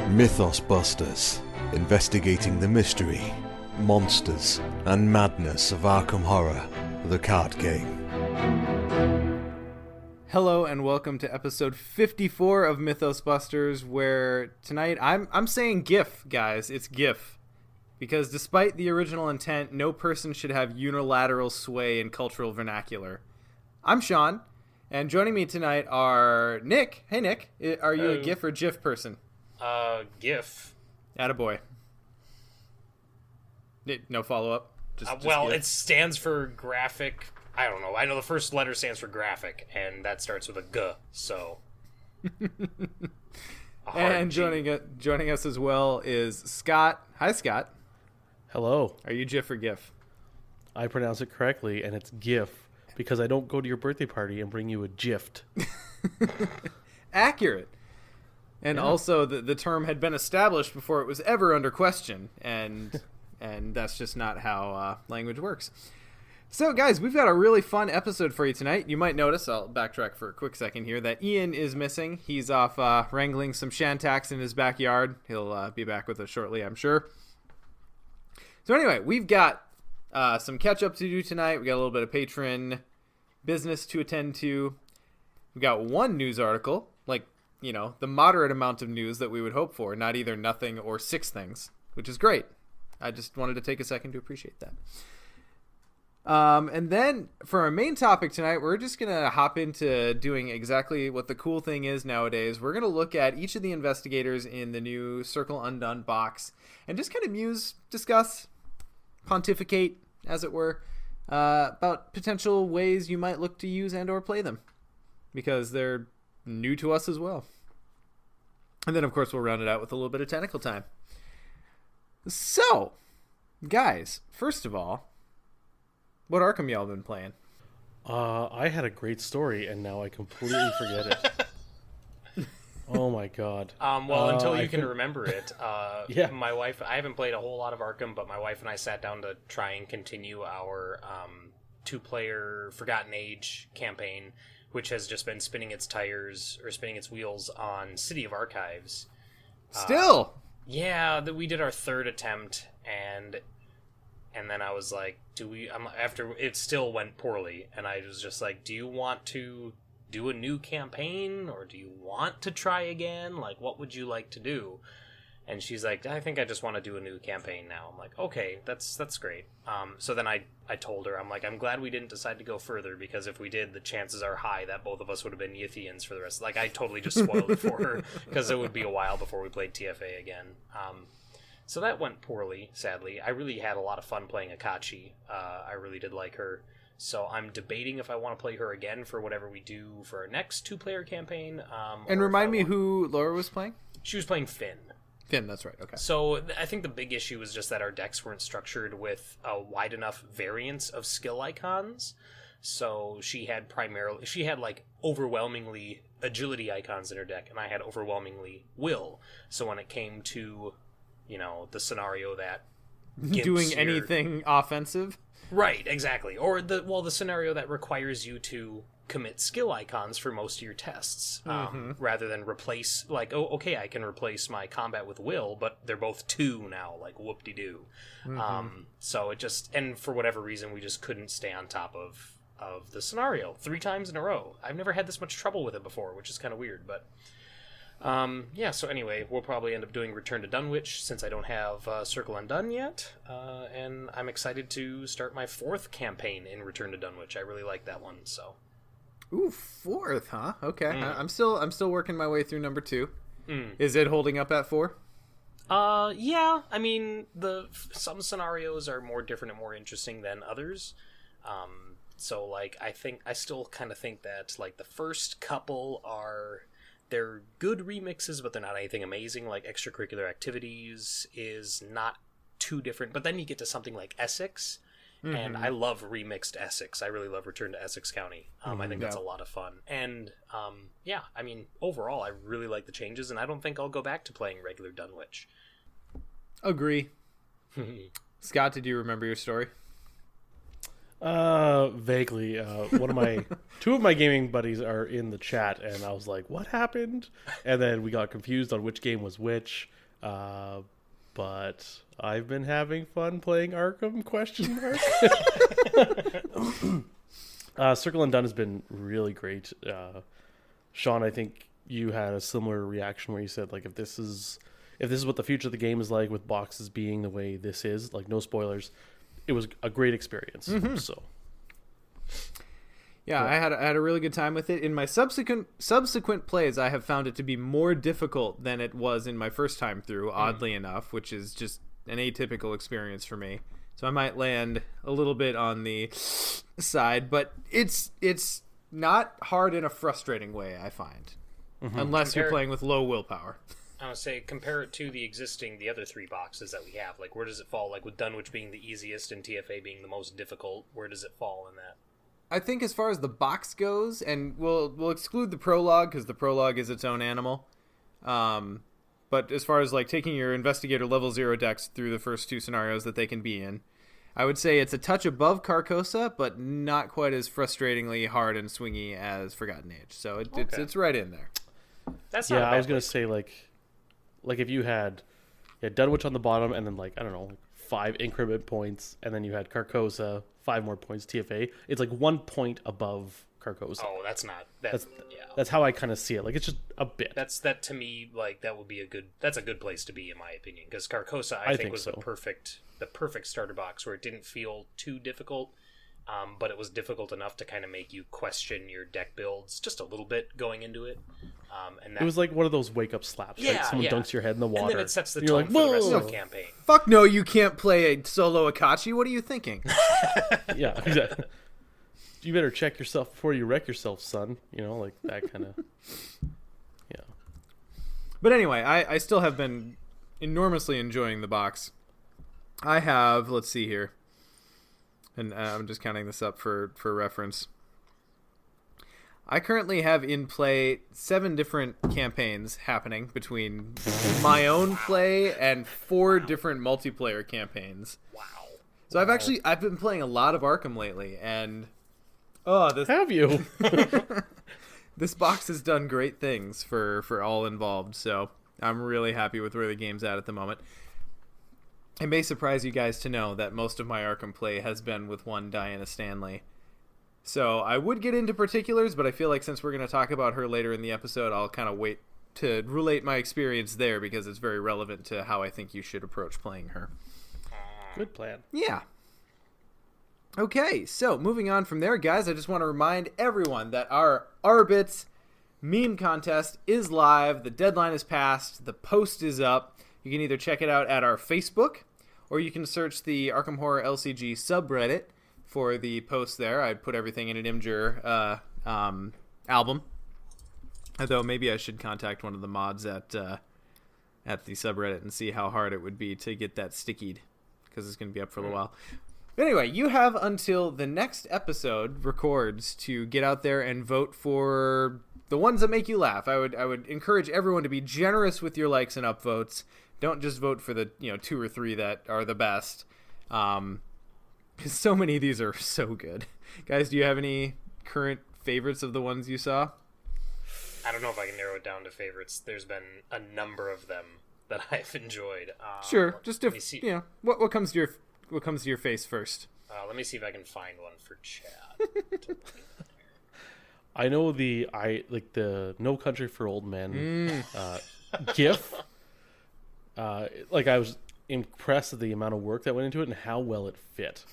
Mythos Busters, investigating the mystery, monsters, and madness of Arkham Horror, the card game. Hello and welcome to episode 54 of Mythos Busters, where tonight I'm saying GIF, guys. It's GIF. Because despite the original intent, no person should have unilateral sway in cultural vernacular. I'm Sean, and joining me tonight are Nick. Hey Nick, are you a GIF or GIF person? GIF. Attaboy. No follow-up? Well, it stands for graphic. I don't know. I know the first letter stands for graphic, and that starts with a G, so... And joining us as well is Scott. Hi, Scott. Hello. Are you GIF or GIF? I pronounce it correctly, and it's GIF, because I don't go to your birthday party and bring you a gift. Accurate. And also, the term had been established before it was ever under question, and that's just not how language works. So, guys, we've got a really fun episode for you tonight. You might notice, I'll backtrack for a quick second here, that Ian is missing. He's off wrangling some Shantax in his backyard. He'll be back with us shortly, I'm sure. So anyway, we've got some catch-up to do tonight. We got a little bit of patron business to attend to. We got one news article, the moderate amount of news that we would hope for, not either nothing or six things, which is great. I just wanted to take a second to appreciate that. And then for our main topic tonight, we're just going to hop into doing exactly what the cool thing is nowadays. We're going to look at each of the investigators in the new Circle Undone box and just kind of discuss, pontificate, as it were, about potential ways you might look to use and or play them, because they're new to us as well. And then, of course, we'll round it out with a little bit of technical time. So, guys, first of all, what Arkham y'all been playing? I had a great story, and now I completely forget it. Oh, my God. Until you can remember it. Yeah. My wife, I haven't played a whole lot of Arkham, but my wife and I sat down to try and continue our two-player Forgotten Age campaign, which has just been spinning its wheels on City of Archives. Still? Yeah, we did our third attempt, and then I was like, after it still went poorly, and I was just like, do you want to do a new campaign, or do you want to try again? Like, what would you like to do? And she's like, I think I just want to do a new campaign now. I'm like, okay, that's great. So then I told her, I'm like, I'm glad we didn't decide to go further, because if we did, the chances are high that both of us would have been Yithians for the rest. Like, I totally just spoiled it for her, because it would be a while before we played TFA again. So that went poorly, sadly. I really had a lot of fun playing Akachi. I really did like her. So I'm debating if I want to play her again for whatever we do for our next two-player campaign. And remind me who Laura was playing? She was playing Finn. Finn, that's right, okay. So I think the big issue was just that our decks weren't structured with a wide enough variance of skill icons. So she had overwhelmingly agility icons in her deck, and I had overwhelmingly will. So when it came to, the scenario that doing anything offensive? Right, exactly. Or the scenario that requires you to commit skill icons for most of your tests, rather than replace, I can replace my combat with will, but they're both 2 now, like whoop-de-doo. So it just, and for whatever reason, we just couldn't stay on top of the scenario 3 times in a row. I've never had this much trouble with it before, which is kind of weird, but so anyway, we'll probably end up doing Return to Dunwich, since I don't have Circle Undone yet, and I'm excited to start my 4th campaign in Return to Dunwich. I really like that one, so... Ooh, 4th, huh? Okay. I'm still working my way through number 2. Is it holding up at 4? Yeah. I mean, some scenarios are more different and more interesting than others. So I still kind of think that the first couple they're good remixes, but they're not anything amazing. Like Extracurricular Activities is not too different, but then you get to something like Essex, And I love remixed Essex. I really love Return to Essex County. I think that's a lot of fun. And yeah, I mean, overall, I really like the changes, and I don't think I'll go back to playing regular Dunwich. Agree. Scott, did you remember your story? Vaguely. Two of my gaming buddies are in the chat, and I was like, "What happened?" And then we got confused on which game was which. But I've been having fun playing Arkham? Circle Undone has been really great. Sean, I think you had a similar reaction where you said, like, if this is what the future of the game is like, with boxes being the way this is, like, no spoilers, it was a great experience. So, yeah, I had a really good time with it. In my subsequent plays, I have found it to be more difficult than it was in my first time through, oddly enough, which is just an atypical experience for me. So I might land a little bit on the side, but it's not hard in a frustrating way, I find, unless you're playing with low willpower. I would say compare it to the other 3 boxes that we have. Like, where does it fall? Like, with Dunwich being the easiest and TFA being the most difficult, where does it fall in that? I think as far as the box goes, and we'll exclude the prologue because the prologue is its own animal. But as far as like taking your investigator level 0 decks through the first 2 scenarios that they can be in, I would say it's a touch above Carcosa, but not quite as frustratingly hard and swingy as Forgotten Age. So it's right in there. That's not a bad I was gonna say like if you had Dunwich on the bottom, and then like, I don't know, 5 increment points, and then you had Carcosa, 5 more points TFA. It's like 1 point above Carcosa. Oh, that's how I kind of see it. Like, it's just a bit. That to me, like, that would be that's a good place to be, in my opinion, because Carcosa I think was so. the perfect starter box where it didn't feel too difficult, but it was difficult enough to kind of make you question your deck builds just a little bit going into it. And it was like one of those wake up slaps. Yeah, like someone dunks your head in the water. And then it sets the tone for the rest of the campaign. Fuck no, you can't play a solo Akachi. What are you thinking? Yeah, exactly. You better check yourself before you wreck yourself, son. You know, like that kind of. Yeah. But anyway, I still have been enormously enjoying the box. I have, let's see here, and I'm just counting this up for reference. I currently have in play 7 different campaigns happening between my own play and 4 different multiplayer campaigns. Wow. So I've been playing a lot of Arkham lately, and have you? This box has done great things for all involved. So I'm really happy with where the game's at the moment. It may surprise you guys to know that most of my Arkham play has been with one Diana Stanley. So I would get into particulars, but I feel like since we're going to talk about her later in the episode, I'll kind of wait to relate my experience there because it's very relevant to how I think you should approach playing her. Good plan. Yeah. Okay, so moving on from there, guys, I just want to remind everyone that our Arbits meme contest is live. The deadline is passed. The post is up. You can either check it out at our Facebook, or you can search the Arkham Horror LCG subreddit for the post there. I'd put everything in an Imgur album. Although maybe I should contact one of the mods at the subreddit and see how hard it would be to get that stickied, because it's going to be up for a little while. Anyway, you have until the next episode records to get out there and vote for the ones that make you laugh. I would encourage everyone to be generous with your likes and upvotes. Don't just vote for the 2 or 3 that are the best. Because so many of these are so good. Guys, do you have any current favorites of the ones you saw? I don't know if I can narrow it down to favorites. There's been a number of them that I've enjoyed. Sure, just what comes to your face first. Let me see if I can find one for Chad. I know the No Country for Old Men GIF. I was impressed at the amount of work that went into it and how well it fit.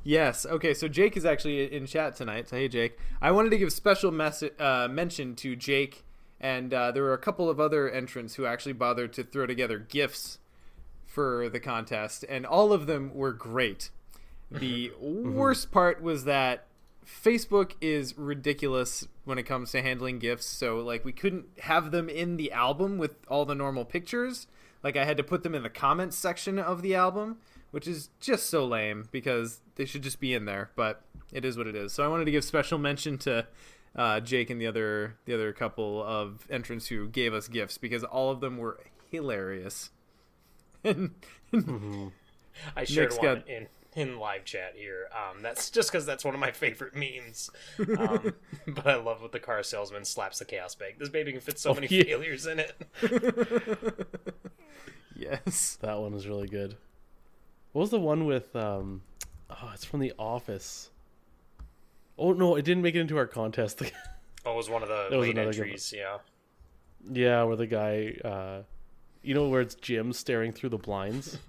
Yes. Okay, so Jake is actually in chat tonight. So hey, Jake. I wanted to give special mention to Jake, and there were a couple of other entrants who actually bothered to throw together GIFs for the contest, and all of them were great. The worst part was that Facebook is ridiculous when it comes to handling GIFs, so we couldn't have them in the album with all the normal pictures. I had to put them in the comments section of the album, which is just so lame because they should just be in there, but it is what it is. So I wanted to give special mention to Jake and the other couple of entrants who gave us gifts because all of them were hilarious. And I shared one in live chat here. That's just because that's one of my favorite memes. But I love what the car salesman slaps the chaos bag. This baby can fit so many failures in it. Yes, that one was really good. What was the one with? It's from The Office. Oh no, it didn't make it into our contest. It was one of the late entries. Yeah. Yeah, where the guy, where it's Jim staring through the blinds,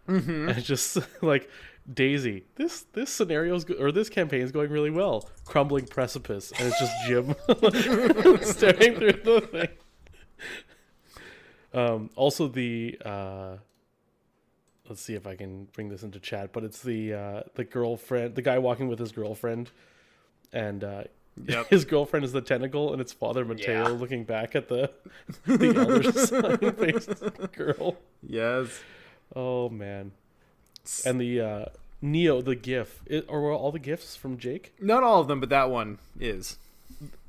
and it's just like Daisy. This scenario's or this campaign's going really well. Crumbling precipice, and it's just Jim staring through the thing. Also the let's see if I can bring this into chat, but it's the girlfriend, the guy walking with his girlfriend, and his girlfriend is the tentacle, and it's Father Mateo looking back at the elder sign-faced girl. Yes. Oh man. And the Neo, the GIF, or were all the GIFs from Jake? Not all of them, but that one is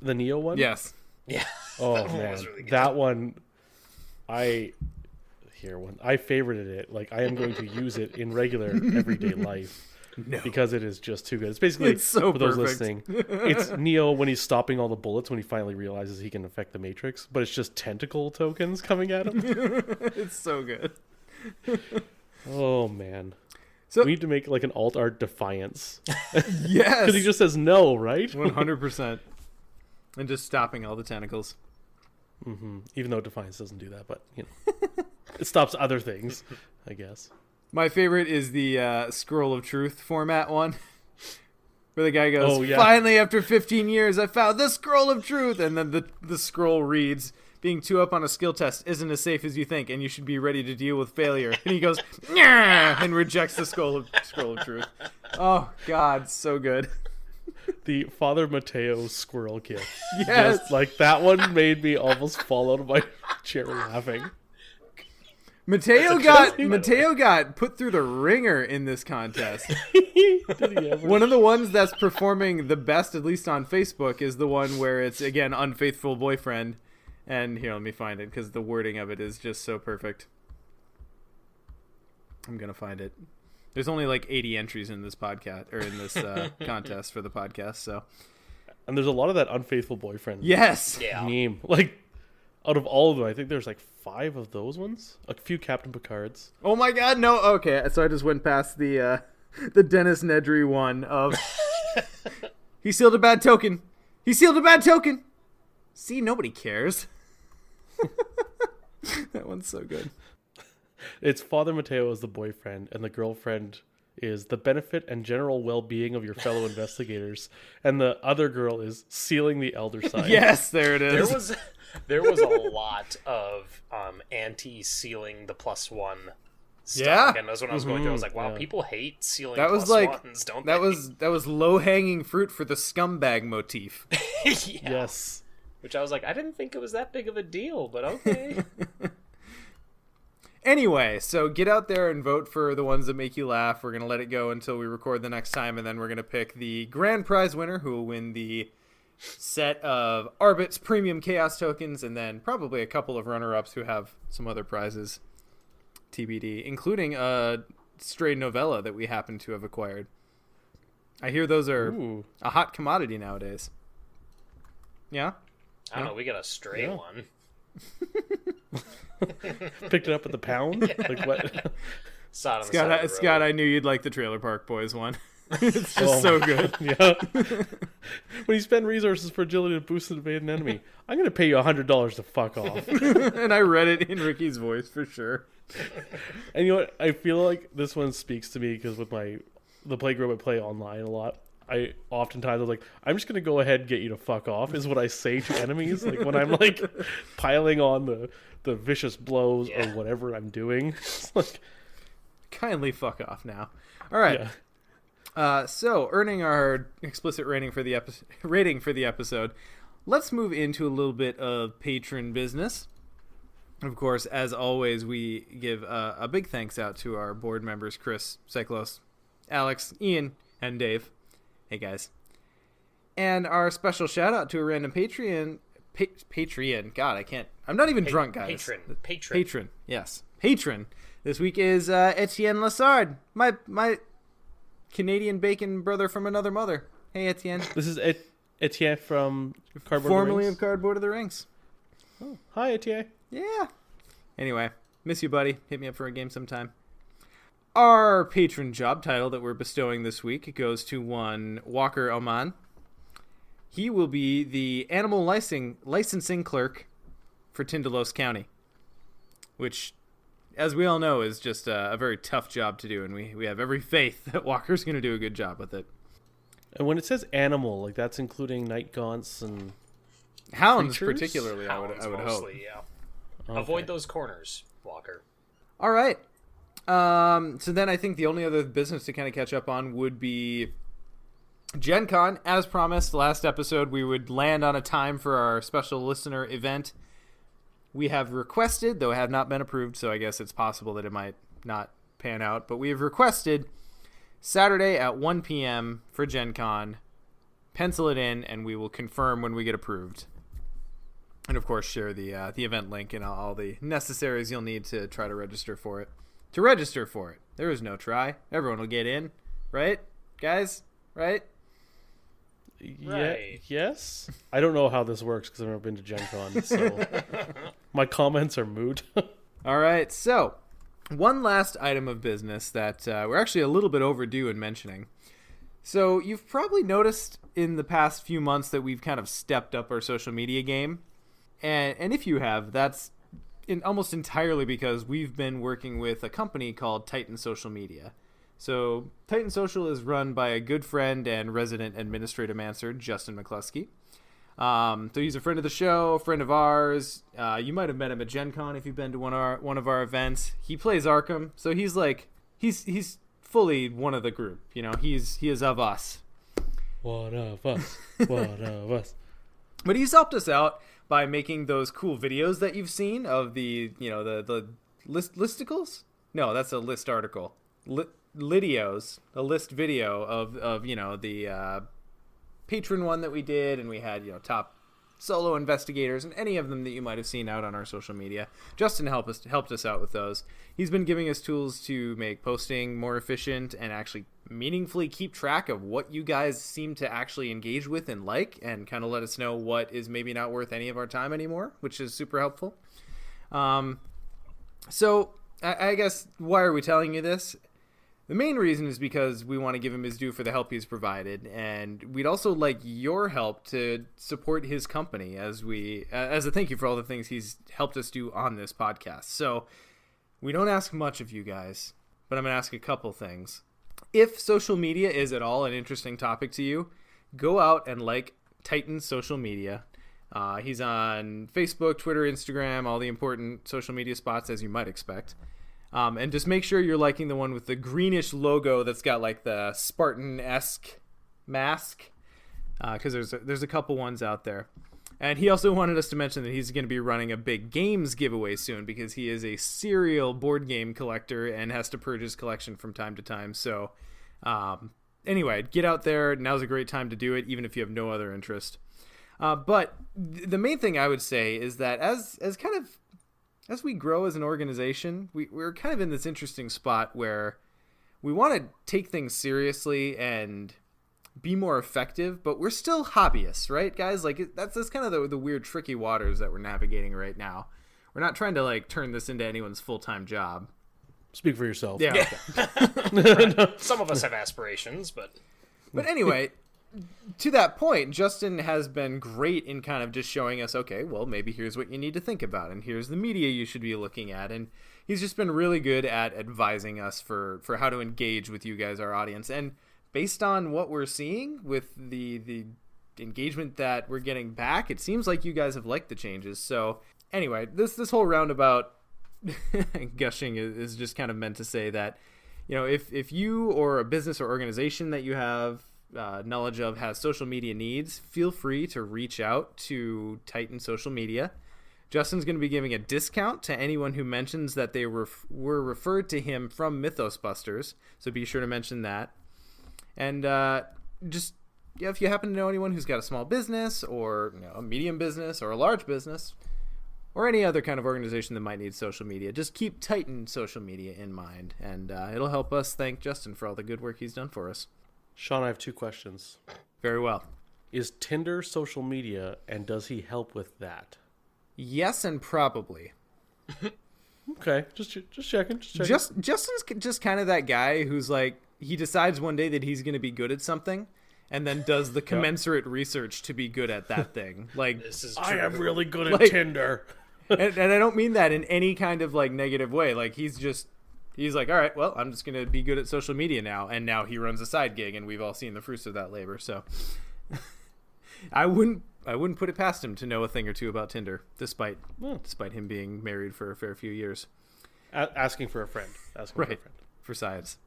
the Neo one. Yes. Yeah. Oh man, really that one. I favorited it. Like, I am going to use it in regular everyday life because it is just too good. It's basically, it's so for those perfect. listening, it's Neo when he's stopping all the bullets when he finally realizes he can affect the Matrix, but it's just tentacle tokens coming at him. It's so good. Oh man. So we need to make like an alt art Defiance. Yes. Because he just says no, right? 100%. And just stopping all the tentacles. Mm-hmm. Even though Defiance doesn't do that, but it stops other things, I guess. My favorite is the Scroll of Truth format one, where the guy goes, "Oh, yeah. Finally, after 15 years, I found the Scroll of Truth," and then the scroll reads, "Being 2 up on a skill test isn't as safe as you think, and you should be ready to deal with failure." And he goes, "Nyah," and rejects the Scroll of Truth. Oh God, so good. The Father Mateo squirrel gift. Yes. Just, like, that one made me almost fall out of my chair laughing. Mateo got put through the ringer in this contest. Did he ever? One of the ones that's performing the best, at least on Facebook, is the one where it's, again, unfaithful boyfriend. And here, let me find it, because the wording of it is just so perfect. I'm going to find it. There's only like 80 entries in this podcast, or in this contest for the podcast, so. And there's a lot of that unfaithful boyfriend Yes! Yeah. meme. Like, out of all of them, I think there's like 5 of those ones. A few Captain Picards. Oh my God, no! Okay, so I just went past the Dennis Nedry one of... He sealed a bad token! He sealed a bad token! See, nobody cares. That one's so good. It's Father Mateo as the boyfriend, and the girlfriend is the benefit and general well-being of your fellow investigators, and the other girl is sealing the elder sign. Yes, there it is. There was a lot of anti-sealing the +1 stuff. Yeah. And that's when I was going through. I was like, wow, people hate sealing That was +1s, don't they? That was low-hanging fruit for the scumbag motif. Yeah. Yes. Which I was like, I didn't think it was that big of a deal, but okay. Anyway, so get out there and vote for the ones that make you laugh. We're going to let it go until we record the next time, and then we're going to pick the grand prize winner, who will win the set of Arbit's premium chaos tokens, and then probably a couple of runner-ups who have some other prizes TBD, including a stray novella that we happen to have acquired. I hear those are a hot commodity nowadays. Yeah? I don't know, we got a stray one. Picked it up at the pound? Yeah. Like what? Scott, I knew you'd like the Trailer Park Boys one. It's just so good. Yeah. When you spend resources for agility to boost and evade an enemy, I'm going to pay you $100 to fuck off. And I read it in Ricky's voice for sure. And you know what? I feel like this one speaks to me because with the playgroup I play online a lot, I oftentimes was like, I'm just going to go ahead and get you to fuck off is what I say to enemies. Like when I'm like piling on the vicious blows or whatever I'm doing. It's like, kindly fuck off now. All right. Yeah. So earning our explicit rating for the episode, let's move into a little bit of patron business. Of course, as always, we give a big thanks out to our board members, Chris, Cyclos, Alex, Ian, and Dave. Hey, guys. And our special shout out to a random Patreon. God, I can't. I'm not even drunk, guys. Patron. Yes. Patron. This week is Etienne Lassard, my Canadian bacon brother from another mother. Hey, Etienne. This is Etienne from Cardboard Formerly of the Rings. of Cardboard of the Rings. Oh, hi, Etienne. Yeah. Anyway, miss you, buddy. Hit me up for a game sometime. Our patron job title that we're bestowing this week goes to one Walker Oman. He will be the animal licensing clerk for Tindalos County, which, as we all know, is just a very tough job to do, and we have every faith that Walker's going to do a good job with it. And when it says animal, like that's including night gaunts and hounds, creatures? particularly, Hounds I would mostly, hope. yeah. Okay. Avoid those corners, Walker. All right. So then I think the only other business to kind of catch up on would be Gen Con. As promised, last episode we would land on a time for our special listener event. We have requested, though have not been approved, so I guess it's possible that it might not pan out, but we have requested Saturday at 1 p.m. for Gen Con. Pencil it in, and we will confirm when we get approved. And, of course, share the event link and all the necessaries you'll need to try to register for it. To register for it, there is no try. Everyone will get in, right, guys? Right? Right. Yes. I don't know how this works because I've never been to Gen Con, so my comments are moot. All right, so one last item of business that we're actually a little bit overdue in mentioning. So you've probably noticed in the past few months that we've kind of stepped up our social media game. And if you have, that's almost entirely because we've been working with a company called Titan Social Media. So Titan Social is run by a good friend and resident administrative manager, Justin McCluskey. So he's a friend of the show, a friend of ours. You might have met him at Gen Con if you've been to one of our events. He plays Arkham, so he's fully one of the group. You know, he is of us. One of us. One of us. But he's helped us out by making those cool videos that you've seen of the listicles. No, that's a list article. Lidios, a list video of the patron one that we did, and we had top solo investigators and any of them that you might have seen out on our social media. Justin helped us out with those. He's been giving us tools to make posting more efficient and actually meaningfully keep track of what you guys seem to actually engage with and like, and kind of let us know what is maybe not worth any of our time anymore, which is super helpful. So I guess, why are we telling you this? The main reason is because we want to give him his due for the help he's provided, and we'd also like your help to support his company as a thank you for all the things he's helped us do on this podcast. So we don't ask much of you guys, but I'm going to ask a couple things. If social media is at all an interesting topic to you, go out and like Titan Social Media. He's on Facebook, Twitter, Instagram, all the important social media spots, as you might expect. And just make sure you're liking the one with the greenish logo that's got like the Spartan-esque mask, because there's a couple ones out there. And he also wanted us to mention that he's going to be running a big games giveaway soon, because he is a serial board game collector and has to purge his collection from time to time. So anyway, get out there. Now's a great time to do it, even if you have no other interest. But the main thing I would say is that as we grow as an organization, we're kind of in this interesting spot where we want to take things seriously and be more effective, but we're still hobbyists, right, guys? Like, that's kind of the weird, tricky waters that we're navigating right now. We're not trying to like turn this into anyone's full-time job. Speak for yourself. Yeah. Right. Some of us have aspirations, but anyway, to that point, Justin has been great in kind of just showing us, okay, well, maybe here's what you need to think about, and here's the media you should be looking at, and he's just been really good at advising us for how to engage with you guys, our audience. And based on what we're seeing with the engagement that we're getting back, it seems like you guys have liked the changes. So anyway, this whole roundabout gushing is just kind of meant to say that, if you or a business or organization that you have knowledge of has social media needs, feel free to reach out to Titan Social Media. Justin's going to be giving a discount to anyone who mentions that they were referred to him from Mythos Busters. So be sure to mention that. And just if you happen to know anyone who's got a small business or a medium business or a large business or any other kind of organization that might need social media, just keep Titan social media in mind. And it'll help us thank Justin for all the good work he's done for us. Sean, I have 2 questions. Very well. Is Tinder social media, and does he help with that? Yes, and probably. Okay, just checking. Justin's just kind of that guy who's like, he decides one day that he's going to be good at something and then does the commensurate research to be good at that thing. Like, This is true. I am really good at Tinder. and I don't mean that in any kind of like negative way. Like, he's like, all right, well, I'm just going to be good at social media now. And now he runs a side gig, and we've all seen the fruits of that labor. So I wouldn't put it past him to know a thing or two about Tinder, despite him being married for a fair few years. Asking for a friend. For science.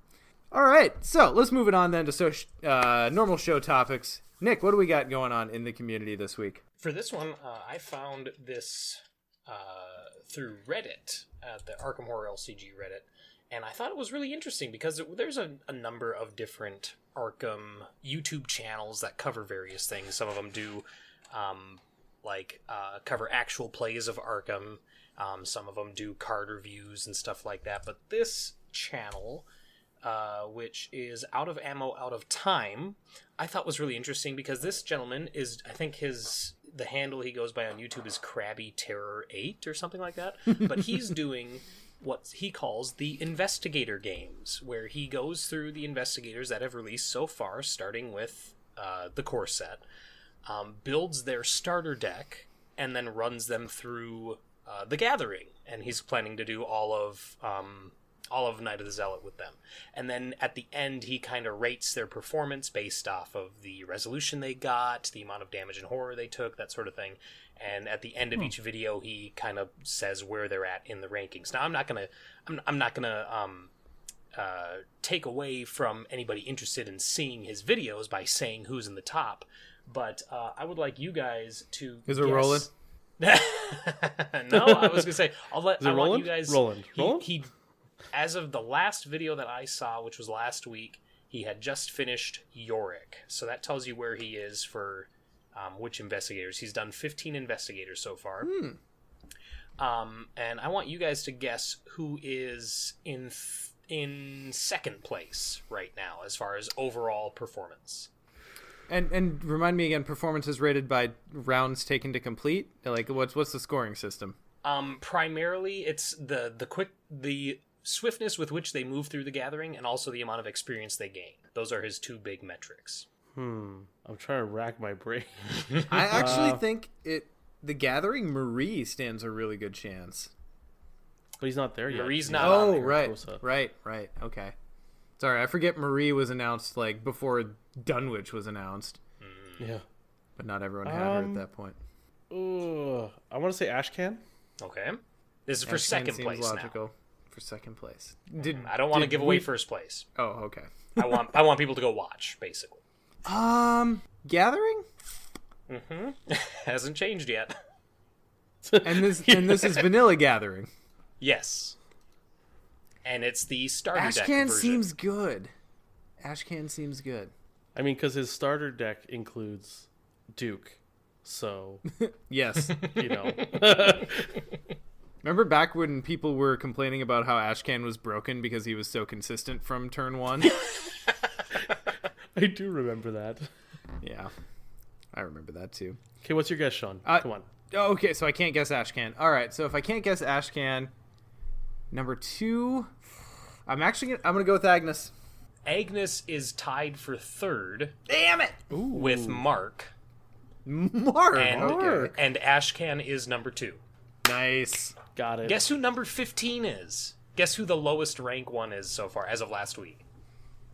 All right, so let's move it on then to normal show topics. Nick, what do we got going on in the community this week? For this one, I found this through Reddit, the Arkham Horror LCG Reddit, and I thought it was really interesting because there's a number of different Arkham YouTube channels that cover various things. Some of them do cover actual plays of Arkham. Some of them do card reviews and stuff like that. But this channel, which is Out of Ammo, Out of Time, I thought was really interesting because this gentleman is, I think the handle he goes by on YouTube is Krabby Terror 8 or something like that. But he's doing what he calls the investigator games, where he goes through the investigators that have released so far, starting with the core set, builds their starter deck, and then runs them through the Gathering. And he's planning to do all of Night of the Zealot with them. And then at the end, he kind of rates their performance based off of the resolution they got, the amount of damage and horror they took, that sort of thing. And at the end of each video, he kind of says where they're at in the rankings. Now, I'm not gonna take away from anybody interested in seeing his videos by saying who's in the top, but I would like you guys to. Is it rolling? No, I was gonna say want you guys. Roland. He, as of the last video that I saw, which was last week, he had just finished Yorick. So that tells you where he is for which investigators. He's done 15 investigators so far. And I want you guys to guess who is in second place right now as far as overall performance. And remind me again, performance is rated by rounds taken to complete? Like, what's the scoring system? Primarily, it's the swiftness with which they move through the Gathering, and also the amount of experience they gain. Those are his 2 big metrics. I'm trying to rack my brain. I actually think the Gathering, Marie stands a really good chance. But he's not there yet. Marie's not on there. Right. Okay. Sorry, I forget Marie was announced like before Dunwich was announced. Yeah. But not everyone had her at that point. I want to say Ashcan. Okay. This is for second place logical now. For second place. I don't want to give away first place. Oh, okay. I want people to go watch, basically. Gathering? Hasn't changed yet. And this is Vanilla Gathering. Yes. And it's the starter deck Ashcan version. seems good. Ashcan seems good. I mean, because his starter deck includes Duke, so yes, you know. Remember back when people were complaining about how Ashcan was broken because he was so consistent from turn 1? I do remember that. Yeah, I remember that too. Okay, what's your guess, Sean? Come on. Oh, okay, so I can't guess Ashcan. All right, so if I can't guess Ashcan, number 2, I'm gonna go with Agnes. Agnes is tied for third. Damn it! With Mark. Mark. And Ashcan is number 2. Nice. Got it. Guess who number 15 is? Guess who the lowest rank one is so far as of last week?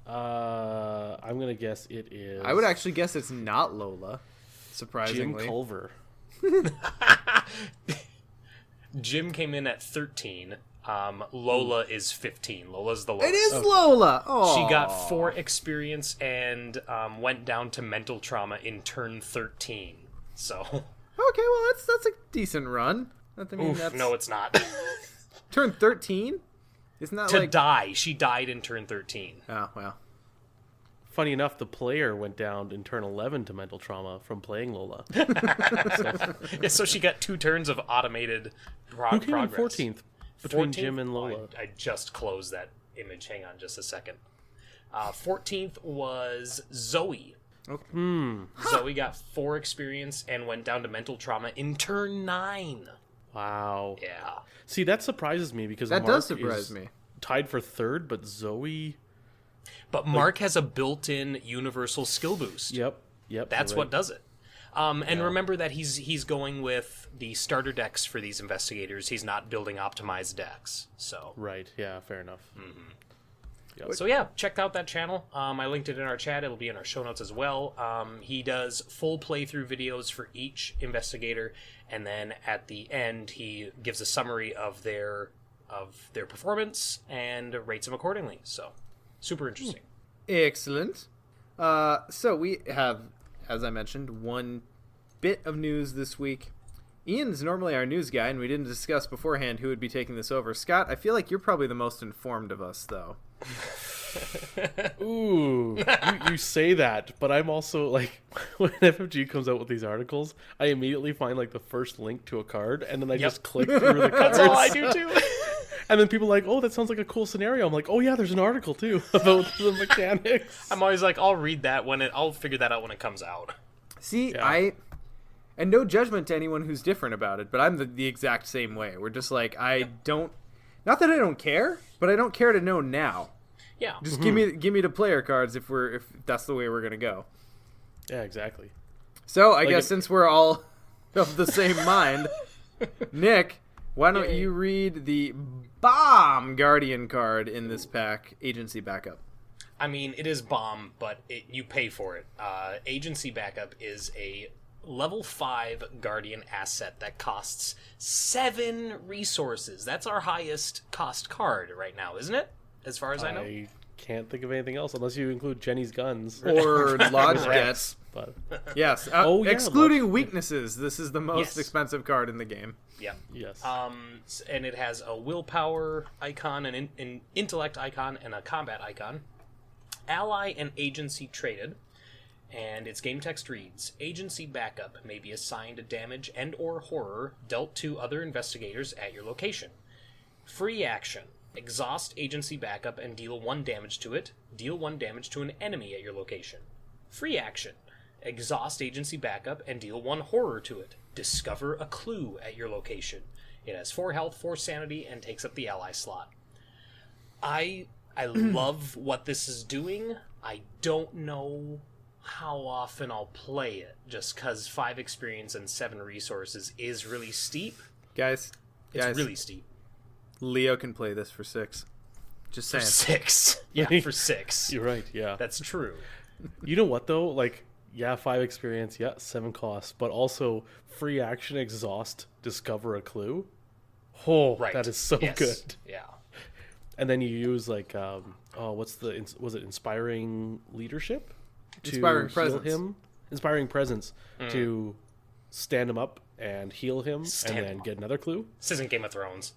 I'm gonna guess it is. I would actually guess it's not Lola. Surprisingly, Jim Culver. Jim came in at 13. Lola is 15. Lola's the lowest. It is Lola. Oh, she got 4 experience and went down to mental trauma in turn 13. So okay, well that's a decent run. I mean, that's... No, it's not. Turn 13? Isn't that To die. She died in turn 13. Oh, wow. Funny enough, the player went down in turn 11 to mental trauma from playing Lola. Yeah, so she got 2 turns of automated Who came in progress. 14th between 14th? Jim and Oh, Lola? I just closed that image. Hang on just a second. 14th was Zoe. Zoe got 4 experience and went down to mental trauma in turn 9. Wow. Yeah. See, that surprises me because That Mark does surprise is me. tied for 3rd, but Zoe... But Mark has a built-in universal skill boost. Yep. That's you're what right. does it. And remember that he's going with the starter decks for these investigators. He's not building optimized decks. So Right, yeah, fair enough. So yeah, check out that channel. I linked it in our chat. It'll be in our show notes as well. He does full playthrough videos for each investigator, and then at the end he gives a summary of their performance and rates them accordingly. So super interesting. Excellent. So we have, as I mentioned, one bit of news this week. Ian's normally our news guy, and we didn't discuss beforehand who would be taking this over. Scott, I feel like you're probably the most informed of us, though. Ooh, you say that, but I'm also like, when FFG comes out with these articles, I immediately find like the first link to a card, and then I just click through the cards. That's all I do too. And then people are like, oh, that sounds like a cool scenario. I'm like, oh yeah, there's an article too about the mechanics. I'm always like, I'll read that I'll figure that out when it comes out. See, Yeah. And no judgment to anyone who's different about it, but I'm the exact same way. We're just like, not that I don't care, but I don't care to know now. Yeah. Just give me the player cards if that's the way we're gonna go. Yeah, exactly. So I guess since we're all of the same mind, Nick, why don't Yay. you read the bomb Guardian card in this pack, Agency Backup? I mean, it is bomb, but you pay for it. Agency Backup is a level 5 Guardian asset that costs 7 resources. That's our highest cost card right now, isn't it? As far as I know. I can't think of anything else unless you include Jenny's guns. Or Lodge Debts. But Yes. Oh, yeah, excluding Lodge- weaknesses, this is the most Yes. expensive card in the game. Yeah. yes. And it has a willpower icon, an intellect icon, and a combat icon. Ally and agency traded. And its game text reads, Agency Backup may be assigned damage and or horror dealt to other investigators at your location. Free action. Exhaust Agency Backup and deal 1 damage to it. Deal 1 damage to an enemy at your location. Free action. Exhaust Agency Backup and deal 1 horror to it. Discover a clue at your location. It has 4 health, 4 sanity, and takes up the ally slot. I love what this is doing. I don't know how often I'll play it, just because 5 experience and 7 resources is really steep. Guys, It's really steep. Leo can play this for 6. Just saying. 6. Yeah, for 6. You're right, yeah. That's true. You know what though? Like, yeah, 5 experience, yeah, 7 costs, but also free action, exhaust, discover a clue. Oh, Right. that is so Yes. good. Yeah. And then you use like, was it inspiring leadership? Inspiring heal presence. him? Inspiring presence to stand him up and heal him, Stand and him then up. get another clue. This isn't Game of Thrones.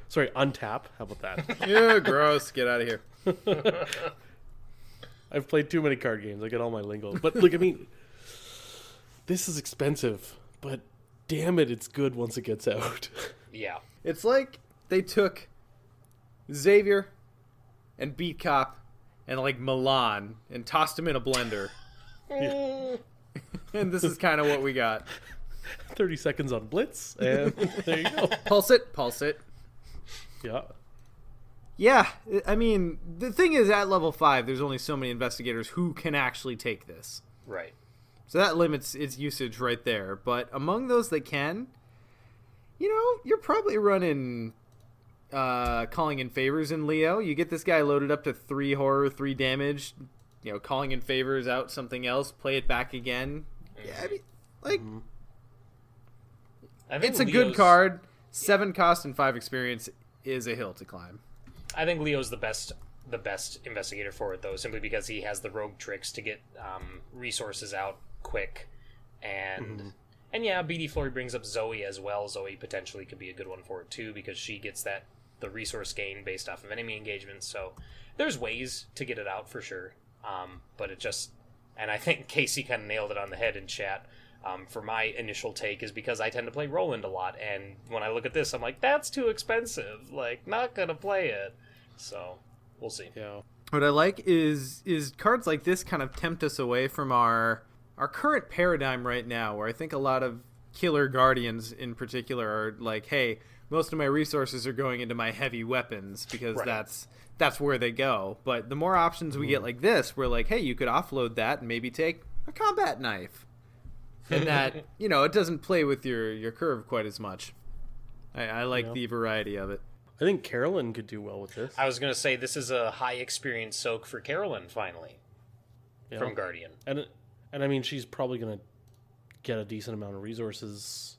Sorry, untap. How about that? Yeah, gross. Get out of here. I've played too many card games. I get all my lingo. But look, I mean, this is expensive, but damn it, it's good once it gets out. Yeah. It's like they took Xavier and Beat Cop and like Milan and tossed them in a blender. And this is kind of what we got. 30 seconds on Blitz, and there you go. Pulse it. Yeah. Yeah, I mean, the thing is, at level 5, there's only so many investigators who can actually take this. Right. So that limits its usage right there. But among those that can, you're probably running calling in favors in Leo. You get this guy loaded up to 3 horror, 3 damage. Calling in favors out something else, play it back again. Yeah, I mean, like, I think it's a Leo's- good card. 7 cost and 5 experience is a hill to climb. I think Leo's the best investigator for it, though, simply because he has the rogue tricks to get resources out quick, and And yeah, BD Flory brings up Zoe as well. Zoe potentially could be a good one for it too, because she gets the resource gain based off of enemy engagement. So there's ways to get it out for sure. But it just, and I think Casey kind of nailed it on the head in chat. For my initial take is because I tend to play Roland a lot, and when I look at this, I'm like, that's too expensive. Like, not gonna play it. So we'll see. Yeah. What I like is cards like this kind of tempt us away from our current paradigm right now, where I think a lot of killer guardians in particular are like, hey, most of my resources are going into my heavy weapons because that's where they go. But the more options we get like this, we're like, hey, you could offload that and maybe take a combat knife. And that, it doesn't play with your curve quite as much. I like the variety of it. I think Carolyn could do well with this. I was going to say, this is a high experience soak for Carolyn, finally, from Guardian. And I mean, she's probably going to get a decent amount of resources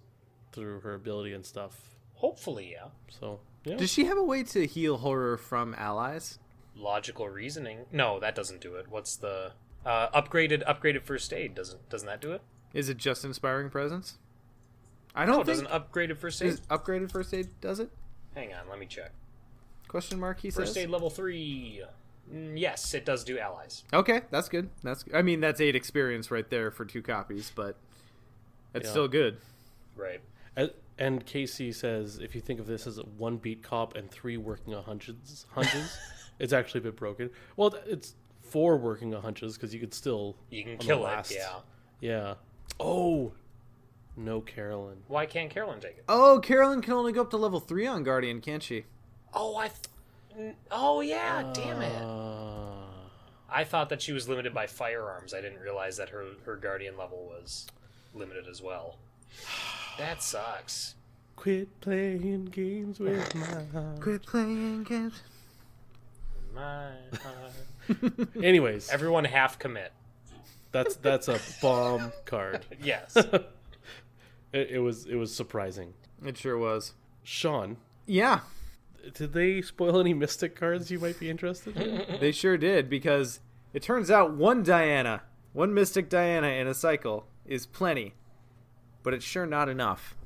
through her ability and stuff. Hopefully, yeah. So, yeah. Does she have a way to heal horror from allies? Logical reasoning? No, that doesn't do it. What's the upgraded first aid? Doesn't that do it? Is it just inspiring presence? I don't think doesn't upgraded first aid. Upgraded first aid does it? Hang on, let me check. Question mark. He says. First aid level 3. Yes, it does do allies. Okay, that's good. I mean, that's 8 experience right there for 2 copies, but it's still good. Right. And Casey says, if you think of this as a 1 beat cop and 3 working on hunches, it's actually a bit broken. Well, it's 4 working on hunches because you can kill it. Yeah. Yeah. Oh, no, Carolyn. Why can't Carolyn take it? Oh, Carolyn can only go up to level 3 on Guardian, can't she? Oh, yeah, damn it. I thought that she was limited by firearms. I didn't realize that her Guardian level was limited as well. That sucks. Quit playing games with my heart. Quit playing games. My heart. Anyways. Everyone half commit. That's a bomb card. Yes. It was surprising. It sure was. Sean. Yeah. Did they spoil any Mystic cards you might be interested in? They sure did, because it turns out one Mystic Diana in a cycle is plenty, but it's sure not enough.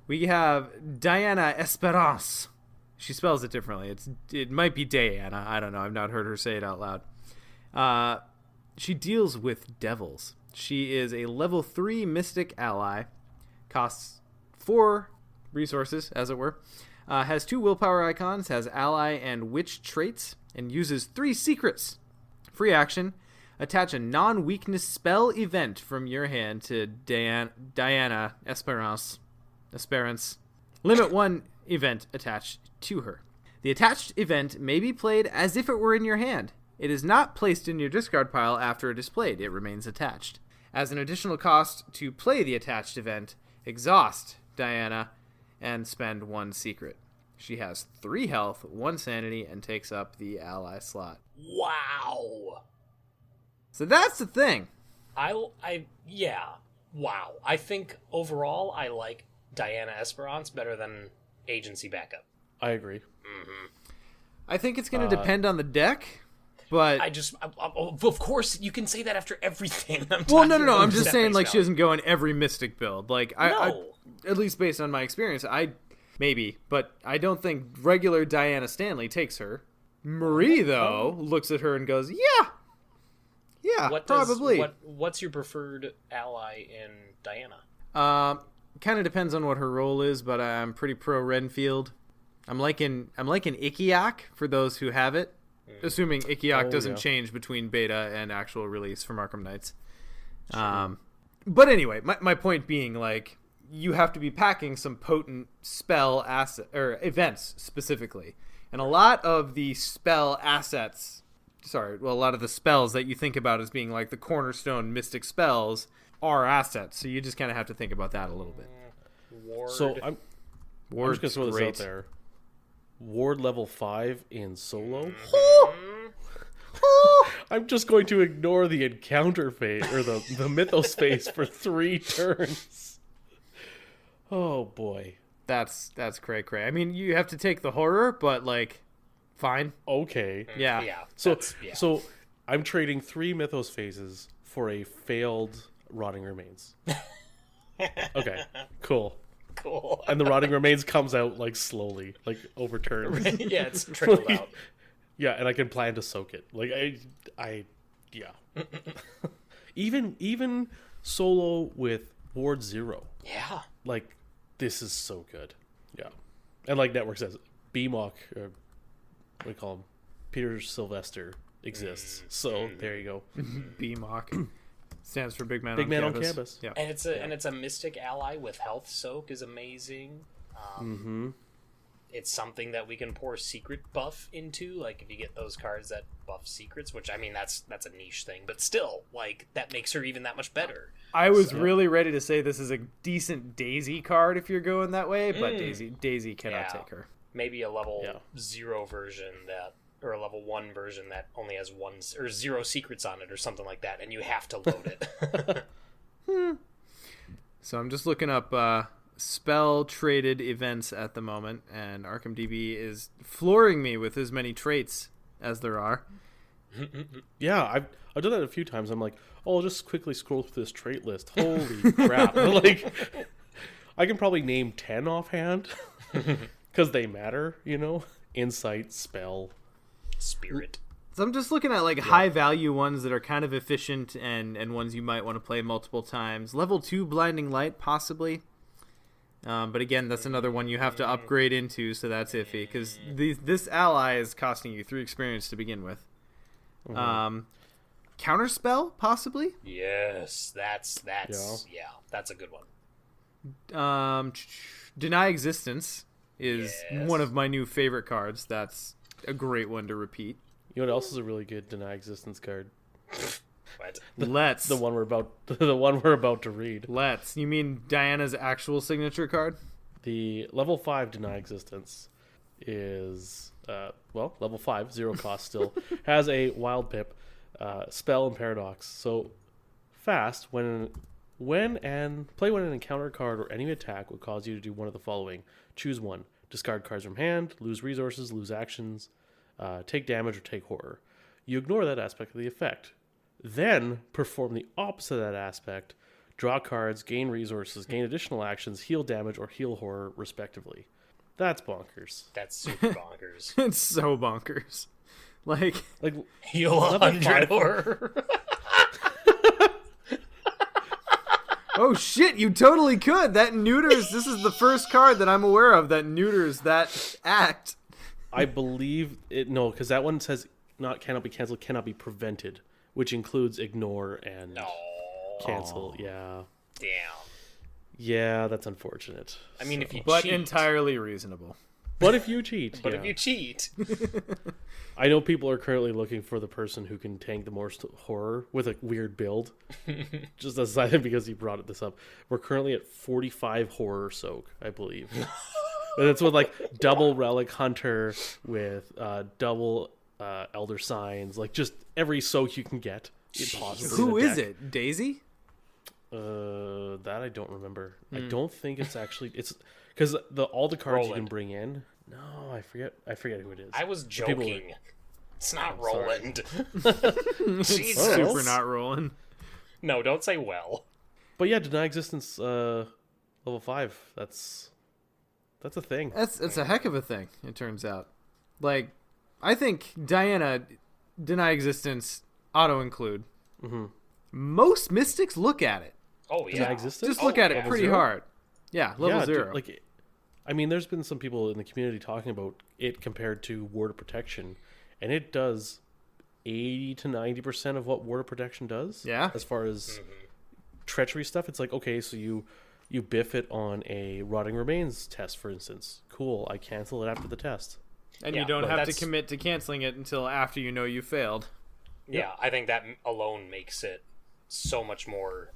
We have Diana Esperance. She spells it differently. It might be Diana. I don't know. I've not heard her say it out loud. She deals with devils. She is a level 3 Mystic ally. Costs 4 resources, as it were. Has 2 willpower icons, has ally and witch traits, and uses 3 secrets. Free action. Attach a non-weakness spell event from your hand to Diana Esperance. Limit 1 event attached to her. The attached event may be played as if it were in your hand. It is not placed in your discard pile after it is played. It remains attached. As an additional cost to play the attached event, exhaust Diana and spend 1 secret. She has 3 health, 1 sanity, and takes up the ally slot. Wow. So that's the thing. Yeah. Wow. I think overall I like Diana Esperance better than Agency Backup. I agree. Mm-hmm. I think it's going to depend on the deck. But of course, you can say that after everything. No. I'm just saying, like, she doesn't go in every Mystic build. Like, I at least based on my experience, but I don't think regular Diana Stanley takes her. Marie, though, looks at her and goes, yeah, probably. What's your preferred ally in Diana? Kind of depends on what her role is, but I'm pretty pro Renfield. I'm liking Ikiak for those who have it. Assuming Ikiak doesn't change between beta and actual release from Arkham Knights. Sure. But anyway, my point being, like, you have to be packing some potent spell asset or events specifically. And a lot of the spell assets, a lot of the spells that you think about as being like the cornerstone Mystic spells are assets. So you just kind of have to think about that a little bit. Ward. So I'm just going to throw this out there. Ward level 5 in solo. I'm just going to ignore the encounter phase or the Mythos phase for 3 turns. Oh boy, that's cray. I mean, you have to take the horror, but like, fine. Okay. Yeah. So I'm trading 3 Mythos phases for a failed Rotting Remains. Okay, cool. Cool. And the rotting remains comes out like slowly, like overturned. Yeah, it's trickled out. Yeah, and I can plan to soak it. Like yeah. even solo with Ward Zero. Yeah. Like, this is so good. Yeah. And like Network says, BMOC, or what do we call him? Peter Sylvester exists. So there you go. BMOC stands for Big Man Big on Man Campus. on Campus. Yeah. And it's a mystic ally with health soak is amazing. It's something that we can pour secret buff into, like if you get those cards that buff secrets, which I mean that's a niche thing, but still, like that makes her even that much better. I was really ready to say this is a decent Daisy card if you're going that way, but Daisy cannot take her. Maybe a level 0 version that, or a level 1 version that only has 1 or 0 secrets on it or something like that, and you have to load it. So I'm just looking up spell traded events at the moment, and Arkham DB is flooring me with as many traits as there are. Yeah, I've done that a few times. I'm like, oh, I'll just quickly scroll through this trait list. Holy crap. Like, I can probably name 10 offhand because they matter, you know? Insight, spell, Spirit. So I'm just looking at like high value ones that are kind of efficient and ones you might want to play multiple times. Level 2 Blinding Light, possibly. But again, that's another one you have to upgrade into, so that's iffy, because this ally is costing you 3 experience to begin with. Counterspell, possibly? Yes, that's a good one. Deny Existence is one of my new favorite cards. That's a great one to repeat. You know what else is a really good Deny Existence card? What? Let's. The one we're about to read. Let's. You mean Diana's actual signature card? The level 5 Deny Existence is level 5, 0 cost still, has a wild pip, spell, and paradox. So fast when an encounter card or enemy attack would cause you to do one of the following. Choose one. Discard cards from hand, lose resources, lose actions, take damage, or take horror. You ignore that aspect of the effect. Then perform the opposite of that aspect. Draw cards, gain resources, gain additional actions, heal damage, or heal horror, respectively. That's bonkers. That's super bonkers. It's so bonkers. Like heal 100 horror. Oh shit, you totally could. That neuters. This is the first card that I'm aware of that neuters that act. I believe it. No, because that one says cannot be canceled, cannot be prevented, which includes ignore and cancel. Yeah. Damn. Yeah, that's unfortunate. I mean, if you but cheat. entirely reasonable. But if you cheat. If you cheat. I know people are currently looking for the person who can tank the most horror with a weird build. Just as I think because you brought this up. We're currently at 45 horror soak, I believe. And it's with like double Relic Hunter with double Elder Signs, like just every soak you can get. Who is it? Daisy? That I don't remember. I don't think it's because all the cards you can bring in. No, I forget who it is. I was joking. It's not Roland. It's super not rolling. No, don't say well. But yeah, Deny Existence level 5. That's a thing. It's a heck of a thing, it turns out. Like, I think Diana, Deny Existence, auto-include. Mm-hmm. Most Mystics look at it. Oh, yeah. Deny Existence? Just look at it pretty hard. Yeah, level 0. I mean, there's been some people in the community talking about it compared to Ward of Protection, and it does 80 to 90% of what Ward of Protection does. Yeah. As far as treachery stuff, it's like, okay, so you biff it on a Rotting Remains test, for instance. Cool, I cancel it after the test. And you don't have to commit to canceling it until after you know you failed. Yeah, I think that alone makes it so much more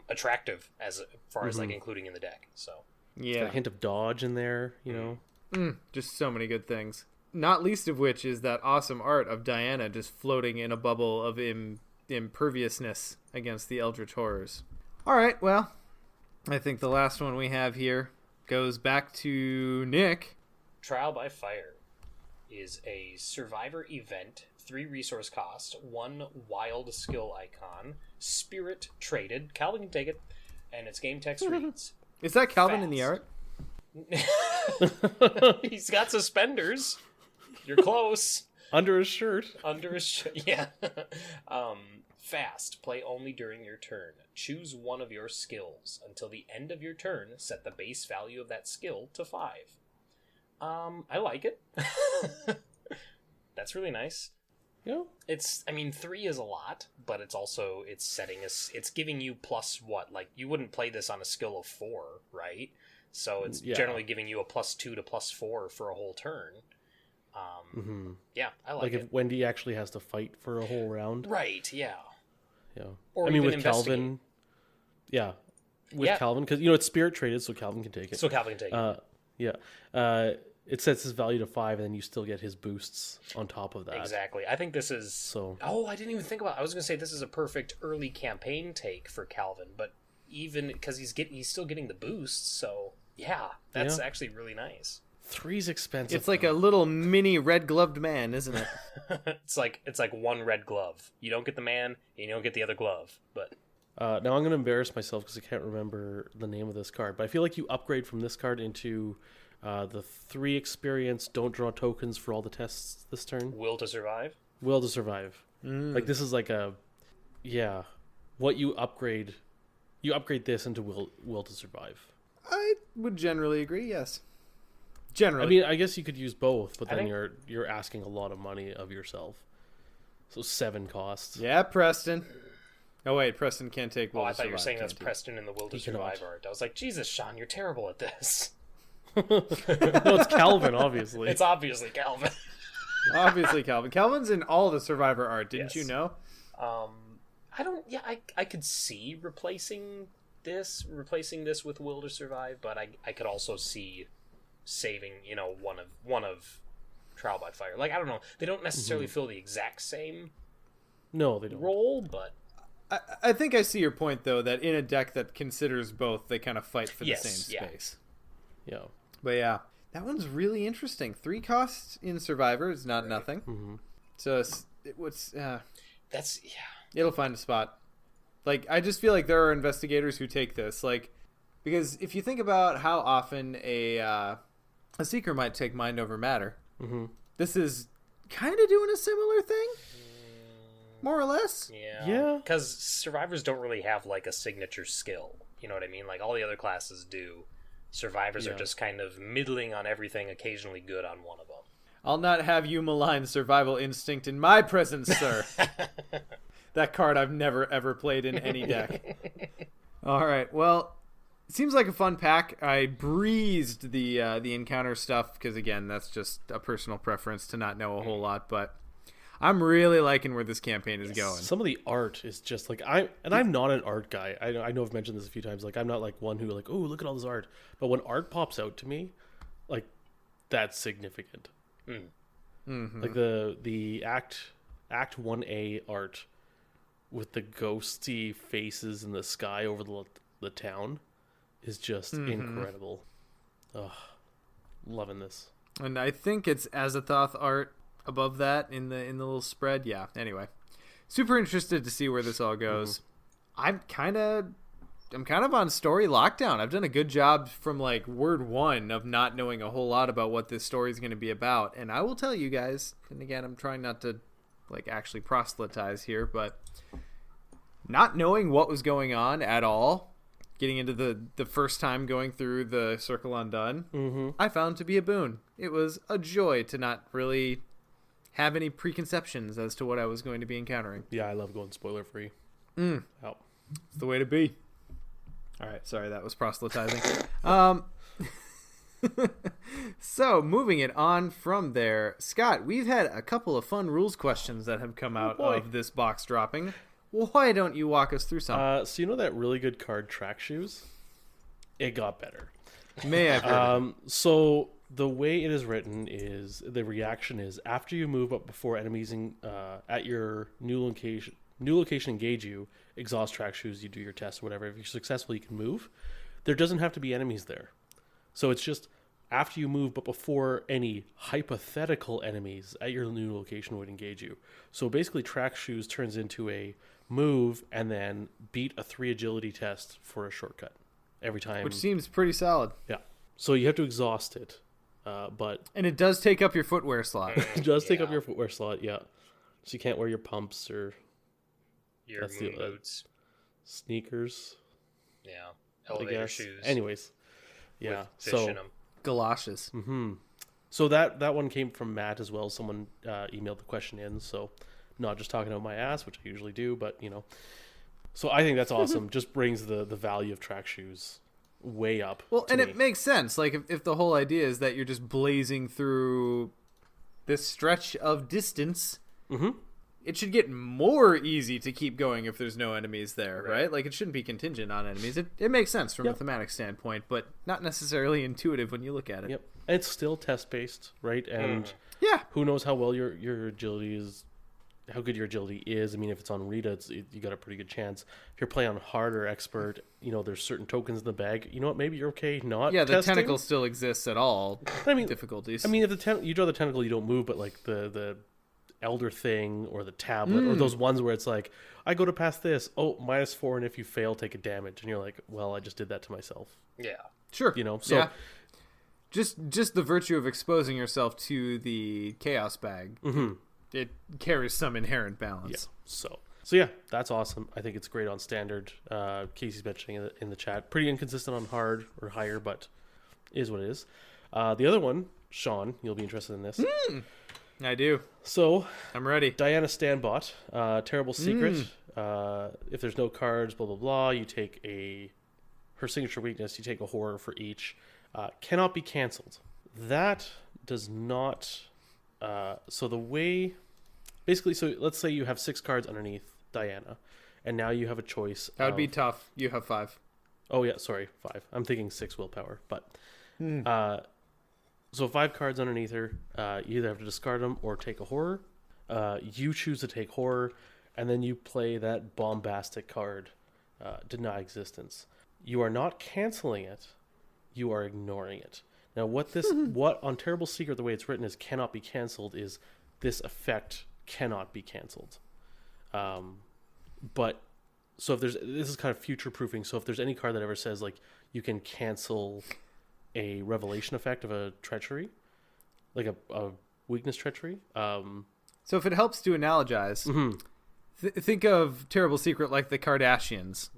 attractive as far as like including in the deck. So yeah, got a hint of dodge in there, you know. Just so many good things. Not least of which is that awesome art of Diana just floating in a bubble of imperviousness against the Eldritch Horrors. All right, well, I think the last one we have here goes back to Nick. Trial by Fire is a survivor event, 3 resource cost, 1 wild skill icon, spirit traded, Calvin can take it, and its game text reads... Is that Calvin in the art? He's got suspenders. You're close. Under his shirt. Under his shirt, yeah. Fast. Play only during your turn. Choose one of your skills. Until the end of your turn, set the base value of that skill to 5. I like it. That's really nice. Yeah. It's, 3 is a lot, but it's also, it's giving you plus what? Like, you wouldn't play this on a skill of 4, right? So it's generally giving you a +2 to +4 for a whole turn. Yeah, I like it. If Wendy actually has to fight for a whole round. Right, yeah. Yeah. Or with Calvin. Yeah. Calvin, because, it's spirit traded, so Calvin can take it. It sets his value to 5, and then you still get his boosts on top of that. Exactly. I think this is... So. Oh, I didn't even think about it. I was going to say this is a perfect early campaign take for Calvin, but even because he's still getting the boosts, so yeah, that's actually really nice. 3's expensive. It's like a little mini red-gloved man, isn't it? It's like one red glove. You don't get the man, and you don't get the other glove, but... now I'm going to embarrass myself because I can't remember the name of this card, but I feel like you upgrade from this card into... the 3 experience, don't draw tokens for all the tests this turn. Will to survive? Will to survive. Like, this is like what you upgrade this into will to survive. I would generally agree, yes. Generally. I guess you could use both, but then you're asking a lot of money of yourself. So 7 costs. Yeah, Preston. Oh, wait, Preston can't take will to survive. I thought you were saying that's Preston in the will to survive art. I was like, Jesus, Sean, you're terrible at this. No, it's Calvin, obviously. It's obviously Calvin. Obviously Calvin. Calvin's in all the Survivor art, didn't you know? I could see replacing this with Will to Survive, but I could also see saving, one of Trial by Fire. Like, I don't know. They don't necessarily fill the exact same No, they don't. role, but... I think I see your point, though, that in a deck that considers both, they kind of fight for the same space. Yeah. But yeah, that one's really interesting. 3 costs in Survivor is not nothing. Mm-hmm. So that's it'll find a spot. Like, I just feel like there are investigators who take this, like, because if you think about how often a seeker might take mind over matter, this is kind of doing a similar thing, more or less. Yeah. Because survivors don't really have like a signature skill. You know what I mean? Like all the other classes do. Survivors are just kind of middling on everything, occasionally good on one of them. I'll not have you malign survival instinct in my presence, sir. That card I've never, ever played in any deck. All right, well, it seems like a fun pack. I breezed the encounter stuff because, again, that's just a personal preference to not know a whole lot, but I'm really liking where this campaign is going. Some of the art is just like I'm not an art guy. I know I've mentioned this a few times. Like I'm not like one who like, oh, look at all this art. But when art pops out to me, like that's significant. Like the Act 1A art with the ghosty faces in the sky over the town is just incredible. Ugh, loving this. And I think it's Azathoth art above that in the little spread. Yeah, anyway, super interested to see where this all goes. I'm kind of on story lockdown. I've done a good job from like word 1 of not knowing a whole lot about what this story is going to be about, and I will tell you guys, and again, I'm trying not to like actually proselytize here, but not knowing what was going on at all, getting into the first time going through the Circle Undone, I found to be a boon. It was a joy to not really have any preconceptions as to what I was going to be encountering. Yeah, I love going spoiler free. Oh. It's the way to be. All right, sorry, that was proselytizing. So, moving it on from there, Scott, we've had a couple of fun rules questions that have come out of this box dropping. Why don't you walk us through some? So you know that really good card Track Shoes? It got better. May I? So the way it is written is the reaction is after you move up before enemies at your new location engage you, exhaust Track Shoes, you do your test or whatever. If you're successful, you can move. There doesn't have to be enemies there. So it's just after you move, but before any hypothetical enemies at your new location would engage you. So basically, Track Shoes turns into a move, and then beat a 3 agility test for a shortcut every time. Which seems pretty solid. Yeah. So you have to exhaust it, and it does take up your footwear slot. it does take up your footwear slot. Yeah. So you can't wear your pumps or Your moon boots. Sneakers. Yeah. Elevator shoes. Anyways. Yeah. With fish in them. Galoshes. Mm-hmm. So that one came from Matt as well. Someone emailed the question in, so not just talking about my ass, which I usually do, but So I think that's awesome. Just brings the value of track shoes way up. Well, and it makes sense. Like if the whole idea is that you're just blazing through this stretch of distance, it should get more easy to keep going if there's no enemies there, right? Like it shouldn't be contingent on enemies. It makes sense from a thematic standpoint, but not necessarily intuitive when you look at it. Yep. And it's still test based, right? And who knows how well your agility is, how good your agility is. I mean, if it's on Rita, you got a pretty good chance. If you're playing on hard or expert, there's certain tokens in the bag. You know what? Maybe you're okay not the testing. tentacle still exists at all difficulties. I mean, if you draw the tentacle, you don't move, but like the elder thing or the tablet or those ones where it's like, I go to pass this, -4, and if you fail, take a damage. And you're like, well, I just did that to myself. Yeah. Sure. So... Yeah. Just the virtue of exposing yourself to the chaos bag, it carries some inherent balance. Yeah. So yeah, that's awesome. I think it's great on standard. Casey's mentioning it in the chat. Pretty inconsistent on hard or higher, but is what it is. The other one, Sean, you'll be interested in this. I do. So I'm ready. Diana Standbot, Terrible Secret. If there's no cards, blah blah blah. You take her signature weakness. You take a horror for each. Cannot be canceled. That does not. So the way, basically, so let's say you have 6 cards underneath Diana, and now you have a choice. That would be tough. You have 5. Oh yeah, sorry, 5. I'm thinking 6 willpower, but so 5 cards underneath her. You either have to discard them or take a horror. You choose to take horror, and then you play that bombastic card, Deny Existence. You are not canceling it. You are ignoring it. Now, what on Terrible Secret, the way it's written is cannot be canceled, is this effect cannot be canceled. But so if this is kind of future proofing. So if there's any card that ever says like you can cancel a revelation effect of a treachery, like a weakness treachery. So if it helps to analogize, think of Terrible Secret like the Kardashians.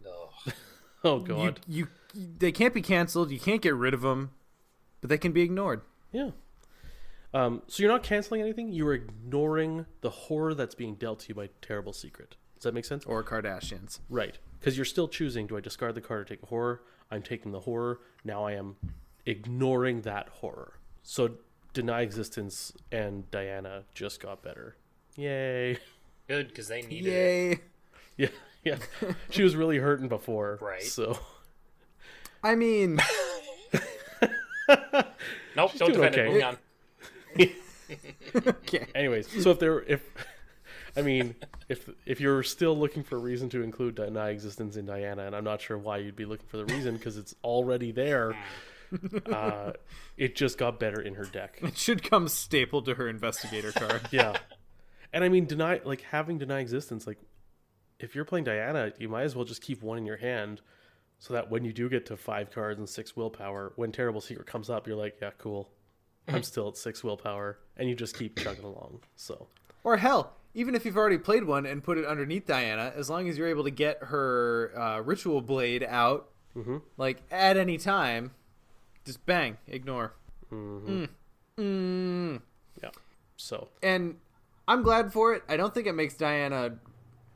Oh God. They can't be canceled. You can't get rid of them, but they can be ignored. Yeah. So you're not canceling anything. You're ignoring the horror that's being dealt to you by Terrible Secret. Does that make sense? Or Kardashians. Right. Because you're still choosing, do I discard the card or take a horror? I'm taking the horror. Now I am ignoring that horror. So Deny Existence and Diana just got better. Yay. Good, because they needed it. Yeah. Yeah. She was really hurting before. Right. So... I mean... Nope, don't defend it. Moving on. Okay. Anyways, so if you're still looking for a reason to include Deny Existence in Diana, and I'm not sure why you'd be looking for the reason because it's already there, it just got better in her deck. It should come stapled to her investigator card. Yeah. And I mean, having Deny Existence, like, if you're playing Diana, you might as well just keep one in your hand so that when you do get to 5 cards and 6 willpower, when Terrible Secret comes up, you're like, yeah, cool. I'm still at 6 willpower, and you just keep chugging along. So, or hell, even if you've already played one and put it underneath Diana, as long as you're able to get her Ritual Blade out, like at any time, just bang, ignore. Yeah. So, and I'm glad for it. I don't think it makes Diana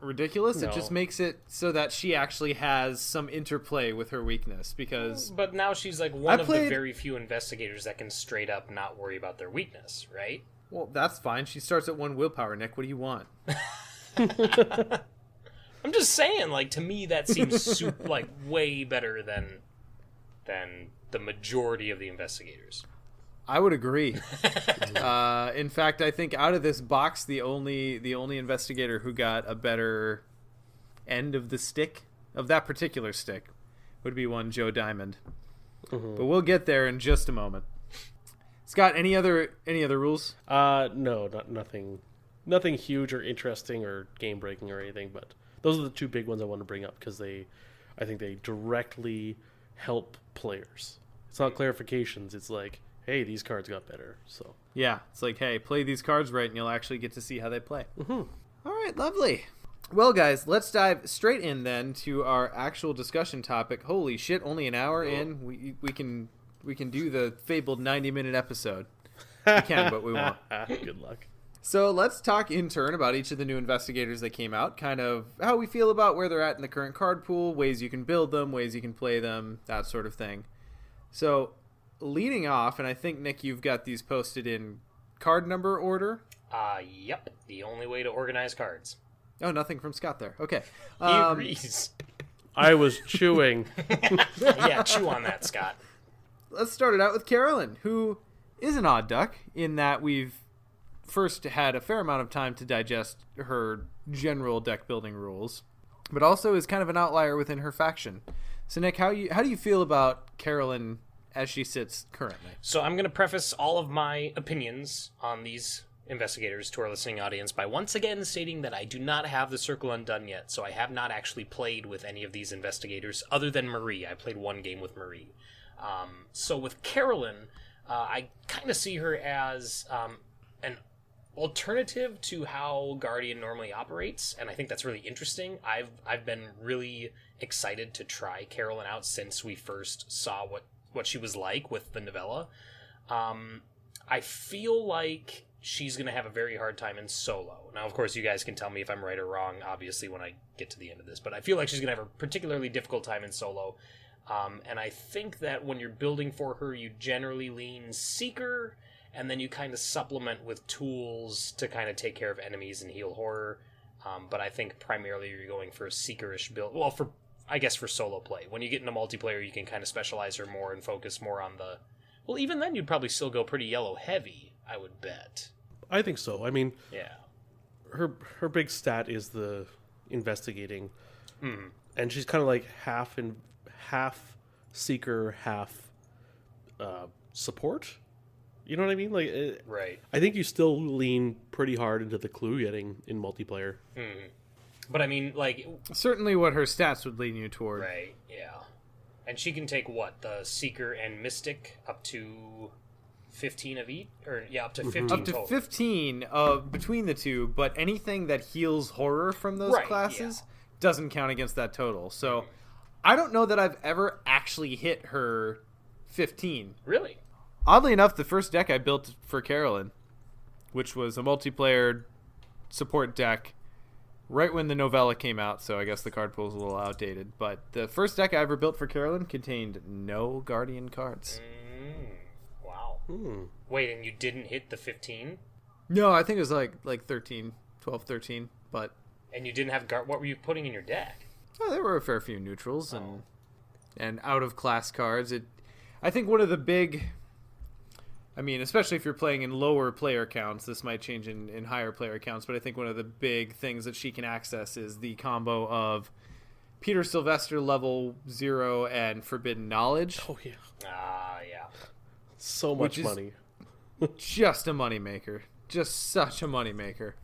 ridiculous. No. It just makes it so that she actually has some interplay with her weakness, because but now she's like one of the very few investigators that can straight up not worry about their weakness, right? Well, that's fine. She starts at 1 willpower. Nick, what do you want? I'm just saying, like, to me that seems like way better than the majority of the investigators. I would agree. In fact, I think out of this box, the only investigator who got a better end of the stick, of that particular stick, would be one Joe Diamond. But we'll get there in just a moment. Scott, any other rules? No, nothing huge or interesting or game breaking or anything. But those are the two big ones I want to bring up because I think they directly help players. It's not clarifications. It's like, hey, these cards got better. So Yeah, it's like, hey, play these cards right, and you'll actually get to see how they play. Mm-hmm. All right, lovely. Well, guys, let's dive straight in then to our actual discussion topic. Holy shit, only an hour in. We can do the fabled 90-minute episode. We can, but we won't. Good luck. So let's talk in turn about each of the new investigators that came out, kind of how we feel about where they're at in the current card pool, ways you can build them, ways you can play them, that sort of thing. So leading off, and I think, Nick, you've got these posted in card number order. Yep. The only way to organize cards. Oh, nothing from Scott there. Okay. He agrees. I was chewing. Yeah, chew on that, Scott. Let's start it out with Carolyn, who is an odd duck in that we've first had a fair amount of time to digest her general deck building rules, but also is kind of an outlier within her faction. So, Nick, how do you feel about Carolyn as she sits currently? So I'm going to preface all of my opinions on these investigators to our listening audience by once again stating that I do not have the Circle Undone yet, so I have not actually played with any of these investigators other than Marie. I played one game with Marie. So with Carolyn, I kind of see her as an alternative to how Guardian normally operates, and I think that's really interesting. I've been really excited to try Carolyn out since we first saw what she was like with the novella. I feel like she's going to have a very hard time in solo. Now, of course, you guys can tell me if I'm right or wrong, obviously, when I get to the end of this, but I feel like she's going to have a particularly difficult time in solo. And I think that when you're building for her, you generally lean Seeker, and then you kind of supplement with tools to kind of take care of enemies and heal horror. But I think primarily you're going for a Seeker-ish build. Well, I guess for solo play. When you get into multiplayer, you can kind of specialize her more and focus more on the... Well, even then, you'd probably still go pretty yellow-heavy, I would bet. I think so. I mean, Yeah. her big stat is the investigating, Mm. and she's kind of like half seeker, half support. You know what I mean? Like, Right. I think you still lean pretty hard into the clue getting in multiplayer. Mm. But I mean, like... Certainly what her stats would lean you toward. Right, yeah. And she can take, what, the Seeker and Mystic up to 15 of each? Or, yeah, up to 15 Up to total. 15 between the two, but anything that heals horror from those Right, classes doesn't count against that total. So I don't know that I've ever actually hit her 15. Really? Oddly enough, the first deck I built for Carolyn, which was a multiplayer support deck, right when the novella came out, so I guess the card pool is a little outdated. But the first deck I ever built for Carolyn contained no Guardian cards. Wow. Wait, and you didn't hit the 15? No, I think it was like 13, 12, 13. But And you didn't have... What were you putting in your deck? there were a fair few neutrals and out-of-class cards. I think one of the big... I mean, especially if you're playing in lower player counts, this might change in higher player counts, but I think one of the big things that she can access is the combo of Peter Sylvester level 0 and Forbidden Knowledge. Oh yeah, Yeah. so much money. Just a moneymaker. Just such a moneymaker.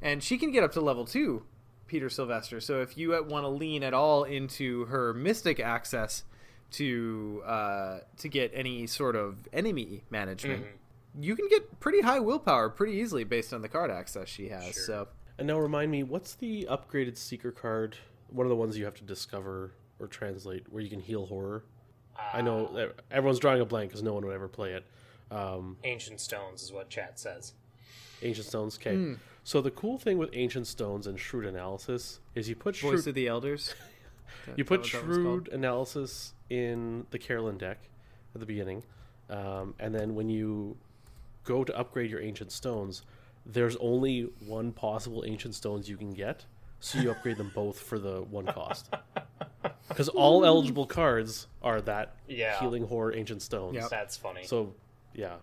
And she can get up to level 2, Peter Sylvester. So if you want to lean at all into her Mystic access to get any sort of enemy management, you can get pretty high willpower pretty easily based on the card access she has. Sure. So, And now remind me, what's the upgraded Seeker card? One of the ones you have to discover or translate where you can heal horror. I know that everyone's drawing a blank because no one would ever play it. Ancient Stones is what chat says. Ancient Stones, okay. So the cool thing with Ancient Stones and Shrewd Analysis is you put Voice of the Elders. You put Shrewd Analysis in the Carolyn deck at the beginning, and then when you go to upgrade your Ancient Stones, there's only one possible Ancient Stones you can get, so you upgrade them both for the one cost. Because all eligible cards are that Healing Horror Ancient Stones. Yep. That's funny. So, yeah.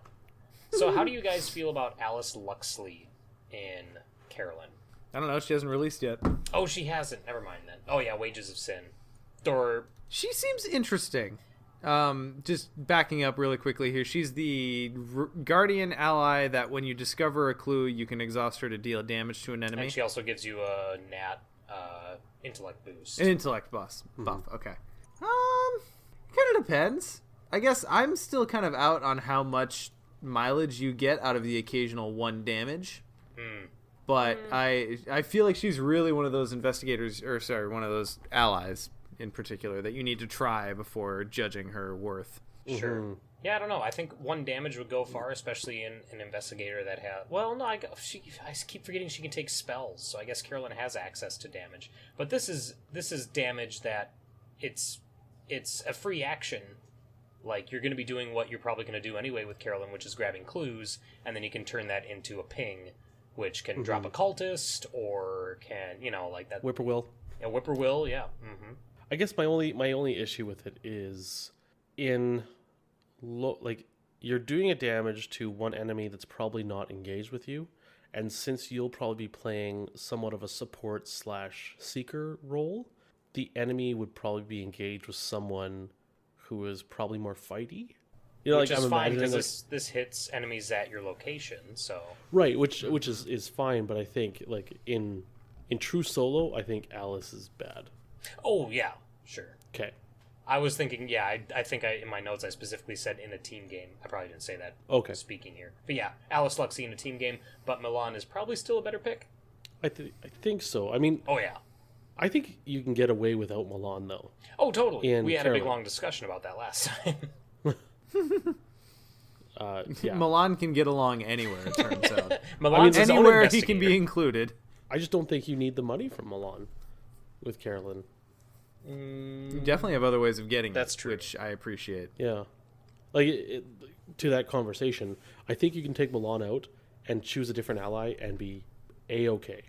So how do you guys feel about Alice Luxley in Carolyn? I don't know. She hasn't released yet. Oh, she hasn't. Never mind then. Oh, yeah, Wages of Sin. Or... She seems interesting. Just backing up really quickly here. She's the Guardian ally that when you discover a clue, you can exhaust her to deal damage to an enemy. And she also gives you a nat intellect boost. An intellect buff. Okay. Kind of depends. I guess I'm still kind of out on how much mileage you get out of the occasional 1 damage. But I feel like she's really one of those investigators, one of those allies in particular that you need to try before judging her worth. Sure. Yeah, I don't know. I think 1 damage would go far, especially in an investigator that has... Well, no, I keep forgetting she can take spells, so I guess Carolyn has access to damage. But this is damage that it's a free action. Like, you're going to be doing what you're probably going to do anyway with Carolyn, which is grabbing clues, and then you can turn that into a ping, which can drop a cultist, or can, like that... Whippoorwill. Yeah, Whippoorwill, yeah. I guess my only issue with it is you're doing a damage to one enemy that's probably not engaged with you, and since you'll probably be playing somewhat of a support / seeker role, the enemy would probably be engaged with someone who is probably more fighty. Which is fine, because this hits enemies at your location, so... Right, which is fine, but I think, like, in true solo, I think Alice is bad. Oh, yeah, sure. Okay. I was thinking, I think in my notes I specifically said in a team game. I probably didn't say that speaking here. But yeah, Alice Luxie in a team game, but Milan is probably still a better pick. I think so. I mean... Oh, yeah. I think you can get away without Milan, though. Oh, totally. We had a big, long discussion about that last time. Yeah. Milan can get along anywhere, it turns out. Milan's his own anywhere he investigator. can be included. I just don't think you need the money from Milan with Carolyn. You definitely have other ways of getting That's it, true. which I appreciate. Yeah. Like, to that conversation, I think you can take Milan out and choose a different ally and be A-okay.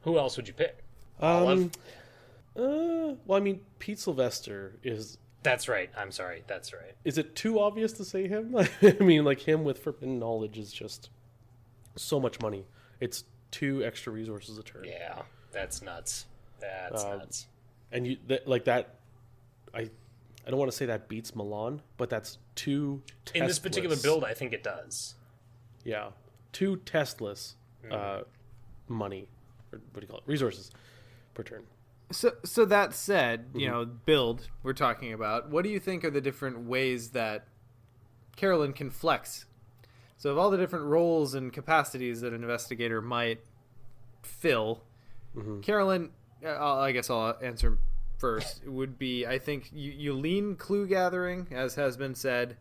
Who else would you pick? Well, I mean, Pete Sylvester is... That's right. I'm sorry. That's right. Is it too obvious to say him? I mean, like, him with forbidden knowledge is just so much money. It's 2 extra resources a turn. Yeah, that's nuts. That's nuts. And I don't want to say that beats Milan, but that's 2 testless. In this particular build, I think it does. Yeah. 2 testless money, or what do you call it? Resources per turn. So that said, build we're talking about, what do you think are the different ways that Carolyn can flex? So of all the different roles and capacities that an investigator might fill, Carolyn, I guess I'll answer first, it would be, I think you lean clue gathering, as has been said,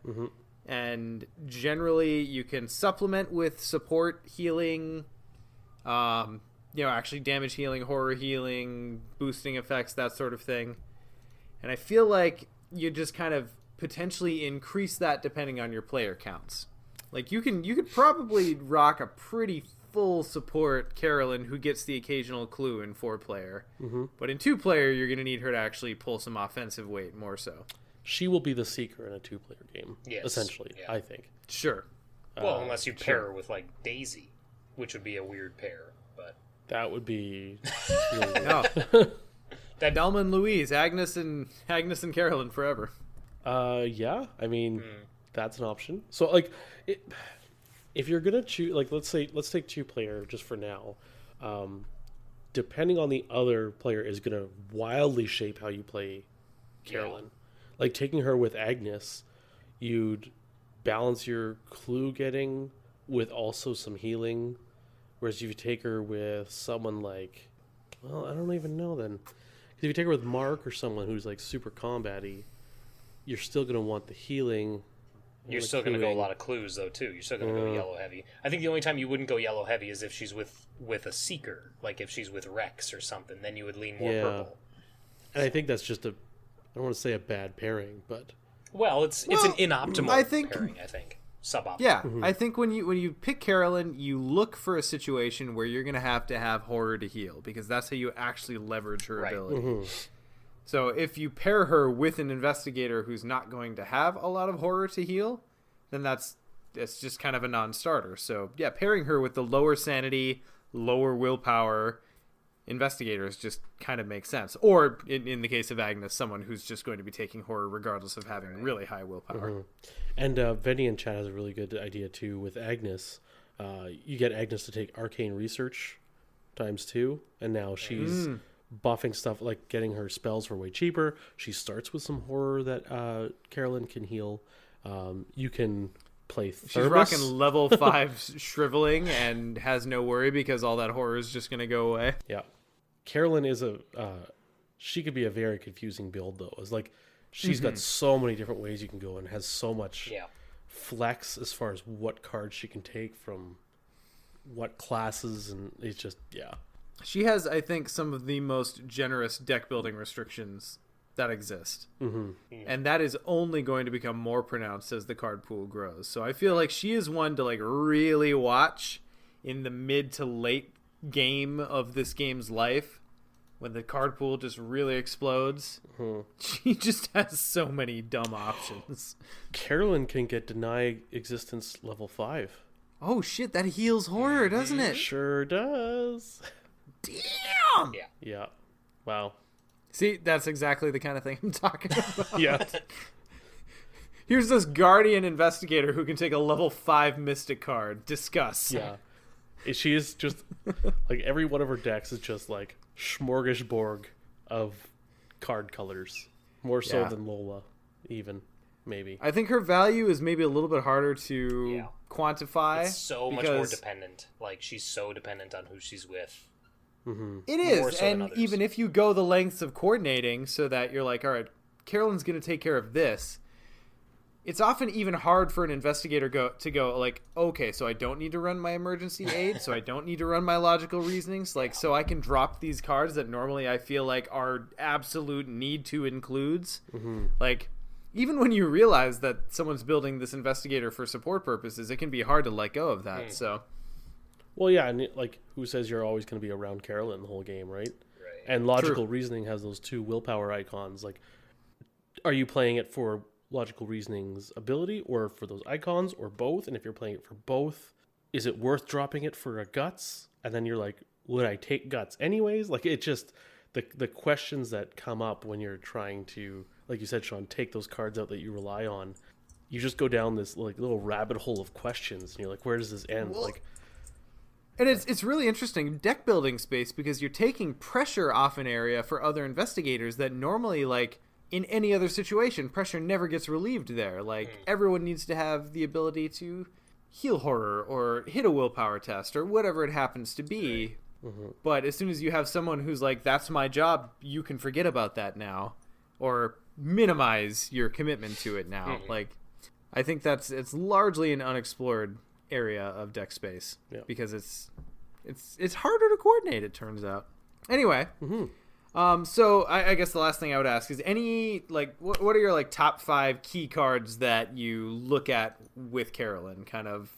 and generally you can supplement with support, healing, actually damage healing, horror healing, boosting effects, that sort of thing. And I feel like you just kind of potentially increase that depending on your player counts. Like you could probably rock a pretty full support Carolyn who gets the occasional clue in 4-player. But in 2-player, you're going to need her to actually pull some offensive weight more so. She will be the seeker in a 2-player game, essentially, yeah. I think. Sure. Well, unless you pair her with, like, Daisy, which would be a weird pair, but... That would be... That Delma and Louise, Agnes and Carolyn forever. Yeah, I mean, that's an option. So, like, if you're gonna choose, like, let's take 2-player just for now. Depending on the other player is gonna wildly shape how you play Carolyn. Yeah. Like, taking her with Agnes, you'd balance your clue getting with also some healing. Whereas if you take her with someone like, well, I don't even know then. Because if you take her with Mark or someone who's like super combat-y, you're still going to want the healing. You're still going to go a lot of clues, though, too. You're still going to go yellow heavy. I think the only time you wouldn't go yellow heavy is if she's with a seeker. Like if she's with Rex or something, then you would lean more purple. And I think that's just I don't want to say a bad pairing, but... Well, it's an inoptimal pairing, I think. Suboptimal. Yeah, I think when you pick Carolyn, you look for a situation where you're going to have horror to heal, because that's how you actually leverage her ability. So if you pair her with an investigator who's not going to have a lot of horror to heal, then that's just kind of a non-starter. So yeah, pairing her with the lower sanity, lower willpower investigators just kind of makes sense. Or in the case of Agnes, someone who's just going to be taking horror regardless of having really high willpower. And Venny in chat has a really good idea too with Agnes. You get Agnes to take arcane research ×2, and now she's buffing stuff, like getting her spells for way cheaper. She starts with some horror that Carolyn can heal. You can play Thermos. She's rocking level 5 shriveling and has no worry because all that horror is just going to go away. Yeah. Carolyn is she could be a very confusing build, though. It's like she's got so many different ways you can go and has so much flex as far as what cards she can take from what classes, and it's just, She has, I think, some of the most generous deck building restrictions that exist. And that is only going to become more pronounced as the card pool grows. So I feel like she is one to like really watch in the mid to late game of this game's life when the card pool just really explodes. She just has so many dumb options. Carolyn can get deny existence level 5. Oh shit, that heals horror, doesn't it? Sure does. Damn! Yeah. Wow. See, that's exactly the kind of thing I'm talking about. Yeah. Here's this Guardian Investigator who can take a level 5 Mystic card. Discuss. Yeah. She is just, like, every one of her decks is just, like, smorgasbord of card colors. More so than Lola, even, maybe. I think her value is maybe a little bit harder to quantify. It's so much more dependent. Like, she's so dependent on who she's with. It is, More so and than others. even if you go the lengths of coordinating so that you're like, all right, Carolyn's going to take care of this, it's often even hard for an investigator to go like, okay, so I don't need to run my emergency aid, so I don't need to run my logical reasonings, like, so I can drop these cards that normally I feel like are absolute need to includes. Like, even when you realize that someone's building this investigator for support purposes, it can be hard to let go of that. So. Well, yeah, and like, who says you're always going to be around Carolyn the whole game, right? And logical reasoning has those 2 willpower icons. Like, are you playing it for logical reasoning's ability or for those icons or both? And if you're playing it for both, is it worth dropping it for a guts? And then you're like, would I take guts anyways? Like, it just, the questions that come up when you're trying to, like you said, Sean, take those cards out that you rely on, you just go down this like little rabbit hole of questions, and you're like, where does this end? Like. And it's really interesting deck building space because you're taking pressure off an area for other investigators that normally, like, in any other situation, pressure never gets relieved there. Like, everyone needs to have the ability to heal horror or hit a willpower test or whatever it happens to be. But as soon as you have someone who's like, that's my job, you can forget about that now or minimize your commitment to it now. Like, I think it's largely an unexplored area of deck space because it's harder to coordinate, it turns out. Anyway, so I guess the last thing I would ask is any, like, what are your, like, top 5 key cards that you look at with Carolyn, kind of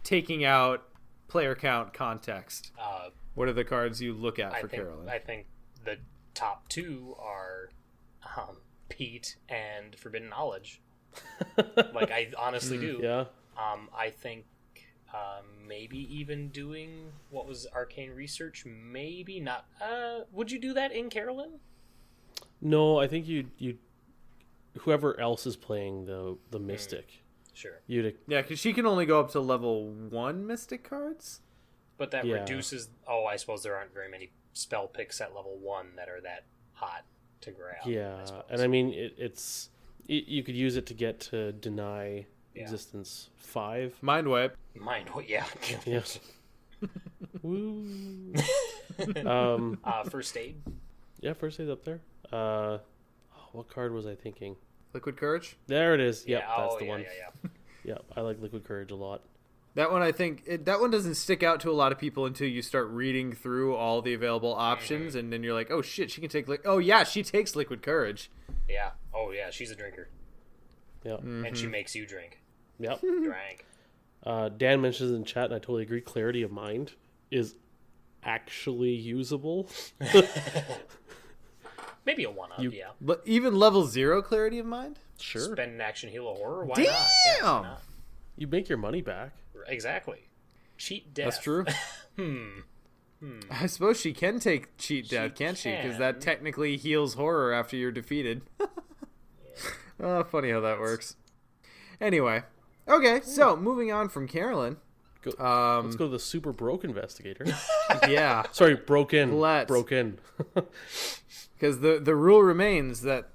taking out player count context? What are the cards you look at for Carolyn? I think the top 2 are Pete and Forbidden Knowledge. Like, I honestly do. Yeah. I think maybe even doing what was Arcane Research, maybe not. Would you do that in Carolyn? No, I think you whoever else is playing the Mystic. Sure. Yeah, because she can only go up to level 1 Mystic cards. But that reduces. Oh, I suppose there aren't very many spell picks at level 1 that are that hot to grab. Yeah, and I mean you could use it to get to deny existence 5. Mind wipe. Yeah. Yes. Woo. First aid. Yeah, first aid up there. What card was I thinking? Liquid Courage. There it is. Yep, that's the one. Yeah. Yeah, I like Liquid Courage a lot. That one, I think, that one doesn't stick out to a lot of people until you start reading through all the available options, and then you're like, oh shit, she can take, oh yeah, she takes Liquid Courage. Yeah. Oh yeah, she's a drinker. Yeah. And she makes you drink. Yep. Drank. Dan mentions in chat, and I totally agree, Clarity of Mind is actually usable. Maybe a 1-up, yeah. But even level 0 Clarity of Mind? Sure. Spend an action heal a horror? Why Damn! not? Yeah, why not? You make your money back. Exactly. Cheat death. That's true. I suppose she can take cheat death, can't she? Because that technically heals horror after you're defeated. Oh, funny how that works. Anyway. Okay, so moving on from Carolyn. Let's go to the super broke investigator. Yeah. Sorry, broken. Let's. Broken. Because the rule remains that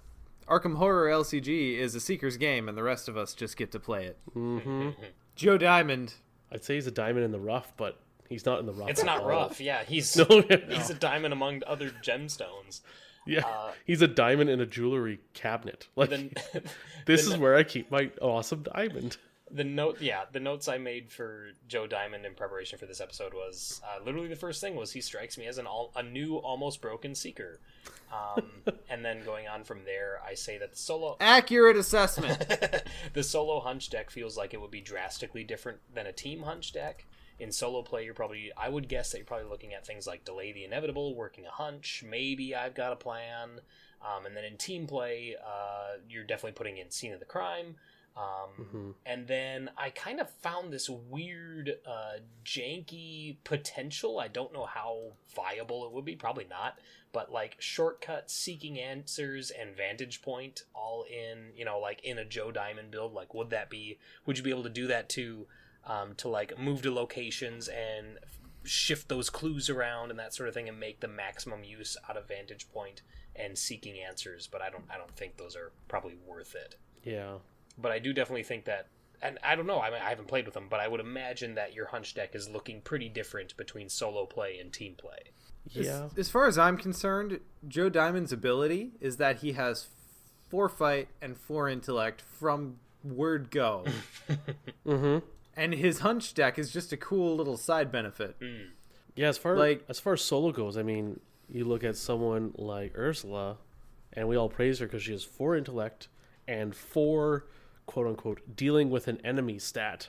Arkham Horror LCG is a seeker's game, and the rest of us just get to play it. Mm-hmm. Joe Diamond. I'd say he's a diamond in the rough, but he's not in the rough. It's not rough. Yeah, he's a diamond among other gemstones. Yeah, he's a diamond in a jewelry cabinet. Like this is where I keep my awesome diamond. The notes I made for Joe Diamond in preparation for this episode was literally the first thing was he strikes me as a new almost broken seeker, and then going on from there, I say that the solo Accurate assessment. the solo hunch deck feels like it would be drastically different than a team hunch deck. In solo play, I would guess that you're probably looking at things like delay the inevitable, working a hunch, maybe I've got a plan, and then in team play, you're definitely putting in scene of the crime. And then I kind of found this weird janky potential. I don't know how viable it would be, probably not, but like shortcut seeking answers and vantage point all in, like in a Joe Diamond build. Like would you be able to do that to like move to locations and shift those clues around and that sort of thing and make the maximum use out of vantage point and seeking answers? But I don't think those are probably worth it. Yeah. But I do definitely think that, and I don't know, I haven't played with them, but I would imagine that your hunch deck is looking pretty different between solo play and team play. Yeah. As far as I'm concerned, Joe Diamond's ability is that he has 4 fight and 4 intellect from word go. Mm-hmm. And his hunch deck is just a cool little side benefit. Yeah, as far as solo goes, I mean, you look at someone like Ursula, and we all praise her because she has 4 intellect and 4, quote unquote, dealing with an enemy stat,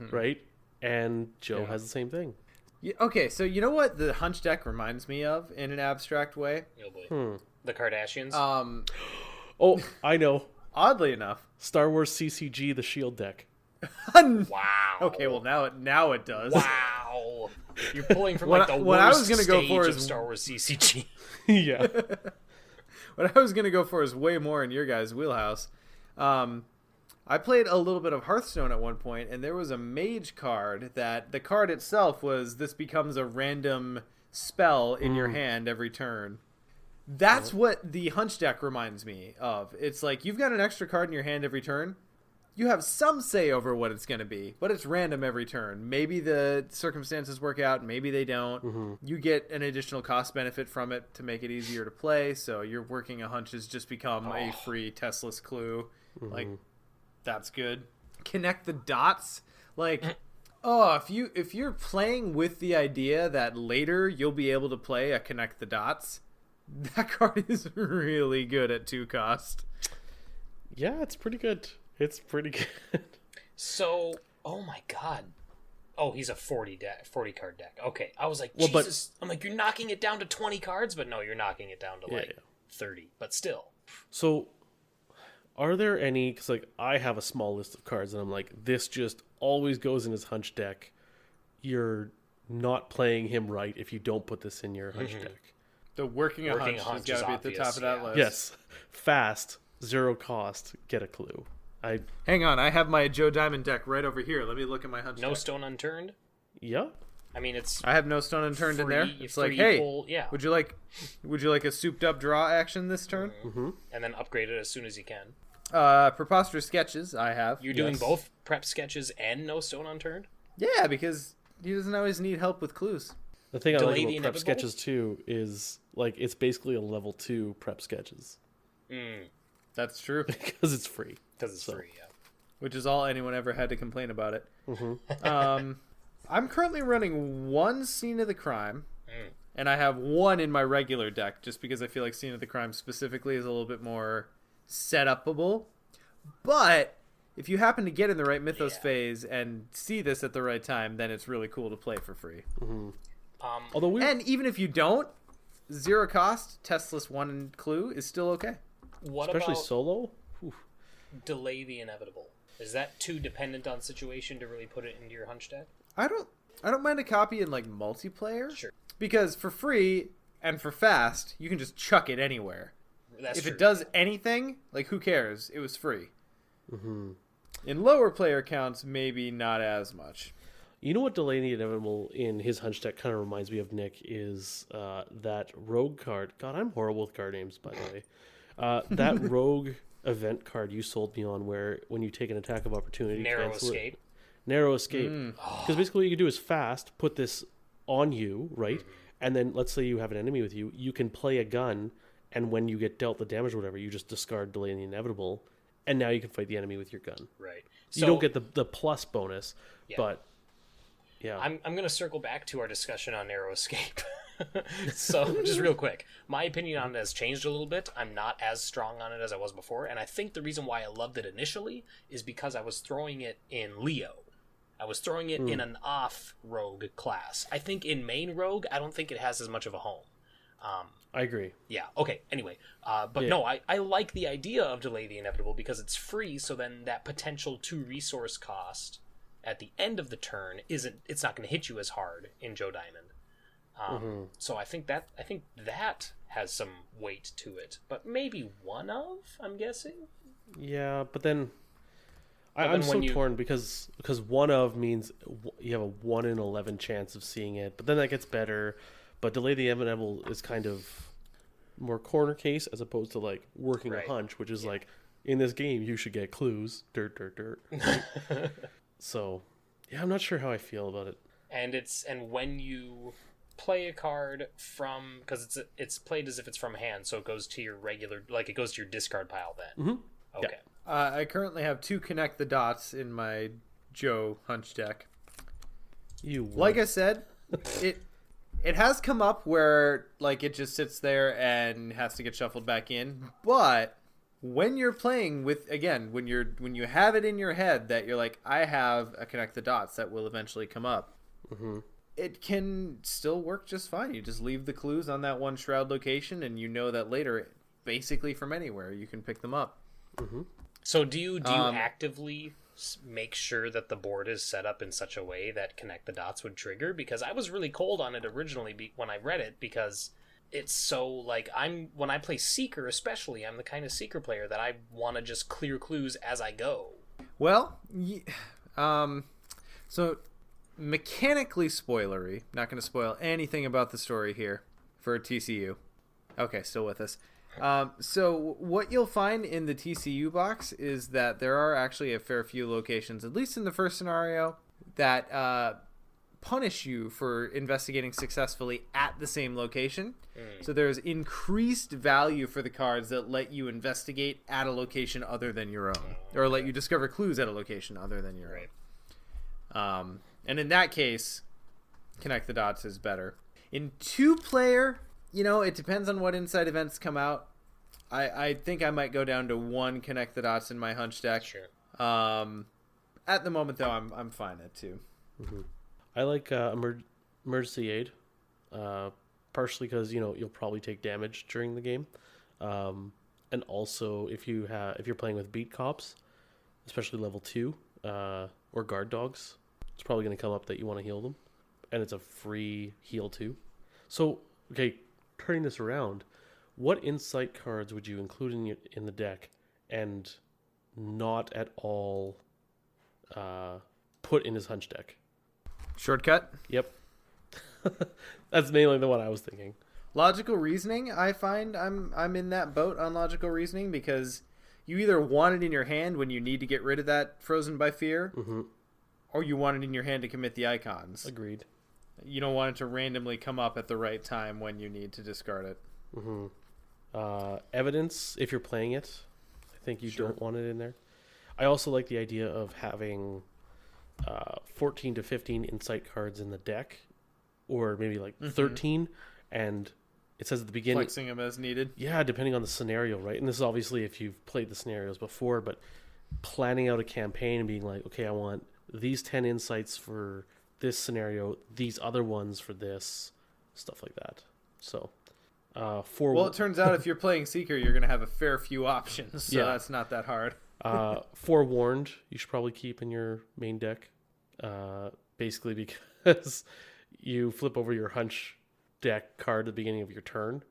right? And Joe has the same thing. Yeah, okay, so you know what the hunch deck reminds me of in an abstract way? Oh boy. The Kardashians? Oh, I know. Oddly enough. Star Wars CCG, the shield deck. Wow. Okay, well now it does. Wow. You're pulling from what the what worst I was gonna go for stage is of Star Wars CCG. Yeah. What I was gonna go for is way more in your guys' wheelhouse. I played a little bit of Hearthstone at one point, and there was a mage card that the card itself was this becomes a random spell in your hand every turn. That's what the hunch deck reminds me of. It's like you've got an extra card in your hand every turn. You have some say over what it's going to be, but it's random every turn. Maybe the circumstances work out, maybe they don't. You get an additional cost benefit from it to make it easier to play, so your working a hunch has just become a free Tesla's clue. Like, that's good. Connect the dots. Like, if you're playing with the idea that later you'll be able to play a connect the dots, that card is really good at 2 cost. Yeah, it's pretty good. It's pretty good. So, oh my god. Oh, he's a 40 card deck. Okay, I was like, Jesus. I'm like, you're knocking it down to 20 cards? But no, you're knocking it down to 30. But still. So, are there any, because like I have a small list of cards and I'm like, this just always goes in his hunch deck. You're not playing him right if you don't put this in your hunch deck. The working a hunch has got to be at the top of that list. Yes. Fast, 0 cost, get a clue. Hang on, I have my Joe Diamond deck right over here. Let me look at my hunch deck. No Stone Unturned? Yeah. I mean, I have no Stone Unturned in there. It's like, hey, would you like a souped up draw action this turn? And then upgrade it as soon as you can. Preposterous Sketches, I have. You're doing both prep sketches and no Stone Unturned? Yeah, because he doesn't always need help with clues. The thing I like about prep sketches too is like it's basically a level 2 prep sketches. That's true. Because it's free. Because it's free, yeah. Which is all anyone ever had to complain about it. I'm currently running 1 Scene of the Crime, and I have 1 in my regular deck, just because I feel like Scene of the Crime specifically is a little bit more set-upable. But if you happen to get in the right Mythos phase and see this at the right time, then it's really cool to play for free. And even if you don't, 0 cost, testless 1 clue is still okay. Especially solo? Delay the inevitable. Is that too dependent on situation to really put it into your hunch deck? I don't mind a copy in like multiplayer. Sure. Because for free and for fast, you can just chuck it anywhere. That's if true. it does anything, like who cares? It was free. In lower player counts, maybe not as much. You know what Delaney Inevitable in his hunch deck kind of reminds me of, Nick, is that rogue card. God, I'm horrible with card names, by the way. That rogue event card you sold me on, where when you take an attack of opportunity, Narrow escape. Narrow escape. Because basically what you can do is fast, put this on you, right? And then let's say you have an enemy with you, you can play a gun, and when you get dealt the damage or whatever, you just discard Delay the Inevitable, and now you can fight the enemy with your gun. Right. So, you don't get the plus bonus, but yeah. I'm going to circle back to our discussion on Narrow Escape. So, just real quick, my opinion on it has changed a little bit. I'm not as strong on it as I was before, and I think the reason why I loved it initially is because I was throwing it in Leo. I was throwing it in an off-rogue class. I think in main rogue, I don't think it has as much of a home. I agree. Yeah, okay, anyway. No, I like the idea of Delay the Inevitable because it's free, so then that potential 2 resource cost at the end of the turn it's not going to hit you as hard in Joe Diamond. So I think that has some weight to it. But maybe one of, I'm guessing? Yeah, but then... I'm so torn because one of means you have a 1 in 11 chance of seeing it, but then that gets better. But Delay the Inevitable is kind of more corner case as opposed to like working a hunch, which is like in this game you should get clues. Dirt. So yeah, I'm not sure how I feel about it. And when you play a card from, because it's played as if it's from hand, so it goes to your regular, like it goes to your discard pile then. Okay. Yeah. I currently have 2 Connect the Dots in my Joe hunch deck. Like I said, it has come up where like it just sits there and has to get shuffled back in. But when you're playing with, again, when you have it in your head that you're like, I have a Connect the Dots that will eventually come up, it can still work just fine. You just leave the clues on that one shroud location, and you know that later, basically from anywhere, you can pick them up. So do you actively make sure that the board is set up in such a way that Connect the Dots would trigger? Because I was really cold on it originally when I read it, because it's so like when I play Seeker especially, I'm the kind of Seeker player that I want to just clear clues as I go. Well, so mechanically spoilery, not going to spoil anything about the story here for TCU. Okay, still with us. So what you'll find in the TCU box is that there are actually a fair few locations, at least in the first scenario, that punish you for investigating successfully at the same location. So there's increased value for the cards that let you investigate at a location other than your own, or let you discover clues at a location other than your own. And in that case, Connect the Dots is better. In 2-player... it depends on what inside events come out. I think I might go down to 1 Connect the Dots in my hunch deck. Sure. At the moment, though, I'm fine at 2. I like emergency aid, partially because you'll probably take damage during the game, and also if you're playing with beat cops, especially level 2, or guard dogs, it's probably going to come up that you want to heal them, and it's a free heal too. So okay. Turning this around, what insight cards would you include in the deck and not at all put in his hunch deck? Shortcut? Yep. That's mainly the one I was thinking. Logical reasoning, I find I'm in that boat on logical reasoning, because you either want it in your hand when you need to get rid of that Frozen by Fear, or you want it in your hand to commit the icons. Agreed. You don't want it to randomly come up at the right time when you need to discard it. Evidence, if you're playing it, I think you don't want it in there. I also like the idea of having 14 to 15 insight cards in the deck, or maybe like 13, and it says at the beginning... Flexing them as needed. Yeah, depending on the scenario, right? And this is obviously if you've played the scenarios before, but planning out a campaign and being like, okay, I want these 10 insights for... this scenario, these other ones for this, stuff like that. So, well, it turns out if you're playing Seeker, you're going to have a fair few options, so that's not that hard. Forewarned, you should probably keep in your main deck, basically because you flip over your hunch deck card at the beginning of your turn,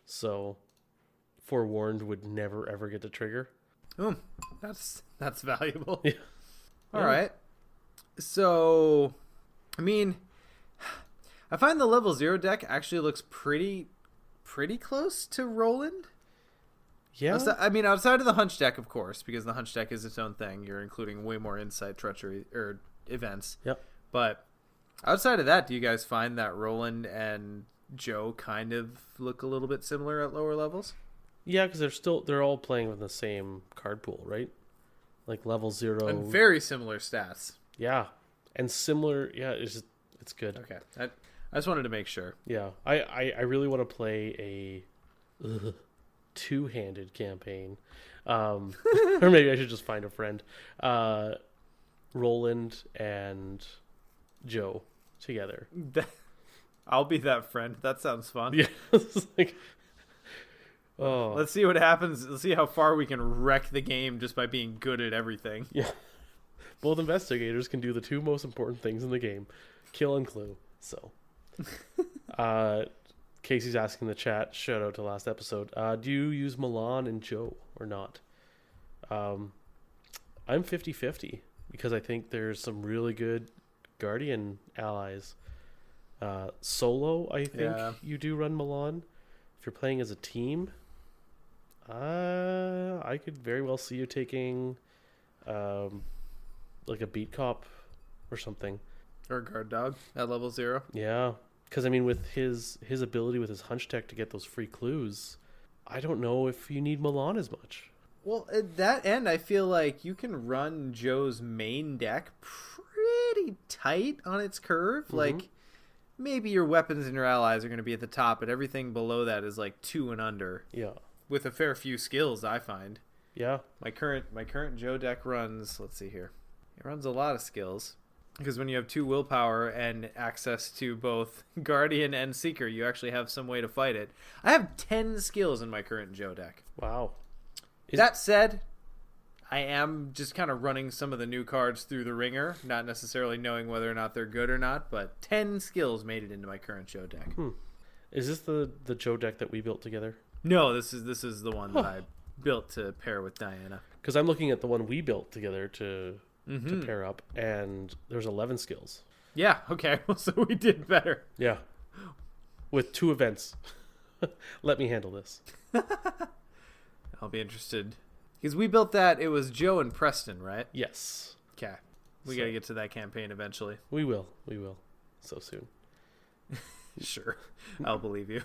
so Forewarned would never ever get to trigger. That's valuable. Yeah. All right. So I mean, I find the level 0 deck actually looks pretty close to Roland. Yeah. Outside of the Hunch deck, of course, because the Hunch deck is its own thing. You're including way more insight, treachery, or events. Yep. But outside of that, do you guys find that Roland and Joe kind of look a little bit similar at lower levels? Yeah, because they're all playing with the same card pool, right? Like level 0. And very similar stats. Yeah. And similar, yeah, it's good. Okay. I just wanted to make sure. Yeah. I really want to play a two-handed campaign. Or maybe I should just find a friend. Roland and Joe together. I'll be that friend. That sounds fun. Yeah. It's like, oh. Let's see what happens. Let's see how far we can wreck the game just by being good at everything. Yeah. Both investigators can do the two most important things in the game, kill and clue. So, Casey's asking in the chat, shout out to last episode, do you use Milan and Joe or not? I'm 50-50 because I think there's some really good Guardian allies. Solo, I think you do run Milan. If you're playing as a team, I could very well see you taking like a beat cop or something. Or a guard dog at level 0. Yeah. Because, I mean, with his ability with his hunch tech to get those free clues, I don't know if you need Milan as much. Well, at that end, I feel like you can run Joe's main deck pretty tight on its curve. Mm-hmm. Like, maybe your weapons and your allies are going to be at the top, but everything below that is like 2 and under. Yeah. With a fair few skills, I find. Yeah. My current Joe deck runs, let's see here. It runs a lot of skills. Because when you have 2 willpower and access to both Guardian and Seeker, you actually have some way to fight it. I have 10 skills in my current Joe deck. Wow. That said, I am just kind of running some of the new cards through the ringer, not necessarily knowing whether or not they're good or not, but 10 skills made it into my current Joe deck. Is this the Joe deck that we built together? No, this is the one that I built to pair with Diana. Because I'm looking at the one we built together to pair up, and there's 11 skills. Yeah, okay. Well, so we did better. Yeah. With 2 events. Let me handle this. I'll be interested. Because we built that, it was Joe and Preston, right? Yes. Okay. We got to get to that campaign eventually. We will. So soon. Sure. I'll believe you.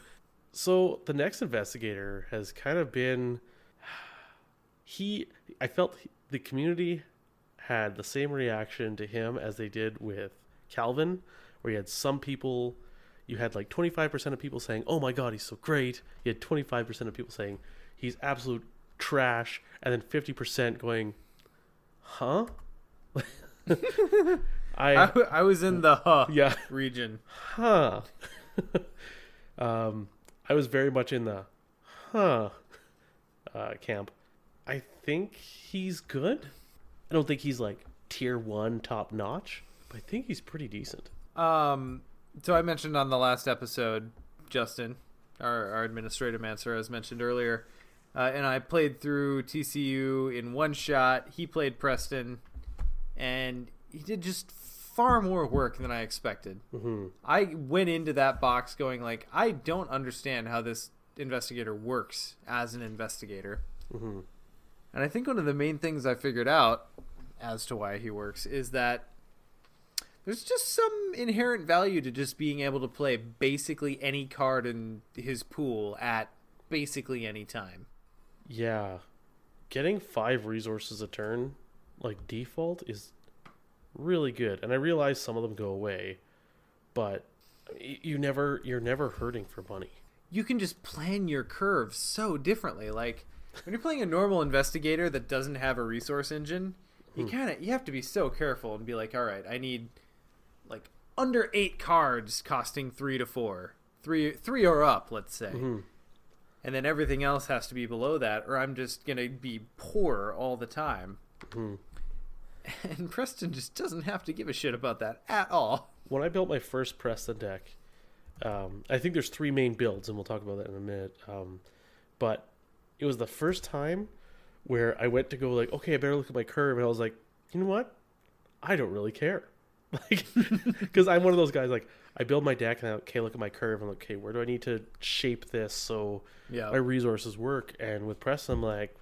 So the next investigator has kind of been... I felt the community had the same reaction to him as they did with Calvin, where you had some people, you had like 25% of people saying, oh my god, he's so great. You had 25% of people saying, he's absolute trash. And then 50% going, huh? I was in the region. Huh. I was very much in the camp. I think he's good. I don't think he's like tier 1 top notch, but I think he's pretty decent. So I mentioned on the last episode, Justin, our administrative answer, as mentioned earlier, and I played through TCU in one shot. He played Preston, and he did just far more work than I expected. Mm-hmm. I went into that box going like, I don't understand how this investigator works as an investigator. Mm-hmm. And I think one of the main things I figured out as to why he works is that there's just some inherent value to just being able to play basically any card in his pool at basically any time. Yeah. Getting 5 resources a turn, like default, is really good. And I realize some of them go away, but you're never hurting for money. You can just plan your curves so differently. Like, when you're playing a normal investigator that doesn't have a resource engine, you have to be so careful and be like, all right, I need like under 8 cards costing 3 to 4, 3 or up, let's say. Mm-hmm. And then everything else has to be below that, or I'm just going to be poor all the time. Mm-hmm. And Preston just doesn't have to give a shit about that at all. When I built my first Preston deck, I think there's 3 main builds, and we'll talk about that in a minute. But it was the first time where I went to go like, okay, I better look at my curve. And I was like, you know what? I don't really care. Like, because I'm one of those guys, like, I build my deck and okay, look at my curve and okay, where do I need to shape this so my resources work? And with Press, I'm like,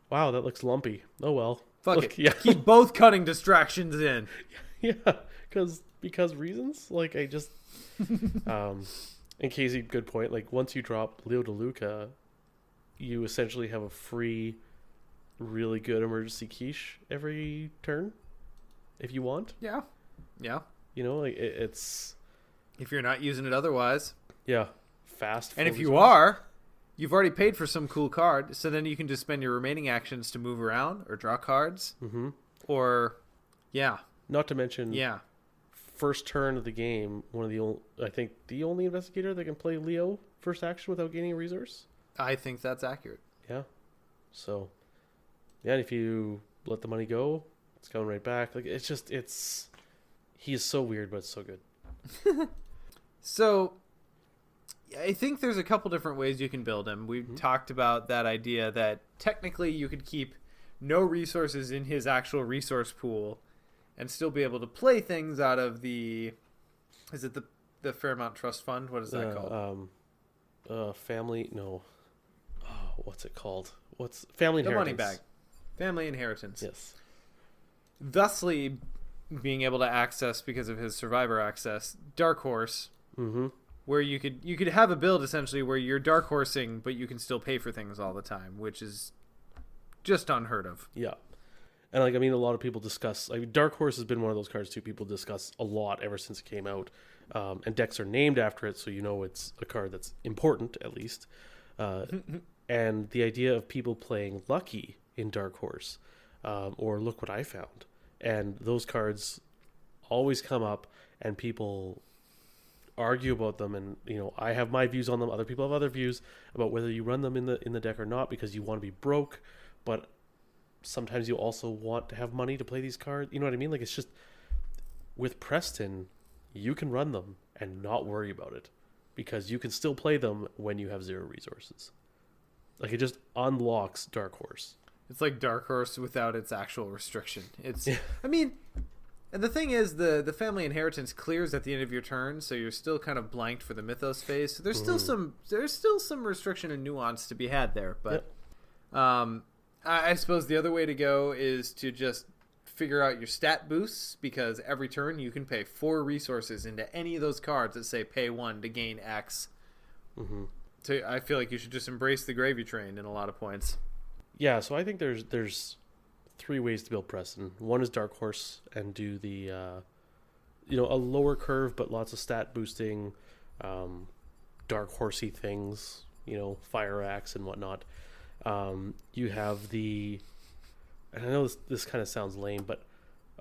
wow, that looks lumpy. Oh well, fuck look, it. Yeah, keep both cutting distractions in. Yeah, because reasons. Like I just, in Casey, good point. Like once you drop Leo DeLuca, you essentially have a free, really good emergency quiche every turn, if you want. Yeah. You know, like it's. If you're not using it otherwise. Yeah. Fast. And if you are, you've already paid for some cool card, so then you can just spend your remaining actions to move around or draw cards. Mm-hmm. Or, yeah. Not to mention, first turn of the game, I think the only investigator that can play Leo first action without gaining a resource. I think that's accurate. Yeah. So, yeah, if you let the money go, it's going right back. Like he is so weird, but it's so good. So, I think there's a couple different ways you can build him. We've talked about that idea that technically you could keep no resources in his actual resource pool and still be able to play things out of the... Is it the Fairmount Trust Fund? What is that called? Family... No. Oh, what's it called? Family Inheritance. The money bag. Family Inheritance. Yes. Thusly, being able to access, because of his Survivor access, Dark Horse... Mm-hmm. Where you could have a build essentially where you're dark horsing, but you can still pay for things all the time, which is just unheard of. Yeah, and like I mean, a lot of people discuss. Like Dark Horse has been one of those cards too. People discuss a lot ever since it came out, and decks are named after it, so you know it's a card that's important at least. And the idea of people playing Lucky in Dark Horse, or Look What I Found, and those cards always come up, and people argue about them, and you know I have my views on them, other people have other views about whether you run them in the deck or not, because you want to be broke, but sometimes you also want to have money to play these cards, you know what I mean? Like it's just with Preston you can run them and not worry about it because you can still play them when you have 0 resources. Like it just unlocks Dark Horse. It's like Dark Horse without its actual restriction. It's I mean, and the thing is, the family inheritance clears at the end of your turn, so you're still kind of blanked for the Mythos phase. So there's still some restriction and nuance to be had there. But I suppose the other way to go is to just figure out your stat boosts, because every turn you can pay 4 resources into any of those cards that say pay 1 to gain X. Mm-hmm. So I feel like you should just embrace the gravy train in a lot of points. Yeah, so I think there's 3 ways to build Preston. One is Dark Horse and do the, a lower curve but lots of stat boosting, Dark Horsey things, Fire Axe and whatnot. You have and I know this kind of sounds lame, but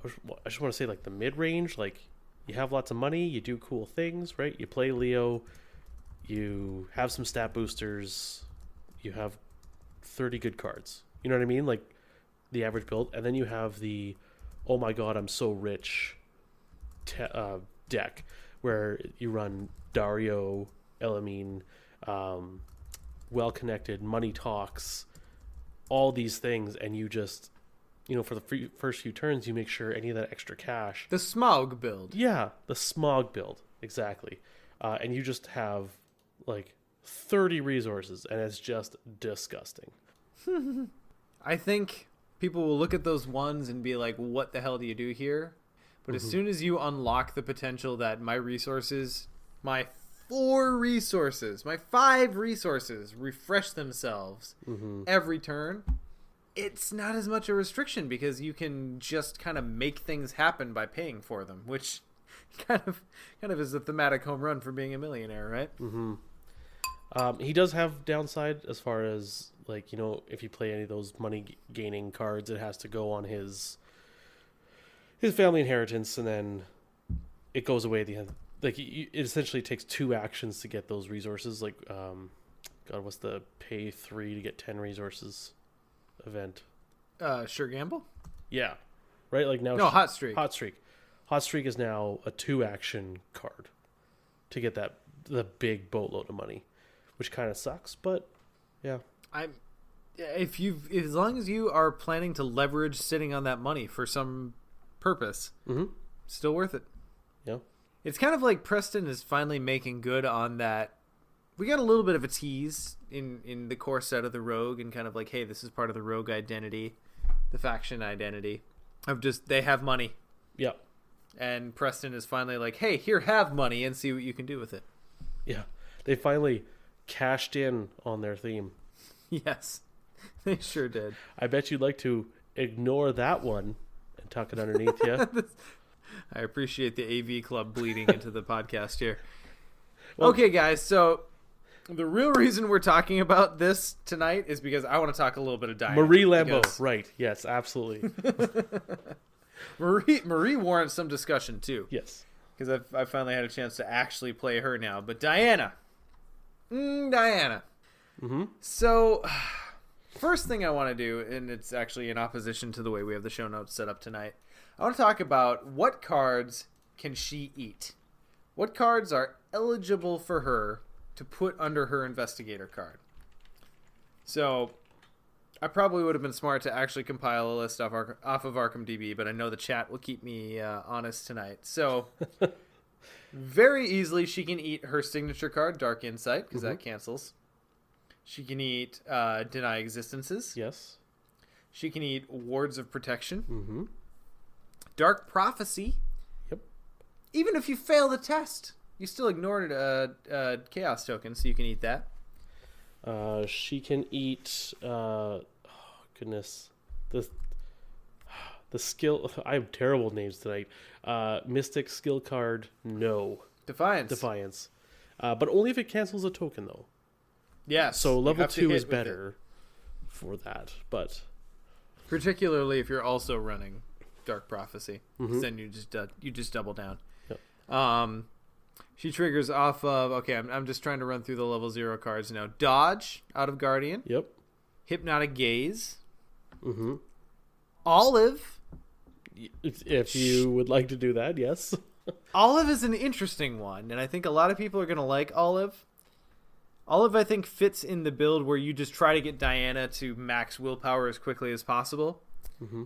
I just want to say like the mid-range, like you have lots of money, you do cool things, right? You play Leo, you have some stat boosters, you have 30 good cards. You know what I mean? Like, the average build, and then you have the oh my god I'm so rich deck where you run Dario, Elamine, Well Connected, Money Talks, all these things, and you just for the first few turns you make sure any of that extra cash, the Smog build. Yeah, the Smog build, exactly. And you just have like 30 resources, and it's just disgusting. I think people will look at those ones and be like, what the hell do you do here? But as soon as you unlock the potential that my 4 resources, my 5 resources refresh themselves every turn, it's not as much a restriction because you can just kind of make things happen by paying for them, which kind of is a thematic home run for being a millionaire, right? Mm-hmm. He does have downside as far as like if you play any of those money gaining cards, it has to go on his family inheritance, and then it goes away at the end. Like it essentially takes 2 actions to get those resources. Like what's the pay 3 to get 10 resources event? Sure Gamble? Yeah, right. Like now, Hot Streak. Hot Streak is now a 2 action card to get the big boatload of money, which kind of sucks, but yeah. As long as you are planning to leverage sitting on that money for some purpose, Still worth it. Yeah. It's kind of like Preston is finally making good on that. We got a little bit of a tease in the core set of the Rogue, and kind of like, hey, this is part of the Rogue identity, the faction identity of just they have money. Yeah. And Preston is finally like, hey, here, have money and see what you can do with it. Yeah. They finally cashed in on their theme. Yes, they sure did. I bet you'd like to ignore that one and tuck it underneath you. I appreciate the AV Club bleeding into the podcast here. Well, okay, guys, so the real reason we're talking about this tonight is because I want to talk a little bit of Diana. Marie Lambeau, right. Yes, absolutely. Marie warrants some discussion, too. Yes. Because I've finally had a chance to actually play her now. But Diana. Diana. Mm-hmm. So, first thing I want to do, and it's actually in opposition to the way we have the show notes set up tonight, I want to talk about what cards can she eat. What cards are eligible for her to put under her investigator card. So, I probably would have been smart to actually compile a list off of ArkhamDB, but I know the chat will keep me honest tonight. So, very easily she can eat her signature card, Dark Insight, because that cancels. She can eat Deny Existences. Yes. She can eat Wards of Protection. Mm-hmm. Dark Prophecy. Yep. Even if you fail the test, you still ignored a Chaos token, so you can eat that. She can eat. Goodness, the skill. I have terrible names tonight. Mystic skill card. No. Defiance. But only if it cancels a token, though. Yes. So level 2 is better for that, but particularly if you're also running Dark Prophecy, Mm-hmm. then you just double down. Yep. She triggers off of. Okay, I'm just trying to run through the level 0 cards now. Dodge out of Guardian. Yep. Hypnotic Gaze. Mm-hmm. Olive. If you would like to do that, yes. Olive is an interesting one, and I think a lot of people are going to like Olive. Olive, I think, fits in the build where you just try to get Diana to max willpower as quickly as possible. Mm-hmm.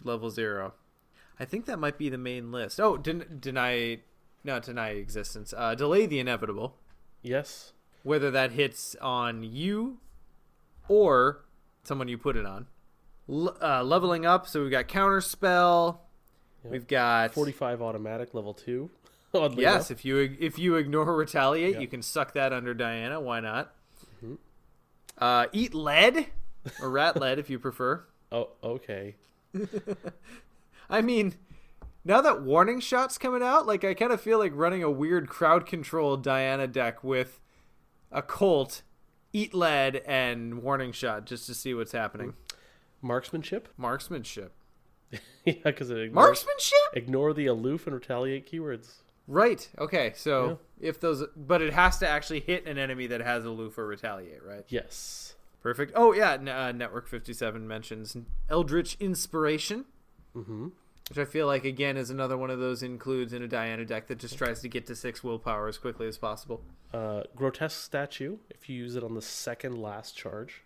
Level 0. I think that might be the main list. Oh, deny existence. Delay the inevitable. Yes. Whether that hits on you or someone you put it on. Leveling up, so we've got Counterspell. Yep. We've got 45 automatic, level 2. Oddly yes, enough. if you ignore Retaliate, Yep. you can suck that under Diana. Why not? Mm-hmm. Eat Lead, or Rat Lead if you prefer. Oh, okay. I mean, now that Warning Shot's coming out, like I kind of feel like running a weird crowd control Diana deck with a Colt, Eat Lead, and Warning Shot just to see what's happening. Marksmanship? Marksmanship. Yeah, because Marksmanship? Ignore the aloof and retaliate keywords. Right. Okay. So if those, but it has to actually hit an enemy that has aloof or retaliate, right? Yes. Perfect. Oh yeah. Network 57 mentions Eldritch Inspiration, Mm-hmm. which I feel like again is another one of those includes in a Diana deck that just tries to get to 6 willpower as quickly as possible. Grotesque Statue, if you use it on the second last charge.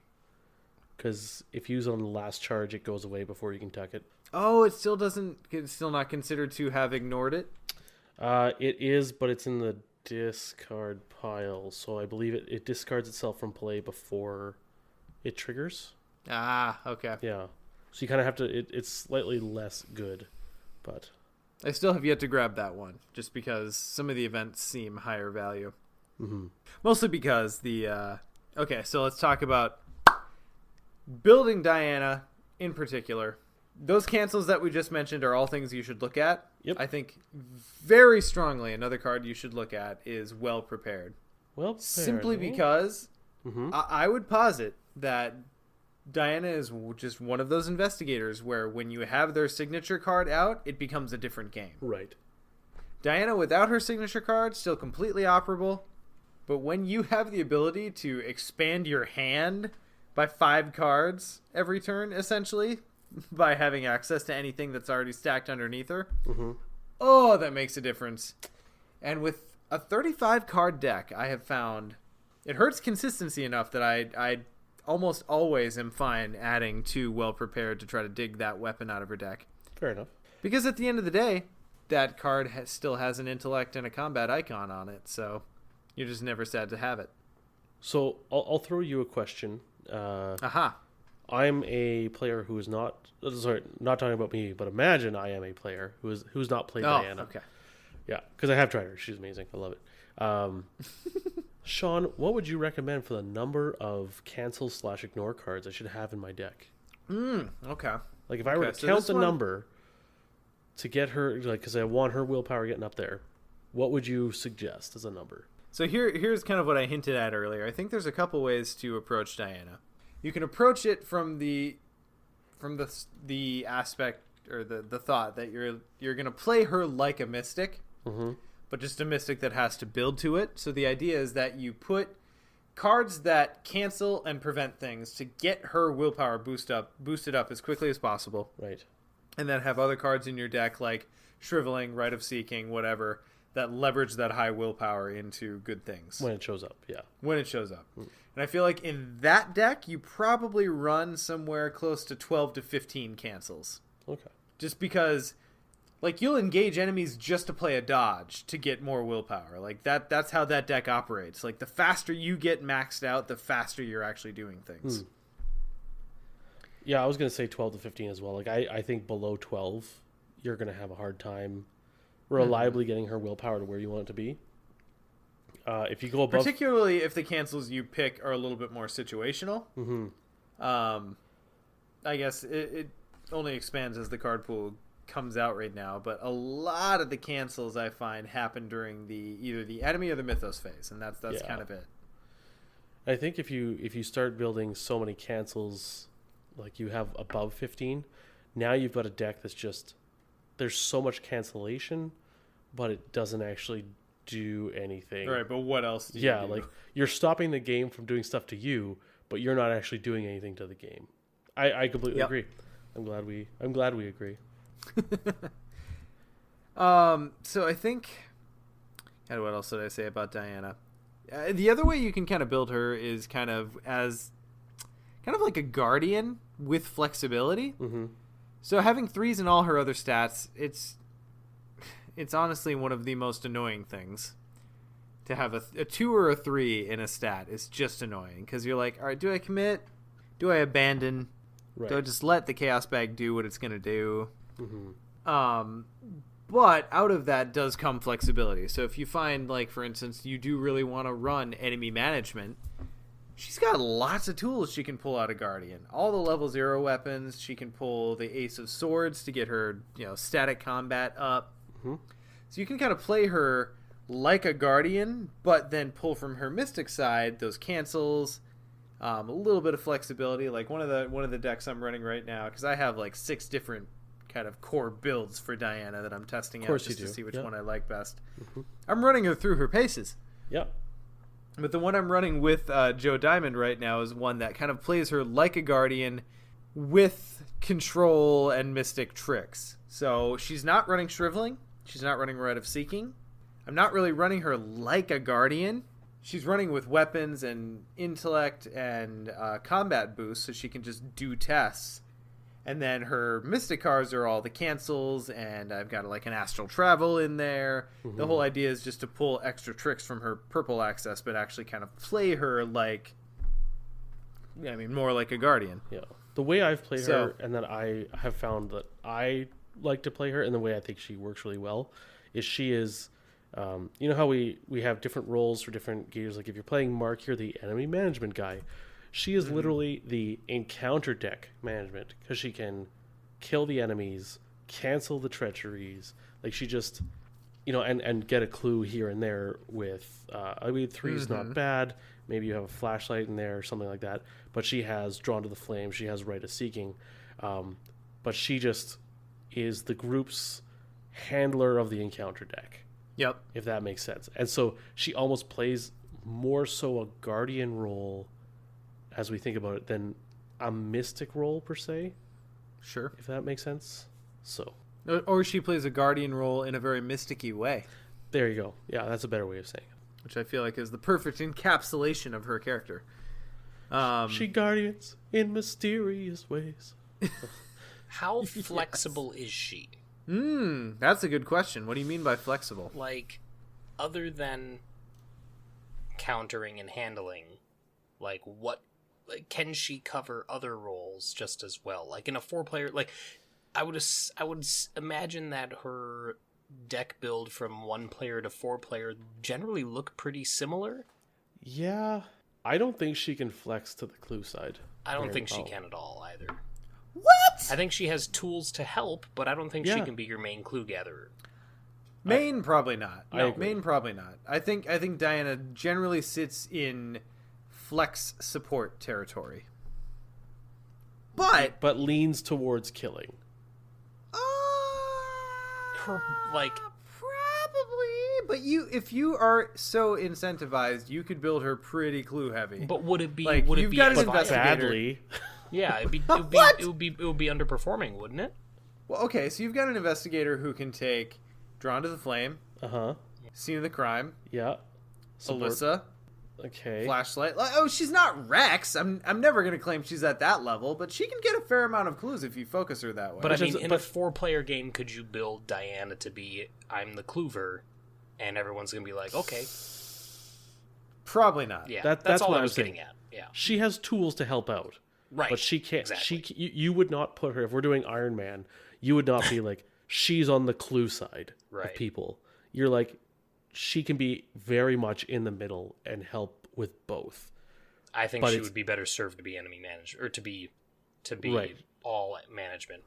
Because if you use it on the last charge, it goes away before you can tuck it. Oh, it's still not considered to have ignored it? It is, but it's in the discard pile. So I believe it discards itself from play before it triggers. Ah, okay. Yeah. So you kind of have to... It's slightly less good, but... I still have yet to grab that one, just because some of the events seem higher value. Mm-hmm. Mostly because the... Okay, so let's talk about building Diana in particular. Those cancels that we just mentioned are all things you should look at. Yep. I think very strongly another card you should look at is Well Prepared. Well, Simply because Mm-hmm. I would posit that Diana is just one of those investigators where when you have their signature card out, it becomes a different game. Right. Diana without her signature card, still completely operable. But when you have the ability to expand your hand by 5 cards every turn, essentially, by having access to anything that's already stacked underneath her, Mm-hmm. oh, that makes a difference. And with a 35 card deck, I have found it hurts consistency enough that I almost always am fine adding 2 Well Prepared to try to dig that weapon out of her deck. Fair enough. Because at the end of the day, that card still has an intellect and a combat icon on it, so you're just never sad to have it. So I'll throw you a question. Aha. I'm a player who is not talking about me, but imagine I am a player who's not played Diana. Okay. Yeah, because I have tried her. She's amazing. I love it. Sean, what would you recommend for the number of cancel/ignore cards I should have in my deck? Okay. Like if I were to count the number to get her, like, because I want her willpower getting up there, what would you suggest as a number? So here's kind of what I hinted at earlier. I think there's a couple ways to approach Diana. You can approach it from the aspect or the thought that you're going to play her like a mystic, but just a mystic that has to build to it. So the idea is that you put cards that cancel and prevent things to get her willpower boosted up as quickly as possible. Right. And then have other cards in your deck like Shriveling, Rite of Seeking, whatever, that leverage that high willpower into good things. When it shows up, yeah. When it shows up. And I feel like in that deck, you probably run somewhere close to 12 to 15 cancels. Okay. Just because, like, you'll engage enemies just to play a dodge to get more willpower. Like, that's how that deck operates. Like, the faster you get maxed out, the faster you're actually doing things. Yeah, I was going to say 12 to 15 as well. Like, I think below 12, you're going to have a hard time reliably getting her willpower to where you want it to be. If you go above, particularly if the cancels you pick are a little bit more situational. I guess it only expands as the card pool comes out right now, but a lot of the cancels I find happen during either the enemy or the Mythos phase, and that's kind of it. I think if you start building so many cancels, like you have above 15, now you've got a deck that's just, there's so much cancellation, but it doesn't actually do anything. Right, but what else do you do? Like you're stopping the game from doing stuff to you, but you're not actually doing anything to the game. I completely agree. I'm glad we agree. So I think, God, what else did I say about Diana? The other way you can kind of build her is kind of like a guardian with flexibility. So having 3s in all her other stats, it's honestly one of the most annoying things. To have a 2 or a 3 in a stat is just annoying because you're like, all right, do I commit? Do I abandon? Right. Do I just let the Chaos Bag do what it's going to do? But out of that does come flexibility. So if you find, like, for instance, you do really want to run enemy management, she's got lots of tools she can pull out of Guardian. All the level 0 weapons. She can pull the Ace of Swords to get her, static combat up. So you can kind of play her like a Guardian, but then pull from her Mystic side those cancels, a little bit of flexibility. Like one of the decks I'm running right now, because I have like 6 different kind of core builds for Diana that I'm testing out just to see which one I like best. I'm running her through her paces. Yep. But the one I'm running with Joe Diamond right now is one that kind of plays her like a Guardian with control and Mystic tricks. So she's not running Shriveling. She's not running Rite of Seeking. I'm not really running her like a Guardian. She's running with weapons and intellect and combat boosts, so she can just do tests. And then her Mystic cards are all the cancels, and I've got like an Astral Travel in there. The whole idea is just to pull extra tricks from her purple access, but actually kind of play her like, more like a Guardian. Yeah. The way I've played her, and that I have found that I like to play her, and the way I think she works really well, is she is, you know how we have different roles for different gears. Like if you're playing Mark, you're the enemy management guy. She is literally the encounter deck management because she can kill the enemies, cancel the treacheries. Like she just, and get a clue here and there with, 3 is not bad. Maybe you have a flashlight in there or something like that. But she has Drawn to the Flame. She has Rite of Seeking. But she just is the group's handler of the encounter deck. Yep. If that makes sense. And so she almost plays more so a Guardian role, as we think about it, than a Mystic role per se. Sure. If that makes sense. So. Or she plays a Guardian role in a very mysticky way. There you go. Yeah, that's a better way of saying it. Which I feel like is the perfect encapsulation of her character. She guardians in mysterious ways. How flexible is she? That's a good question. What do you mean by flexible? Like, other than countering and handling, like, what, like, can she cover other roles just as well? Like, in a 4-player, like, I would imagine that her deck build from 1-player to 4-player generally look pretty similar. Yeah, I don't think she can flex to the clue side. I don't think she can at all either. What? I think she has tools to help, but I don't think she can be your main clue gatherer. Main, probably not. No, main, probably not. I think Diana generally sits in flex support territory, but leans towards killing. Her, like, probably. But if you are so incentivized, you could build her pretty clue heavy. but would it be? Like, would you've it be got an advisable? investigator. Badly. Yeah, it What? would be underperforming, wouldn't it? Well, okay, so you've got an investigator who can take Drawn to the Flame, Uh-huh. Scene of the Crime, Yeah. Support. Alyssa, Okay. Flashlight. Oh, she's not Rex. I'm never gonna claim she's at that level, but she can get a fair amount of clues if you focus her that way. But I mean, But- in a 4-player game, could you build Diana to be I'm the cluver, and everyone's gonna be like, okay, probably not. yeah, That's that's all what I I'm was saying. getting at. Yeah, She has tools to help out. right. But she can't. Exactly. You would not put her, if we're doing Iron Man, you would not be like, she's on the clue side Right. of people. You're like, she can be very much in the middle and help with both. I think but she it's- would be better served to be enemy manager, or to be Right. all management.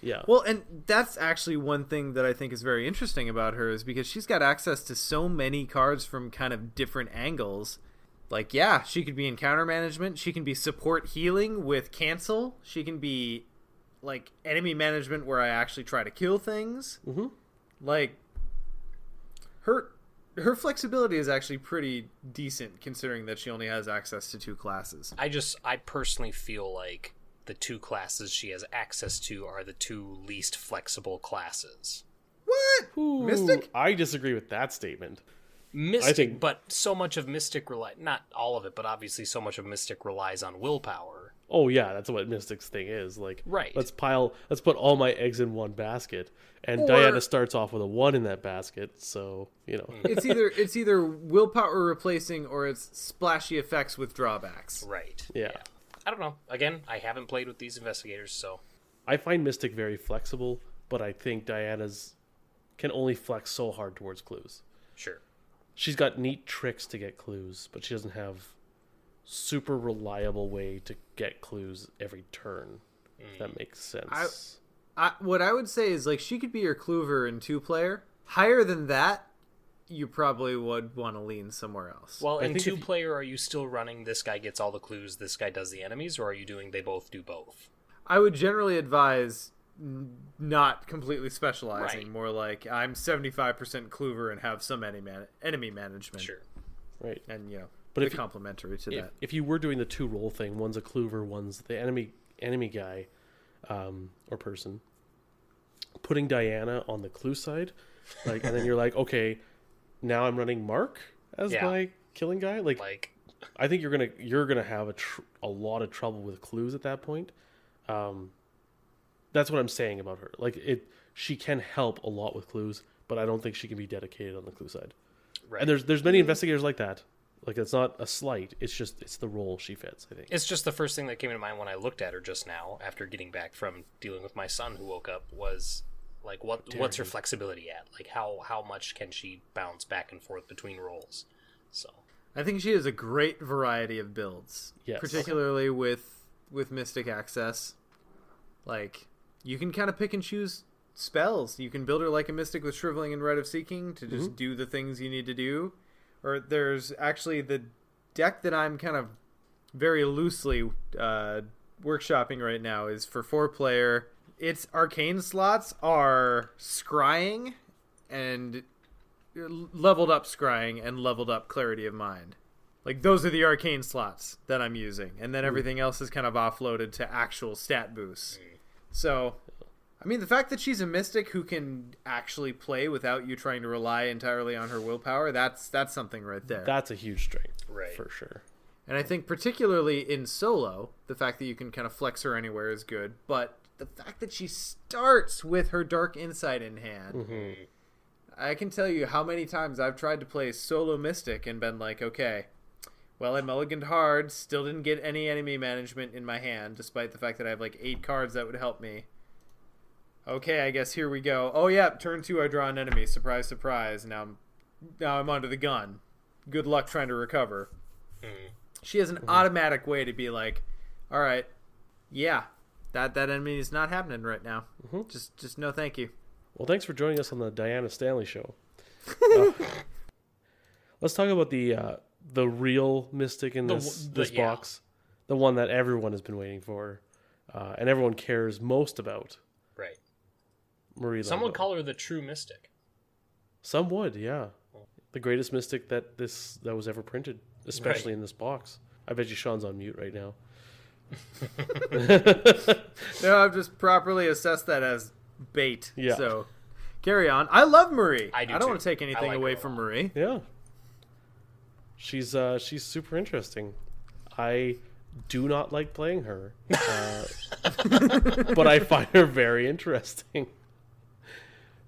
Yeah. Well, and that's actually one thing that I think is very interesting about her is because she's got access to so many cards from kind of different angles. Like, yeah, she could be in counter management. She can be support healing with cancel. She can be, like, enemy management where I actually try to kill things. Mm-hmm. Like, her flexibility is actually pretty decent considering that she only has access to 2 classes. I personally feel like the 2 classes she has access to are the 2 least flexible classes. What? Mystic? I disagree with that statement. Mystic, but so much of Mystic not all of it, but obviously so much of Mystic relies on willpower. Oh yeah, that's what Mystic's thing is. Like, Right. let's put all my eggs in one basket. And Or- Diana starts off with a 1 in that basket, so, you know. It's either willpower replacing or it's splashy effects with drawbacks. Right. Yeah. I don't know. Again, I haven't played with these investigators, so I find Mystic very flexible, but I think Diana's can only flex so hard towards clues. sure. She's got neat tricks to get clues, but she doesn't have super reliable way to get clues every turn. If that makes sense. What I would say is, like, she could be your Clover in 2-player. Higher than that, you probably would want to lean somewhere else. Well, I in think if 2-player, are you still running this guy gets all the clues, this guy does the enemies, or are you doing they both do both? I would generally advise not completely specializing. Right. More like, I'm 75% Clover and have some enemy management. Sure. Right. And, But the if you- complementary to that. If you were doing the 2-role thing, one's a Clover, one's the enemy guy or person, putting Diana on the clue side, like, and then you're like, okay, now I'm running Mark as Yeah. my killing guy. Like, Like, I think you're gonna have a lot of trouble with clues at that point. That's what I'm saying about her. Like, she can help a lot with clues, but I don't think she can be dedicated on the clue side. right. And there's many investigators like that. Like, it's not a slight. It's the role she fits, I think. It's just the first thing that came to mind when I looked at her just now after getting back from dealing with my son who woke up was like, what's her flexibility at? Like, how much can she bounce back and forth between roles? So I think she has a great variety of builds. Yes. Particularly with Mystic Access. Like, you can kind of pick and choose spells. You can build her like a Mystic with Shriveling and Rite of Seeking to just do the things you need to do. Or there's actually the deck that I'm kind of very loosely workshopping right now is for 4-player. Its arcane slots are Scrying and leveled up Scrying and leveled up Clarity of Mind. Like, those are the arcane slots that I'm using. And then everything else is kind of offloaded to actual stat boosts. So, I mean, the fact that she's a Mystic who can actually play without you trying to rely entirely on her willpower, that's something right there. That's a huge strength, Right. for sure. And I think particularly in solo, the fact that you can kind of flex her anywhere is good. But the fact that she starts with her Dark Insight in hand. Mm-hmm. I can tell you how many times I've tried to play solo Mystic and been like, okay, well, I mulliganed hard, still didn't get any enemy management in my hand, despite the fact that I have like 8 cards that would help me. Okay, I guess here we go. Oh yeah, turn 2 I draw an enemy. Surprise, surprise. Now I'm onto the gun. Good luck trying to recover. Mm-hmm. She has an automatic way to be like, all right, yeah, that enemy is not happening right now. Mm-hmm. Just no thank you. Well, thanks for joining us on the Diana Stanley Show. Let's talk about the real Mystic in this box. The one that everyone has been waiting for, and everyone cares most about. Right. Marie Some Laveau. would call her the true Mystic. Some would, yeah. The greatest Mystic that was ever printed, especially in this box. I bet you Sean's on mute right now. No, I've just properly assessed that as bait. Yeah. So carry on. I love Marie. I don't want to take anything away from Marie. Yeah. She's super interesting. I do not like playing her, but I find her very interesting.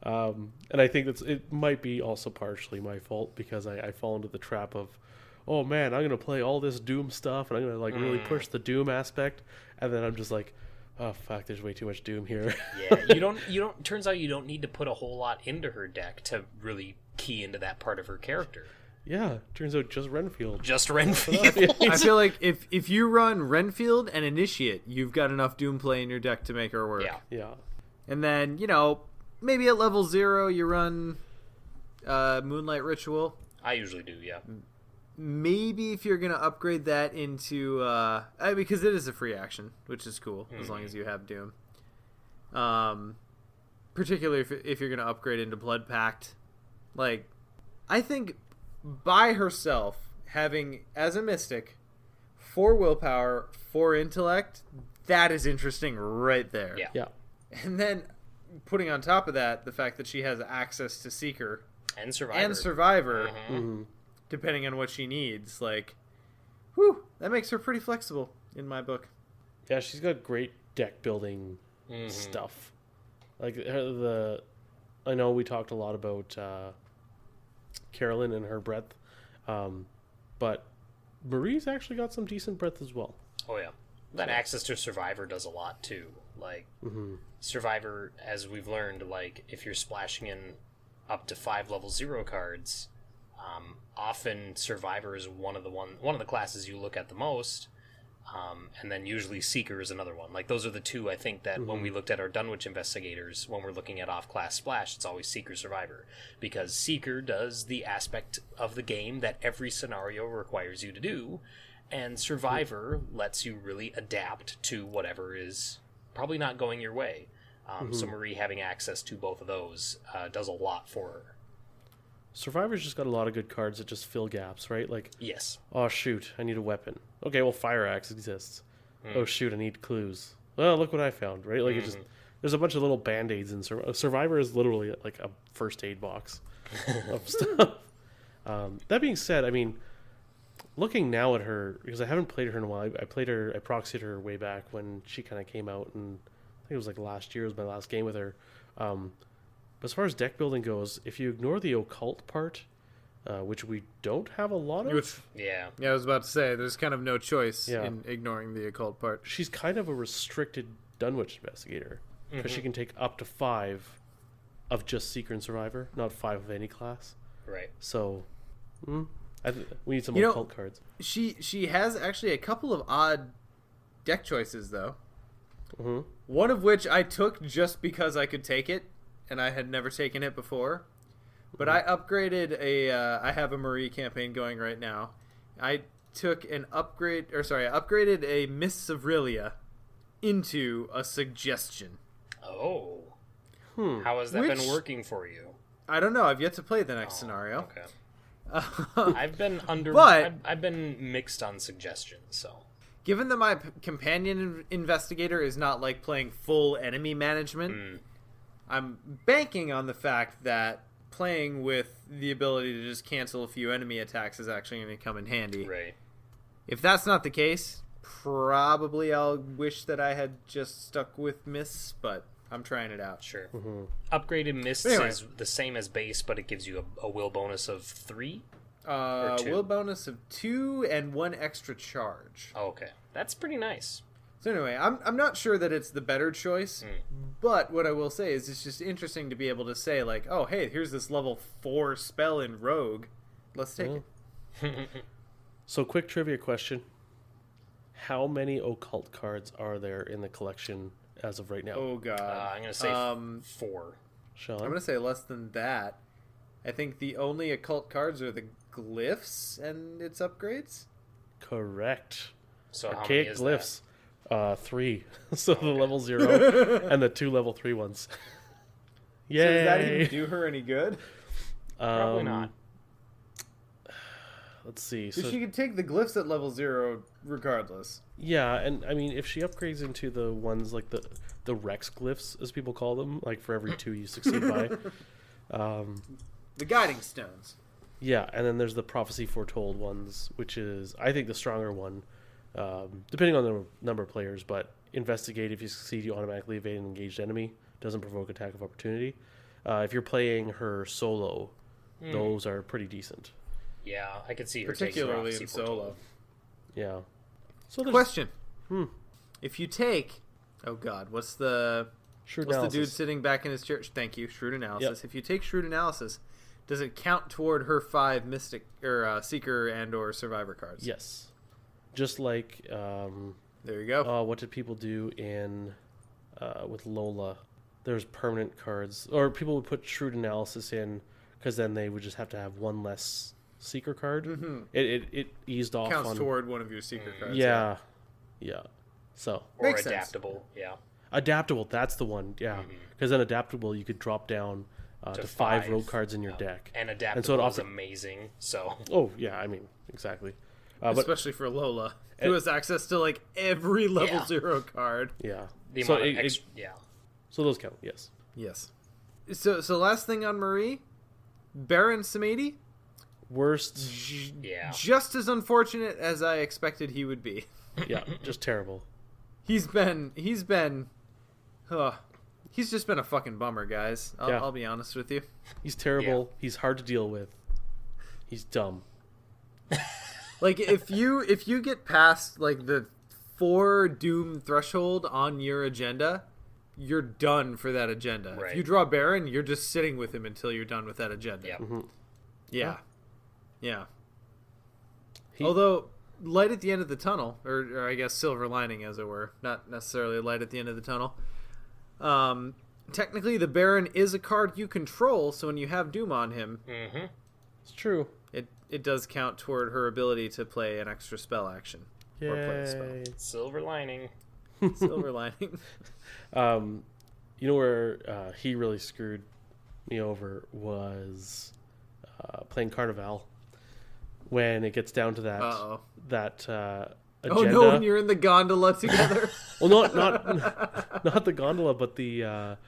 And I think it might be also partially my fault because I fall into the trap of, oh man, I'm gonna play all this Doom stuff and I'm gonna like really push the Doom aspect, and then I'm just like, oh fuck, there's way too much Doom here. Yeah, you don't. Turns out you don't need to put a whole lot into her deck to really key into that part of her character. Yeah, turns out just Renfield. Just Renfield. I feel like if you run Renfield and Initiate, you've got enough Doom play in your deck to make her work. Yeah. And then, maybe at level 0 you run Moonlight Ritual. I usually do, yeah. Maybe if you're going to upgrade that into... because it is a free action, which is cool, as long as you have Doom. Particularly if you're going to upgrade into Blood Pact. Like, I think by herself, having, as a Mystic, 4 willpower, 4 intellect, that is interesting right there. Yeah. And then putting on top of that the fact that she has access to Seeker And Survivor. Mm-hmm. depending on what she needs, like, whew, that makes her pretty flexible in my book. Yeah, she's got great deck building stuff. Like I know we talked a lot about Carolyn and her breadth, but Marie's actually got some decent breadth as well. Oh yeah, that access to Survivor does a lot too. Like Survivor, as we've learned, like if you're splashing in up to 5 level 0 cards, often Survivor is one of the classes you look at the most, and then usually Seeker is another one. Like those are the two I think that when we looked at our Dunwich investigators, when we're looking at off-class splash, it's always Seeker Survivor, because Seeker does the aspect of the game that every scenario requires you to do, and Survivor lets you really adapt to whatever is probably not going your way. So Marie having access to both of those does a lot for her. Survivor's just got a lot of good cards that just fill gaps, right? Like, Yes. oh shoot, I need a weapon. Okay, well, Fire Axe exists. Oh shoot, I need clues. Well, look what I found, right? Like, it just there's a bunch of little band-aids in Survivor is literally like a first aid box of stuff. That being said, I mean, looking now at her, because I haven't played her in a while. I proxied her way back when she kind of came out, and I think it was like last year was my last game with her. But as far as deck building goes, if you ignore the occult part, which we don't have a lot of, Yeah. Yeah, I was about to say, there's kind of no choice Yeah. in ignoring the occult part. she's kind of a restricted Dunwich investigator because she can take up to 5 of just Seeker and Survivor, not 5 of any class. Right. So, we need some You know- occult cards. She has actually a couple of odd deck choices, though. Mm-hmm. One of which I took just because I could take it, and I had never taken it before. But I upgraded I have a Marie campaign going right now. I upgraded a Mists of Rilia into a Suggestion. Oh. How has that been working for you? I don't know. I've yet to play the next scenario. Okay. I've been But- I've been mixed on suggestions, so. Given that my companion investigator is not like playing full enemy management, I'm banking on the fact that playing with the ability to just cancel a few enemy attacks is actually going to come in handy. Right. If that's not the case, Probably I'll wish that I had just stuck with Mists, but I'm trying it out. Sure. Upgraded Mists Anyway. is the same as base, but it gives you a will bonus of 3. Two. Will bonus of 2 and 1 extra charge. Oh, okay. That's pretty nice. So anyway, I'm not sure that it's the better choice, but what I will say is it's just interesting to be able to say, like, oh, hey, here's this level 4 spell in Rogue. Let's take it. So, quick trivia question. How many occult cards are there in the collection as of right now? Oh, God. I'm going to say 4. Sean? I'm going to say less than that. I think the only occult cards are the glyphs and its upgrades. Correct. So how many Archaic is glyphs. 3. So the level 0 and the 2 level 3 ones. Yay! So does that even do her any good? Probably not. Let's see. So So she could take the glyphs at level 0 regardless. yeah, and I mean, if she upgrades into the ones like the Rex glyphs, as people call them, like for every 2 you succeed by. The guiding stones. Yeah, and then there's the prophecy foretold ones, which is I think the stronger one, depending on the number of players. But investigate, if you succeed, you automatically evade an engaged enemy. Doesn't provoke attack of opportunity. If you're playing her solo, those are pretty decent. Yeah, I could see her Particularly taking in Prophecy solo. Foretold. Yeah. So there's Question. If you take... Oh, God. What's the shrewd the dude analysis. sitting back in his chair? Thank you. Shrewd analysis. Yep. If you take shrewd analysis, does it count toward her 5 mystic or seeker and or survivor cards? Yes. Just like There you go. what did people do in with Lola? There's permanent cards, or people would put shrewd analysis in because then they would just have to have one less seeker card. It eased off Counts on toward one of your seeker cards. yeah. So Or Makes sense. adaptable, yeah. adaptable, that's the one. Yeah, because then adaptable you could drop down to 5 rogue cards in your deck. And adaptable so it is amazing, so... Oh yeah, I mean exactly. But Especially for Lola, who has access to like every level 0 card. yeah, The so amount of yeah. so those count. Yes. Yes. So last thing on Marie, Baron Samedi, Worst. Yeah. just as unfortunate as I expected he would be. Yeah, just terrible. He's just been a fucking bummer, guys. I'll be honest with you. He's terrible. He's hard to deal with. He's dumb. Like if you get past like the 4 doom threshold on your agenda, you're done for that agenda. Right. If you draw Baron, you're just sitting with him until you're done with that agenda. Yep. Yeah. Although light at the end of the tunnel, or I guess silver lining, as it were, not necessarily light at the end of the tunnel. Technically, the Baron is a card you control, so when you have Doom on him, It's true. it does count toward her ability to play an extra spell action. Or play a spell. Yay. Silver lining. Silver lining. You know where he really screwed me over was playing Carnival. When it gets down to that Uh-oh. agenda. Oh no, when you're in the gondola together. Well, not the gondola, but the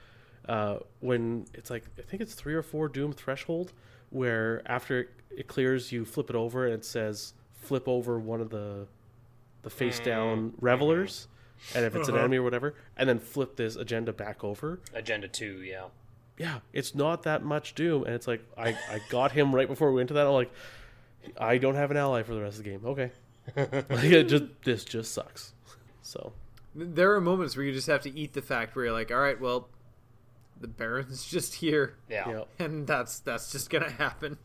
when it's like I think it's 3 or 4 doom threshold, where after it clears, you flip it over and it says flip over one of the face down revelers, and if it's an enemy or whatever, and then flip this agenda back over. Agenda 2, yeah. Yeah, it's not that much doom, and it's like I got him right before we went to that. I'm like, I don't have an ally for the rest of the game. Okay, like, this just sucks. So There are moments where you just have to eat the fact where you're like, all right, well, the Baron's just here, Yeah. and that's just gonna happen.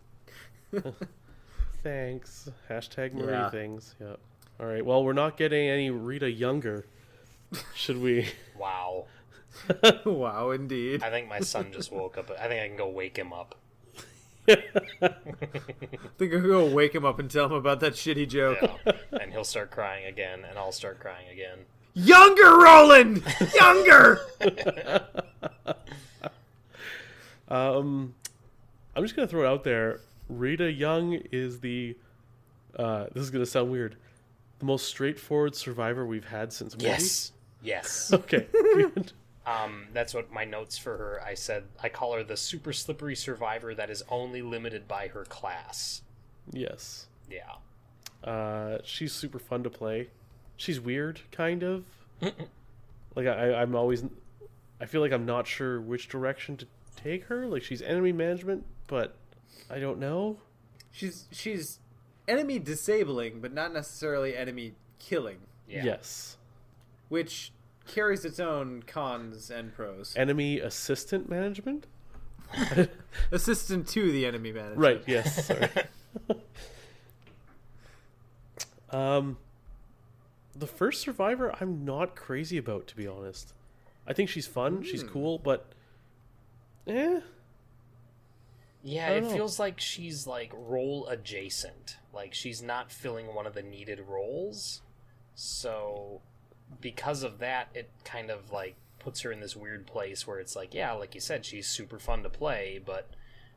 thanks. Hashtag Marie Yeah. things. Yeah. All right. Well, we're not getting any Rita younger. Should we? Wow. Wow, indeed. I think my son just woke up. I think I can go wake him up. I think I'll go wake him up and tell him about that shitty joke. Yeah. And he'll start crying again, and I'll start crying again. Younger Roland! Younger! I'm just gonna throw it out there. Rita Young is the. This is gonna sound weird. The most straightforward survivor we've had since Smoothie. Yes. Yes. Okay. Good. That's what my notes for her. I said I call her the super slippery survivor that is only limited by her class. Yes. Yeah. She's super fun to play. she's weird, kind of. Like I feel like I'm not sure which direction to take her. Like she's enemy management, but I don't know. She's enemy disabling, but not necessarily enemy killing. Yeah. Yes. Which carries its own cons and pros. Enemy assistant management? Assistant to the enemy manager. Right, yes. Sorry. The first survivor I'm not crazy about, to be honest. I think she's fun, she's cool, but Yeah, I it don't know. feels like she's like role adjacent. Like she's not filling one of the needed roles. So because of that, it kind of like puts her in this weird place where it's like, yeah, like you said, she's super fun to play, but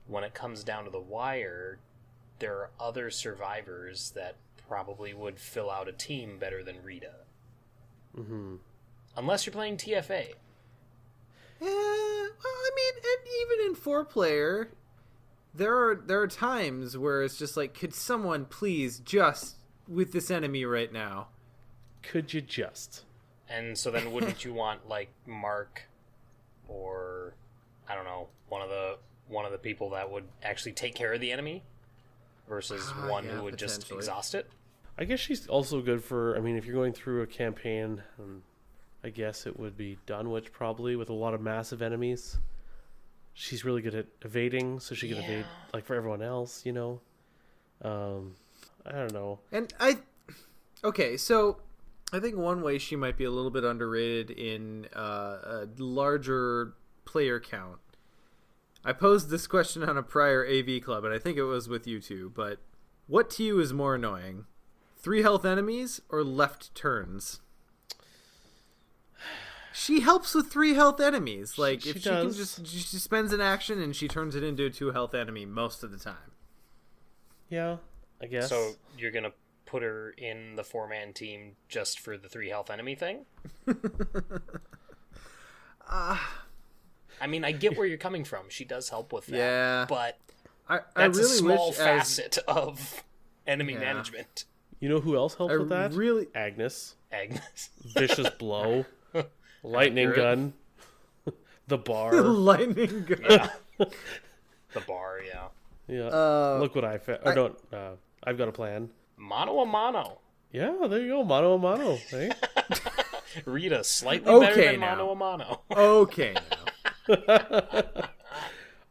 when it comes down to the wire, there are other survivors that probably would fill out a team better than Rita. Mm-hmm. Unless you're playing TFA. Yeah, well, I mean, and even in 4-player, there are times where it's just like, could someone please just with this enemy right now? Could you just? And so then wouldn't you want like Mark or I don't know, one of the people that would actually take care of the enemy versus one yeah, who would just potentially. exhaust it? I guess she's also good for, I mean, if you're going through a campaign, I guess it would be Dunwich probably, with a lot of massive enemies. She's really good at evading, so she can evade, like, for everyone else, you know? I don't know. And okay, so I think one way she might be a little bit underrated in a larger player count. I posed this question on a prior AV club, and I think it was with you two, but what to you is more annoying? 3 health enemies or left turns? She helps with 3 health enemies. Like, She if she does. can she spends an action and she turns it into a 2 health enemy most of the time. Yeah, I guess. So you're gonna put her in the 4-man team just for the 3 health enemy thing? I mean, I get where you're coming from. She does help with that. Yeah. But I that's really a small wish facet of enemy Yeah. management. You know who else helps I with that? really Agnes. Agnes. Vicious Blow. Lightning Accurate. Gun. The bar. lightning gun. Yeah. The bar, yeah. Yeah. Look what I found. I've got a plan. Mano a mano. Yeah, there you go. Mano a mano. Hey? Rita, slightly better Okay, than now. mano a mano. Okay, now.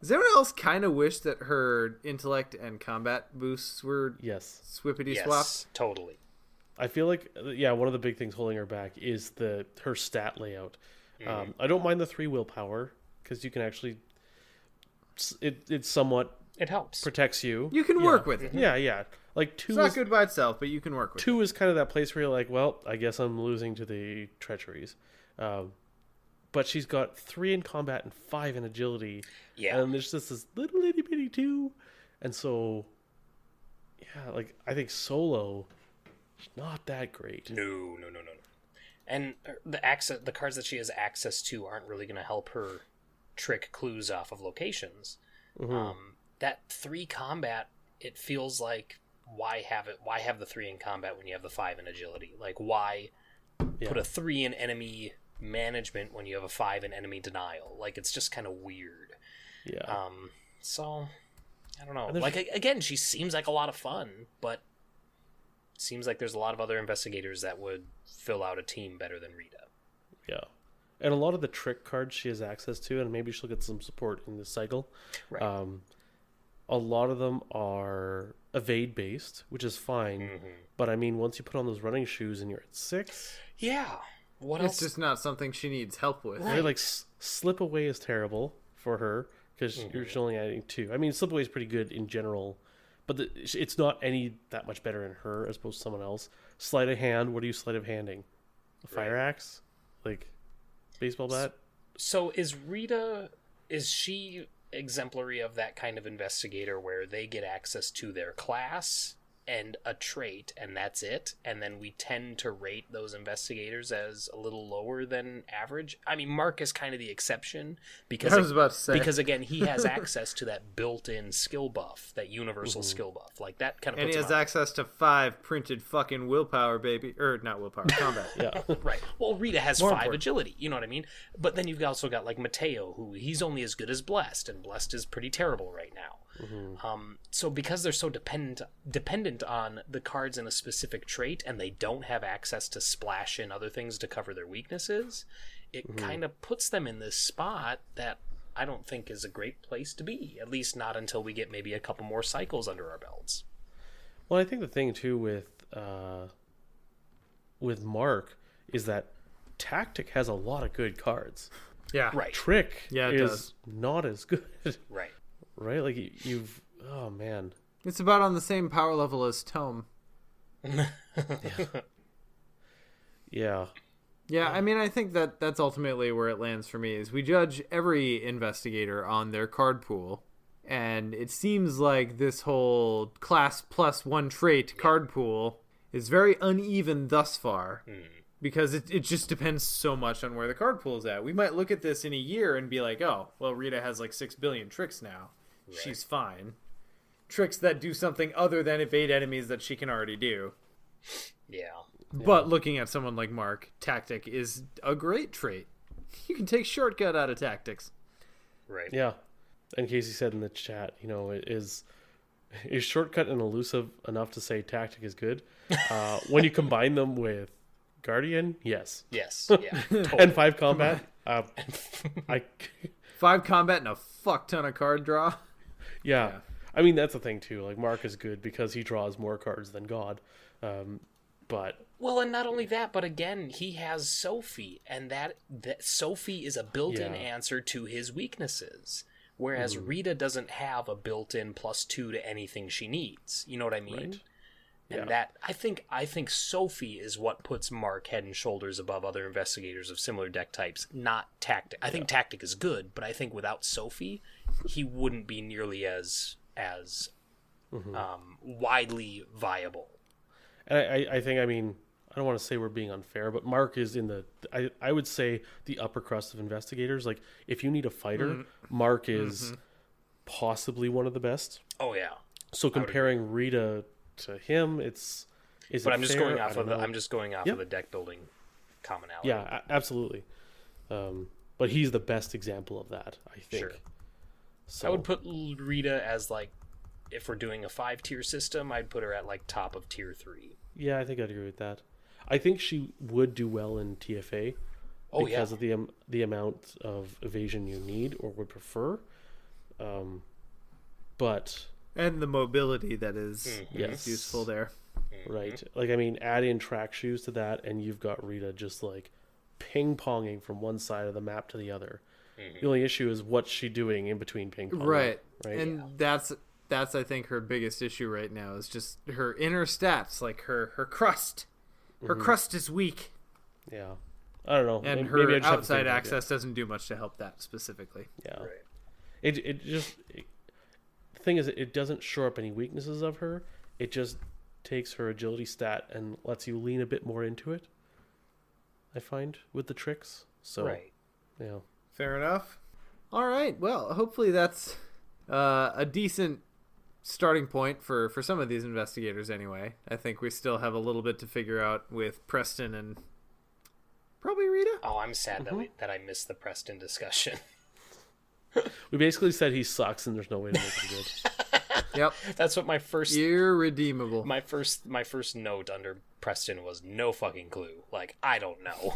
Does anyone else kind of wish that her intellect and combat boosts were Yes. swippity Yes, swapped? totally. I feel like, one of the big things holding her back is her stat layout. I don't mind the 3 willpower, because you can actually... It somewhat It helps. protects you. You can work with it. Yeah. Like 2 It's not is, good by itself, but you can work with it. 2 is kind of that place where you're like, well, I guess I'm losing to the treacheries. But she's got 3 in combat and 5 in agility. Yeah. And there's just this little itty bitty 2. And so, yeah, like, I think solo is not that great. No. And the cards that she has access to aren't really going to help her trick clues off of locations. That 3 combat, it feels like, why have it? Why have the 3 in combat when you have the 5 in agility? Like, why put a 3 in enemy management when you have a 5 in enemy denial? Like, it's just kind of weird. Yeah. So I don't know. And there's- Like, again, she seems like a lot of fun, but it seems like there's a lot of other investigators that would fill out a team better than Rita. Yeah. And a lot of the trick cards she has access to, and maybe she'll get some support in this cycle. Right. A lot of them are evade based, which is fine. But I mean, once you put on those running shoes and you're at 6, Yeah. What It's else? just not something she needs help with. right? Like slip away is terrible for her because you're only adding 2. I mean, slip away is pretty good in general, but it's not any that much better in her as opposed to someone else. Sleight of hand. What are you sleight of handing? A fire axe, like baseball bat. So is Rita? Is she exemplary of that kind of investigator where they get access to their class and a trait, and that's it. And then we tend to rate those investigators as a little lower than average. I mean, Mark is kind of the exception because I was about to say. because again, he has access to that built-in skill buff, that universal skill buff, like that kind of. And puts he him has out. access to 5 printed fucking willpower, baby, or not willpower, combat. Yeah. Right. Well, Rita has More 5 important. agility. You know what I mean? But then you've also got like Mateo, who he's only as good as Blessed, and Blessed is pretty terrible right now. So because they're so dependent on the cards in a specific trait, and they don't have access to splash in other things to cover their weaknesses, it kind of puts them in this spot that I don't think is a great place to be. At least not until we get maybe a couple more cycles under our belts. Well, I think the thing too with Mark is that Tactic has a lot of good cards. Yeah. Right. Trick Yeah, it is does. not as good, Right. right? Like you've oh man, It's about on the same power level as Tome. yeah, Yeah, I mean, I think that's ultimately where it lands for me, is we judge every investigator on their card pool, and it seems like this whole class plus 1 trait card pool is very uneven thus far, because it just depends so much on where the card pool is at. We might look at this in a year and be like, oh, well, Rita has like 6 billion tricks now. Right. She's fine. Tricks that do something other than evade enemies that she can already do. Yeah. But looking at someone like Mark, Tactic is a great trait. You can take shortcut out of Tactics. Right. yeah. And Casey said in the chat, is Shortcut and Elusive enough to say Tactic is good? When you combine them with Guardian, yes. Yes. Yeah. Totally. And 5 combat, I 5 combat and a fuck ton of card draw. yeah. I mean, that's the thing too. Like Mark is good because he draws more cards than God. But Well, and not only that, but again, he has Sophie, and that Sophie is a built-in answer to his weaknesses, whereas Rita doesn't have a built-in +2 to anything she needs. You know what I mean? Right. And that I think Sophie is what puts Mark head and shoulders above other investigators of similar deck types, not Tactic. I think Tactic is good, but I think without Sophie, he wouldn't be nearly as widely viable. And I think, I mean, I don't want to say we're being unfair, but Mark is in the, I would say, the upper crust of investigators. Like, if you need a fighter, Mark is possibly one of the best. Oh yeah. So comparing Rita to him, is But it I'm just fair? going I off don't know. I'm just going off of the deck building commonality. Yeah, absolutely. But he's the best example of that, I think. Sure. So, I would put Rita as like, if we're doing a 5-tier system, I'd put her at like top of tier 3. yeah, I think I'd agree with that. I think she would do well in TFA because of the amount of evasion you need or would prefer. But And the mobility that is Yes. useful there. right, like I mean, add in track shoes to that, and you've got Rita just like ping ponging from one side of the map to the other. The only issue is what's she doing in between ping pong. Right. Right. And that's I think her biggest issue right now is just her inner stats, like her crust. Her crust is weak, Yeah. I don't know. and Maybe I her just have to outside think about it. access doesn't do much to help that specifically. Yeah. Right. The thing is, it doesn't shore up any weaknesses of her. It just takes her agility stat and lets you lean a bit more into it, I find, with the tricks. So, Right. yeah. Fair enough. All right. Well, hopefully that's a decent starting point for some of these investigators anyway. I think we still have a little bit to figure out with Preston and probably Rita. Oh, I'm sad that I missed the Preston discussion. We basically said he sucks and there's no way to make him good. Yep. That's what my first Irredeemable. my first note under Preston was no fucking clue. Like, I don't know.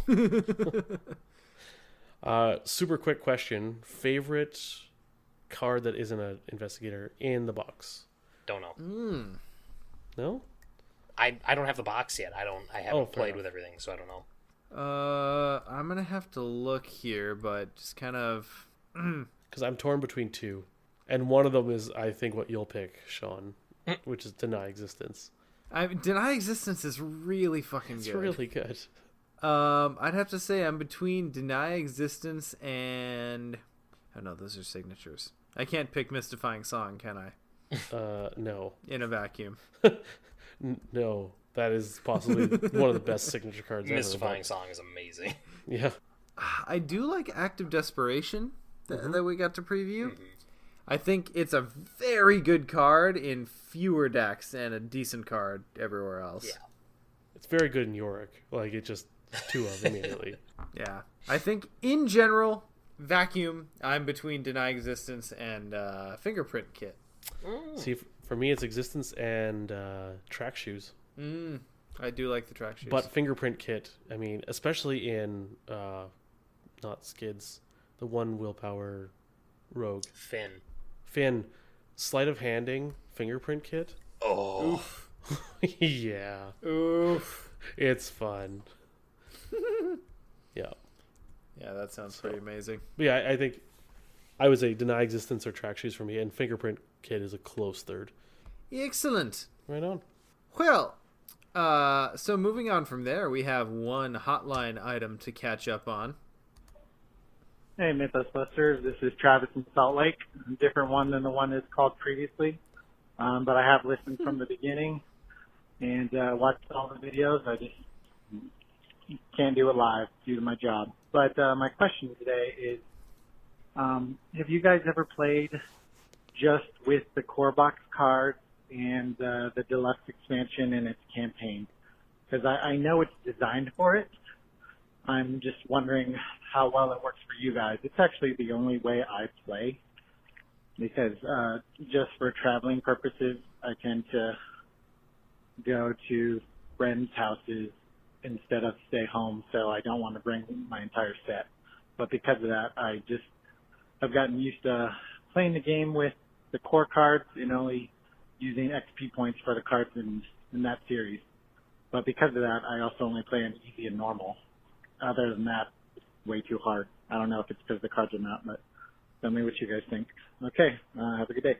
Super quick question. Favorite card that isn't an investigator in the box? Don't know. No? I don't have the box yet. I haven't fair played enough. with everything, so I don't know. I'm gonna have to look here, but just kind of. Because I'm torn between two. And one of them is, I think, what you'll pick, Sean, which is Deny Existence. Deny Existence is really fucking It's good. really good. I'd have to say I'm between Deny Existence and. Oh no, those are signatures. I can't pick Mystifying Song, can I? No. In a vacuum. No, that is possibly one of the best signature cards ever. Mystifying Song is amazing. Yeah. I do like Act of Desperation that we got to preview. Mm-hmm. I think it's a very good card in fewer decks and a decent card everywhere else. Yeah. It's very good in Yorick. Like, it just 2 of immediately. Yeah. I think, in general, Vacuum, I'm between Deny Existence and Fingerprint Kit. See, for me, it's Existence and Track Shoes. I do like the Track Shoes. But Fingerprint Kit, I mean, especially in, not Skids, the 1 willpower rogue. Finn, Sleight of Handing, Fingerprint Kit. Oh. Oof. Yeah. Oof. It's fun. Yeah. Yeah, that sounds pretty amazing. But yeah, I think I would say Deny Existence or Track Shoes for me, and Fingerprint Kit is a close third. Excellent. Right on. Well, so moving on from there, we have one hotline item to catch up on. Hey, Mythos Busters. This is Travis in Salt Lake. A different one than the one that's called previously. But I have listened from the beginning and watched all the videos. I just can't do it live due to my job. But my question today is, have you guys ever played just with the core box cards and the deluxe expansion and its campaign? Because I know it's designed for it. I'm just wondering how well it works for you guys. It's actually the only way I play, because just for traveling purposes, I tend to go to friends' houses instead of stay home, so I don't want to bring my entire set. But because of that, I've gotten used to playing the game with the core cards and only using XP points for the cards in that series. But because of that, I also only play on easy and normal. Other than that, it's way too hard. I don't know if it's because the cards are not, but tell me what you guys think. Okay, have a good day.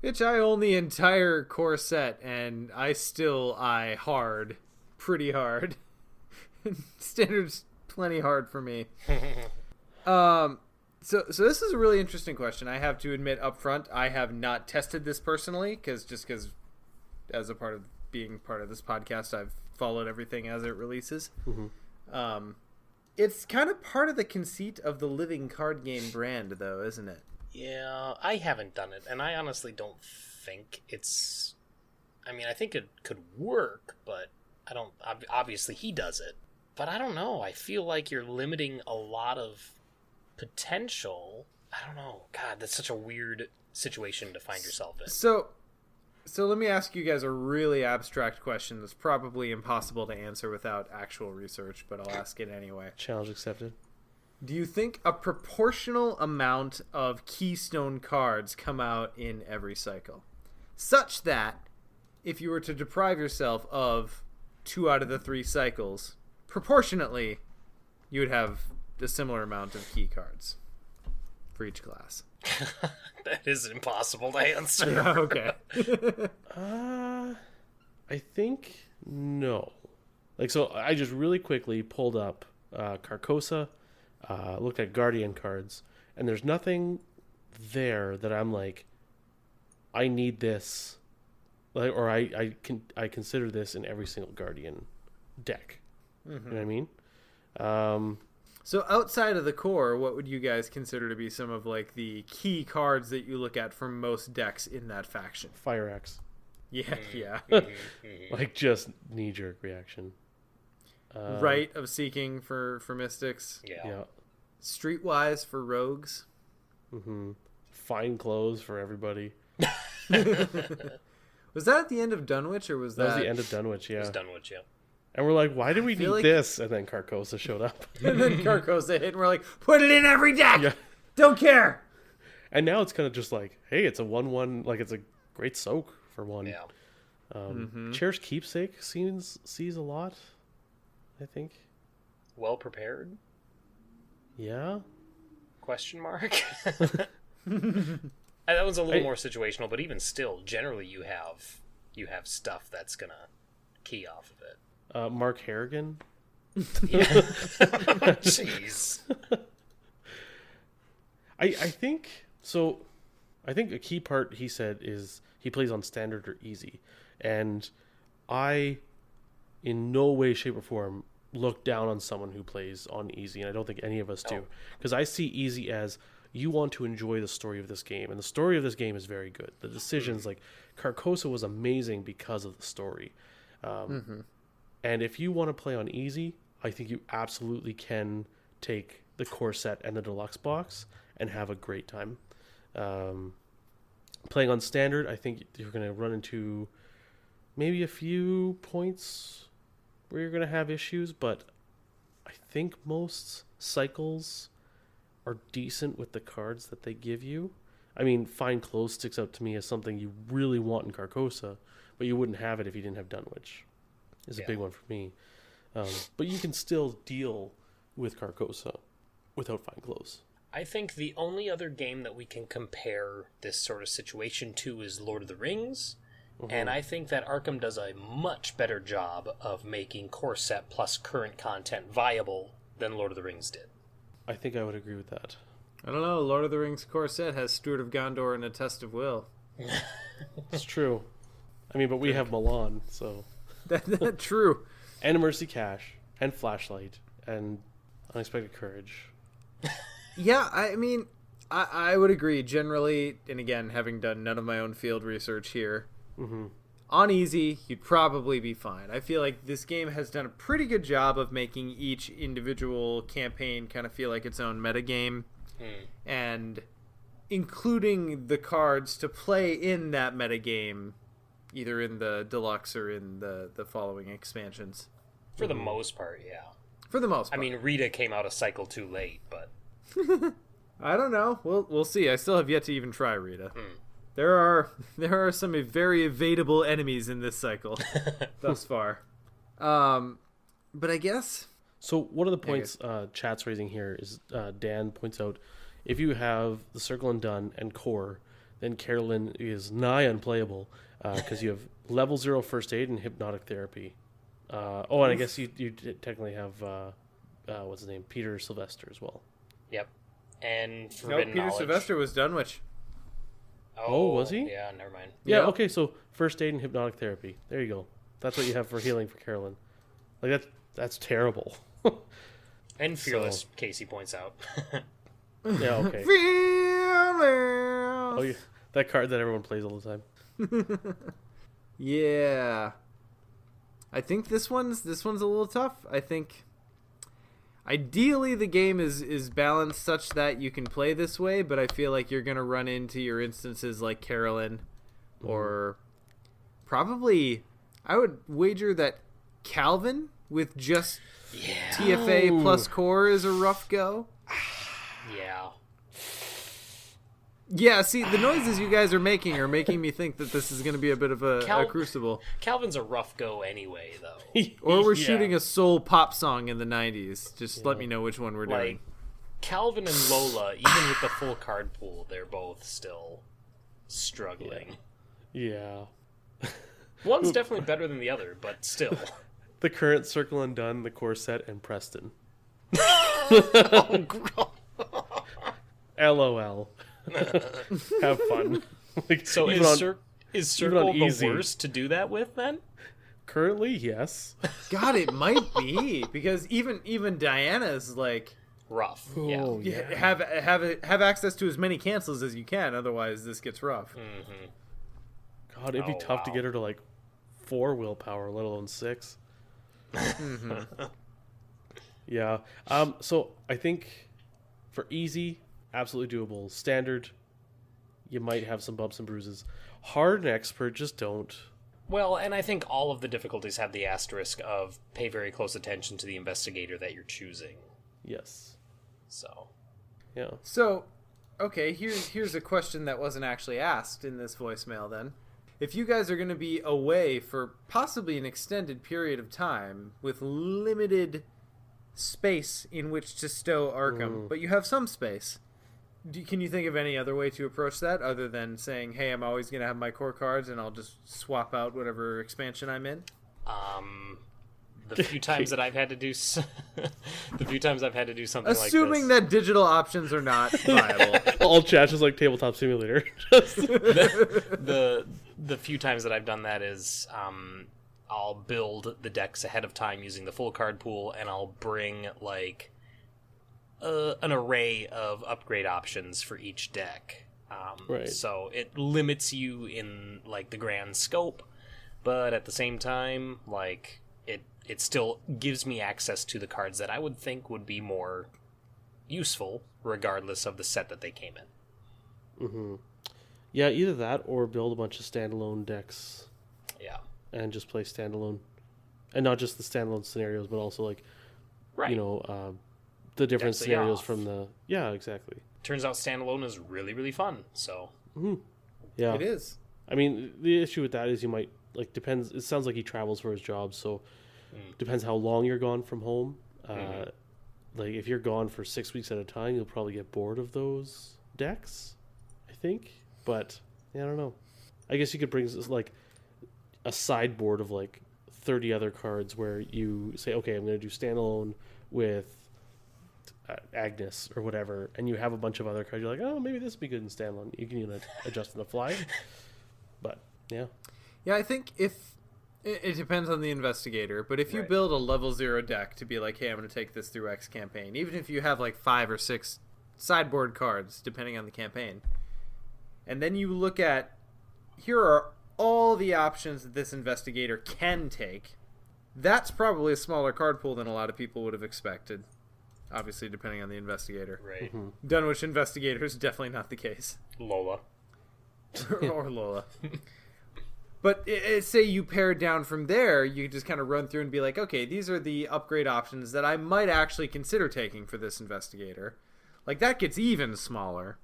Bitch, I own the entire core set, and I still eye hard. Pretty hard. Standard's plenty hard for me. So this is a really interesting question. I have to admit up front, I have not tested this personally, because as a part of being part of this podcast, I've followed everything as it releases. Mm-hmm. It's kind of part of the conceit of the living card game brand, though, isn't it? Yeah, I haven't done it, and I honestly don't think it's... I mean, I think it could work, but I don't... Obviously, he does it. But I don't know. I feel like you're limiting a lot of potential. I don't know. God, that's such a weird situation to find yourself in. So let me ask you guys a really abstract question that's probably impossible to answer without actual research, but I'll ask it anyway. Challenge accepted. Do you think a proportional amount of keystone cards come out in every cycle, such that if you were to deprive yourself of 2 out of the 3 cycles, proportionately, you would have a similar amount of key cards for each class? That is impossible to answer. Yeah, okay. I think no. Like, so I just really quickly pulled up Carcosa, looked at Guardian cards, and there's nothing there that I'm like, I need this, like, or I consider this in every single Guardian deck. Mm-hmm. You know what I mean? So outside of the core, what would you guys consider to be some of like the key cards that you look at from most decks in that faction? Fire Axe. Yeah, yeah. Like, just knee-jerk reaction. Rite of Seeking for Mystics. Yeah. Streetwise for Rogues. Mm-hmm. Fine Clothes for everybody. Was that at the end of Dunwich, or was that... That was the end of Dunwich, yeah. It was Dunwich, yeah. And we're like, why do we need like... this? And then Carcosa showed up. And then Carcosa hit, and we're like, put it in every deck! Yeah. Don't care! And now it's kind of just like, hey, it's a 1/1, like, it's a great soak for 1. Yeah. Chair's Keepsake sees a lot, I think. Well prepared? Yeah? Question mark? That one's a little more situational, but even still, generally you have stuff that's gonna key off of it. Mark Harrigan. Yeah. Jeez. I think so. I think a key part he said is he plays on standard or easy, And I, in no way, shape, or form, look down on someone who plays on easy, and I don't think any of us do. Because I see easy as you want to enjoy the story of this game, and the story of this game is very good. The decisions, like Carcosa was amazing because of the story. And if you want to play on easy, I think you absolutely can take the core set and the deluxe box and have a great time. Playing on standard, I think you're going to run into maybe a few points where you're going to have issues, but I think most cycles are decent with the cards that they give you. I mean, Fine Clothes sticks out to me as something you really want in Carcosa, but you wouldn't have it if you didn't have Dunwich. Is a big one for me. But you can still deal with Carcosa without Fine Clothes. I think the only other game that we can compare this sort of situation to is Lord of the Rings, and I think that Arkham does a much better job of making core set plus current content viable than Lord of the Rings did. I think I would agree with that. I don't know. Lord of the Rings core set has Steward of Gondor and a Test of Will. It's true. I mean, but we have Milan, so... That true. And Mercy Cash, and Flashlight, and Unexpected Courage. Yeah, I mean, I would agree generally, and again, having done none of my own field research here, on easy, you'd probably be fine. I feel like this game has done a pretty good job of making each individual campaign kind of feel like its own metagame, and including the cards to play in that metagame, either in the deluxe or in the following expansions. For the most part, yeah. For the most part. I mean, Rita came out a cycle too late, but... I don't know. We'll see. I still have yet to even try Rita. There are some very evadable enemies in this cycle thus far. But I guess... So one of the points chat's raising here is Dan points out, if you have the Circle Undone and Core, then Carolyn is nigh unplayable because you have level 0 first aid and hypnotic therapy. And I guess you technically have, what's his name, Peter Sylvester as well. Yep. And Peter Knowledge. Sylvester was Dunwich. Oh, was he? Yeah, never mind. Yeah, okay, so first aid and hypnotic therapy. There you go. That's what you have for healing for Carolyn. Like, that's terrible. And Fearless, Casey points out. Yeah, okay. Fearless! Oh, yeah. That card that everyone plays all the time. Yeah. I think this one's a little tough. I think ideally the game is balanced such that you can play this way, but I feel like you're going to run into your instances like Carolyn, or probably I would wager that Calvin with just TFA plus core is a rough go. Yeah. Yeah, see, the noises you guys are making me think that this is going to be a bit of a crucible. Calvin's a rough go anyway, though. Or we're shooting a soul pop song in the 90s. Just let me know which one we're doing. Calvin and Lola, even with the full card pool, they're both still struggling. Yeah. One's definitely better than the other, but still. The current Circle Undone, the Core set, and Preston. LOL. Have fun. So is Circle the worst to do that with, then? Currently, yes. God, it might be, because even Diana's like rough. Oh, yeah. Have access to as many cancels as you can, otherwise this gets rough. God, it'd be tough to get her to like 4 willpower, let alone 6. Yeah. So I think for easy, absolutely doable. Standard, you might have some bumps and bruises. Hard and expert, just don't. Well, and I think all of the difficulties have the asterisk of pay very close attention to the investigator that you're choosing. Yes. So. Yeah. So, okay, here's a question that wasn't actually asked in this voicemail then. If you guys are going to be away for possibly an extended period of time with limited space in which to stow Arkham, but you have some space, can you think of any other way to approach that other than saying, hey, I'm always going to have my core cards and I'll just swap out whatever expansion I'm in? the few times that I've had to do the few times I've had to do something like this. Assuming that digital options are not viable. All chat is like Tabletop Simulator. The few times that I've done that is I'll build the decks ahead of time using the full card pool, and I'll bring like an array of upgrade options for each deck. Right. So it limits you in like the grand scope, but at the same time, like it still gives me access to the cards that I would think would be more useful, regardless of the set that they came in. Mm-hmm. Yeah, either that or build a bunch of standalone decks. Yeah. And just play standalone, and not just the standalone scenarios, but also like, Right. The different Decks that scenarios off. from the exactly. Turns out standalone is really, really fun. So Yeah, It is. I mean, the issue with that is you might like depends. It sounds like he travels for his job, so depends how long you're gone from home. Like if you're gone for 6 weeks at a time, you'll probably get bored of those decks, I think. But yeah, I don't know. I guess you could bring like a sideboard of like 30 other cards where you say, okay, I'm going to do standalone with Agnes or whatever, and you have a bunch of other cards. You're like, oh, maybe this would be good in standalone. You can adjust on the fly. But yeah, I think if it depends on the investigator, but if you Right. build a level 0 deck to be like, hey, I'm going to take this through X campaign, even if you have like 5 or 6 sideboard cards, depending on the campaign, and then you look at, here are all the options that this investigator can take, that's probably a smaller card pool than a lot of people would have expected. Obviously, depending on the investigator. right. Dunwich investigator is definitely not the case. Lola. Or Lola. But say you pare down from there, you just kind of run through and be like, okay, these are the upgrade options that I might actually consider taking for this investigator. Like, that gets even smaller.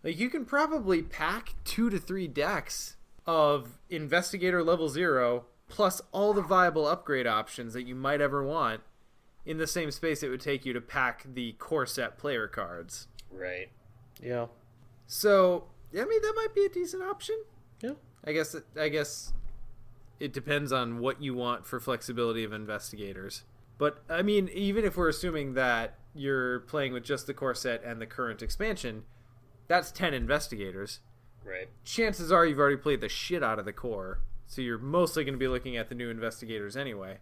Like, you can probably pack 2 to 3 decks of investigator level 0 plus all the viable upgrade options that you might ever want in the same space it would take you to pack the core set player cards. Right. yeah, So, I mean, that might be a decent option. yeah. I guess it depends on what you want for flexibility of investigators. But, I mean, even if we're assuming that you're playing with just the core set and the current expansion, that's 10 investigators. Right. Chances are you've already played the shit out of the core, so you're mostly going to be looking at the new investigators anyway.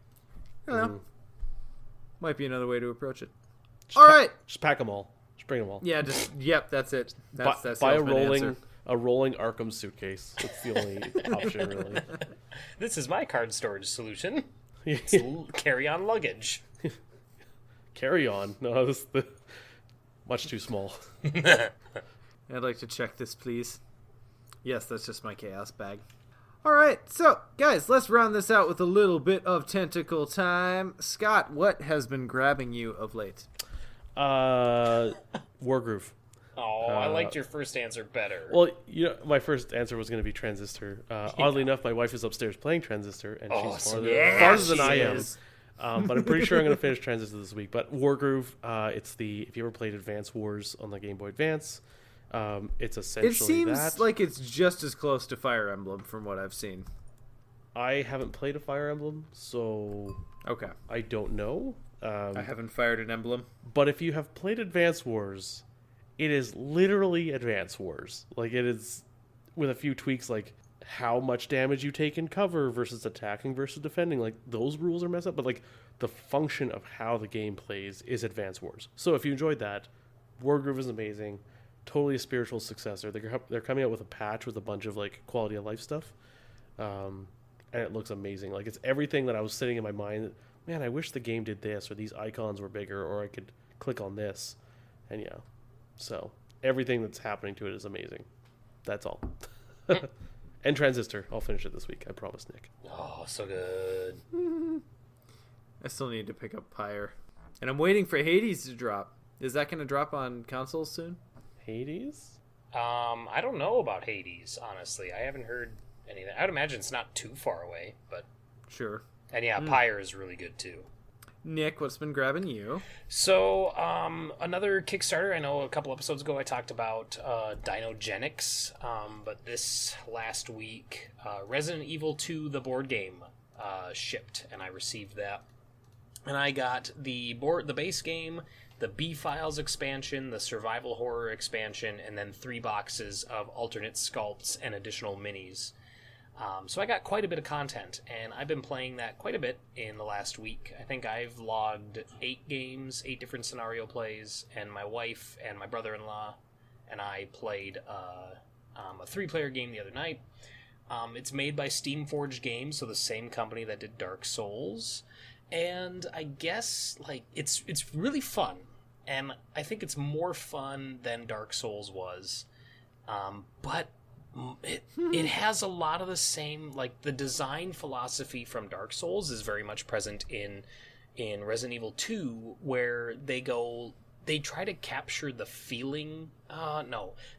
I don't know. Might be another way to approach it. All right. Just pack them all. Just bring them all. Yeah, yep, that's it. That's Buy the ultimate answer. a rolling Arkham suitcase. That's the only option, really. This is my card storage solution. It's carry-on luggage. Carry on. No, this is much too small. I'd like to check this, please. Yes, that's just my chaos bag. Alright, so, guys, let's round this out with a little bit of tentacle time. Scott, what has been grabbing you of late? Wargroove. Oh, I liked your first answer better. Well, my first answer was going to be Transistor. Oddly enough, my wife is upstairs playing Transistor, and she's farther than I am. But I'm pretty sure I'm going to finish Transistor this week. But Wargroove, if you ever played Advance Wars on the Game Boy Advance, it's essentially It seems that. like it's just as close to Fire Emblem from what I've seen. I haven't played a Fire Emblem, so Okay. I don't know. I haven't fired an emblem. But if you have played Advance Wars, it is literally Advance Wars. Like, it is, with a few tweaks, like how much damage you take in cover versus attacking versus defending. Like, those rules are messed up, but like the function of how the game plays is Advance Wars. So if you enjoyed that, Wargroove is amazing. Totally a spiritual successor. They're coming out with a patch with a bunch of like quality of life stuff, and it looks amazing. Like, it's everything that I was sitting in my mind. Man, I wish the game did this, or these icons were bigger, or I could click on this, and yeah. So everything that's happening to it is amazing. That's all. And Transistor, I'll finish it this week. I promise, Nick. Oh, so good. I still need to pick up Pyre. And I'm waiting for Hades to drop. Is that going to drop on consoles soon? Hades? I don't know about Hades, honestly. I haven't heard anything. I would imagine it's not too far away, but... Sure. And yeah, Pyre is really good, too. Nick, what's been grabbing you? So, another Kickstarter. I know a couple episodes ago I talked about Dinogenics, but this last week, Resident Evil 2, the board game, shipped, and I received that. And I got the base game, the B-Files expansion, the survival horror expansion, and then 3 boxes of alternate sculpts and additional minis. So I got quite a bit of content, and I've been playing that quite a bit in the last week. I think I've logged 8 games, 8 different scenario plays, and my wife and my brother-in-law and I played a 3-player game the other night. It's made by Steamforged Games, so the same company that did Dark Souls. And I guess, like, it's really fun. And I think it's more fun than Dark Souls was. But it has a lot of the same, like, the design philosophy from Dark Souls is very much present in Resident Evil 2, where they try to capture the feeling.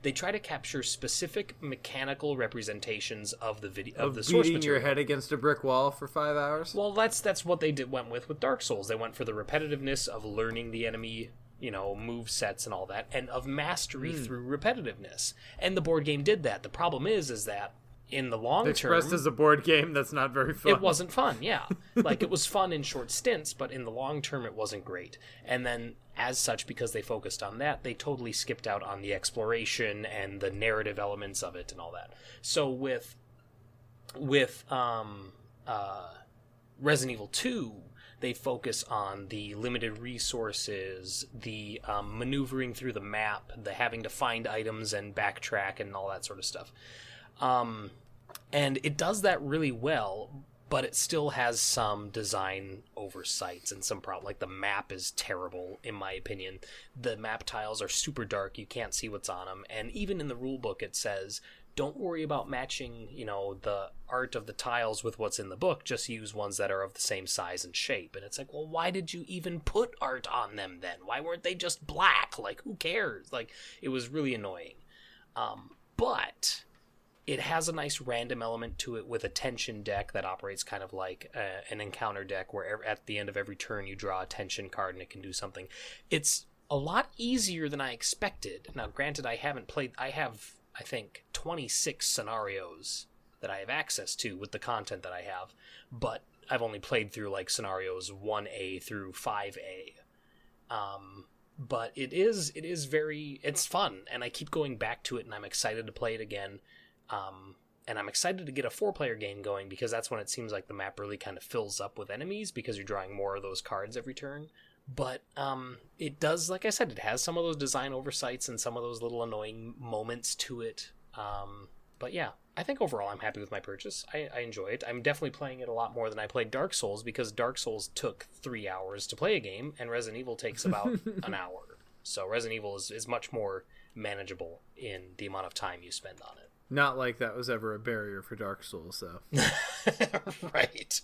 They try to capture specific mechanical representations of the video of the source material. Beating your head against a brick wall for 5 hours. Well, that's what they went with Dark Souls. They went for the repetitiveness of learning the enemy, move sets and all that, and of mastery through repetitiveness. And the board game did that. The problem is that in the long term, expressed as a board game, that's not very fun. It wasn't fun, yeah. Like, it was fun in short stints, but in the long term, it wasn't great. And then, as such, because they focused on that, they totally skipped out on the exploration and the narrative elements of it and all that. So with Resident Evil 2, they focus on the limited resources, the maneuvering through the map, the having to find items and backtrack and all that sort of stuff. And it does that really well, but it still has some design oversights and some problem. Like, the map is terrible, in my opinion. The map tiles are super dark. You can't see what's on them. And even in the rule book, it says, don't worry about matching, the art of the tiles with what's in the book. Just use ones that are of the same size and shape. And it's like, well, why did you even put art on them then? Why weren't they just black? Like, who cares? Like, it was really annoying. But it has a nice random element to it with a tension deck that operates kind of like an encounter deck, where at the end of every turn you draw a tension card and it can do something. It's a lot easier than I expected. Now, granted, I have, I think, 26 scenarios that I have access to with the content that I have, but I've only played through, like, scenarios 1A through 5A. But it's fun, and I keep going back to it, and I'm excited to play it again. And I'm excited to get a 4-player game going, because that's when it seems like the map really kind of fills up with enemies, because you're drawing more of those cards every turn. But it does, like I said, it has some of those design oversights and some of those little annoying moments to it. But yeah, I think overall I'm happy with my purchase. I enjoy it. I'm definitely playing it a lot more than I played Dark Souls, because Dark Souls took 3 hours to play a game, and Resident Evil takes about an hour. So Resident Evil is much more manageable in the amount of time you spend on it. Not like that was ever a barrier for Dark Souls, though. Right.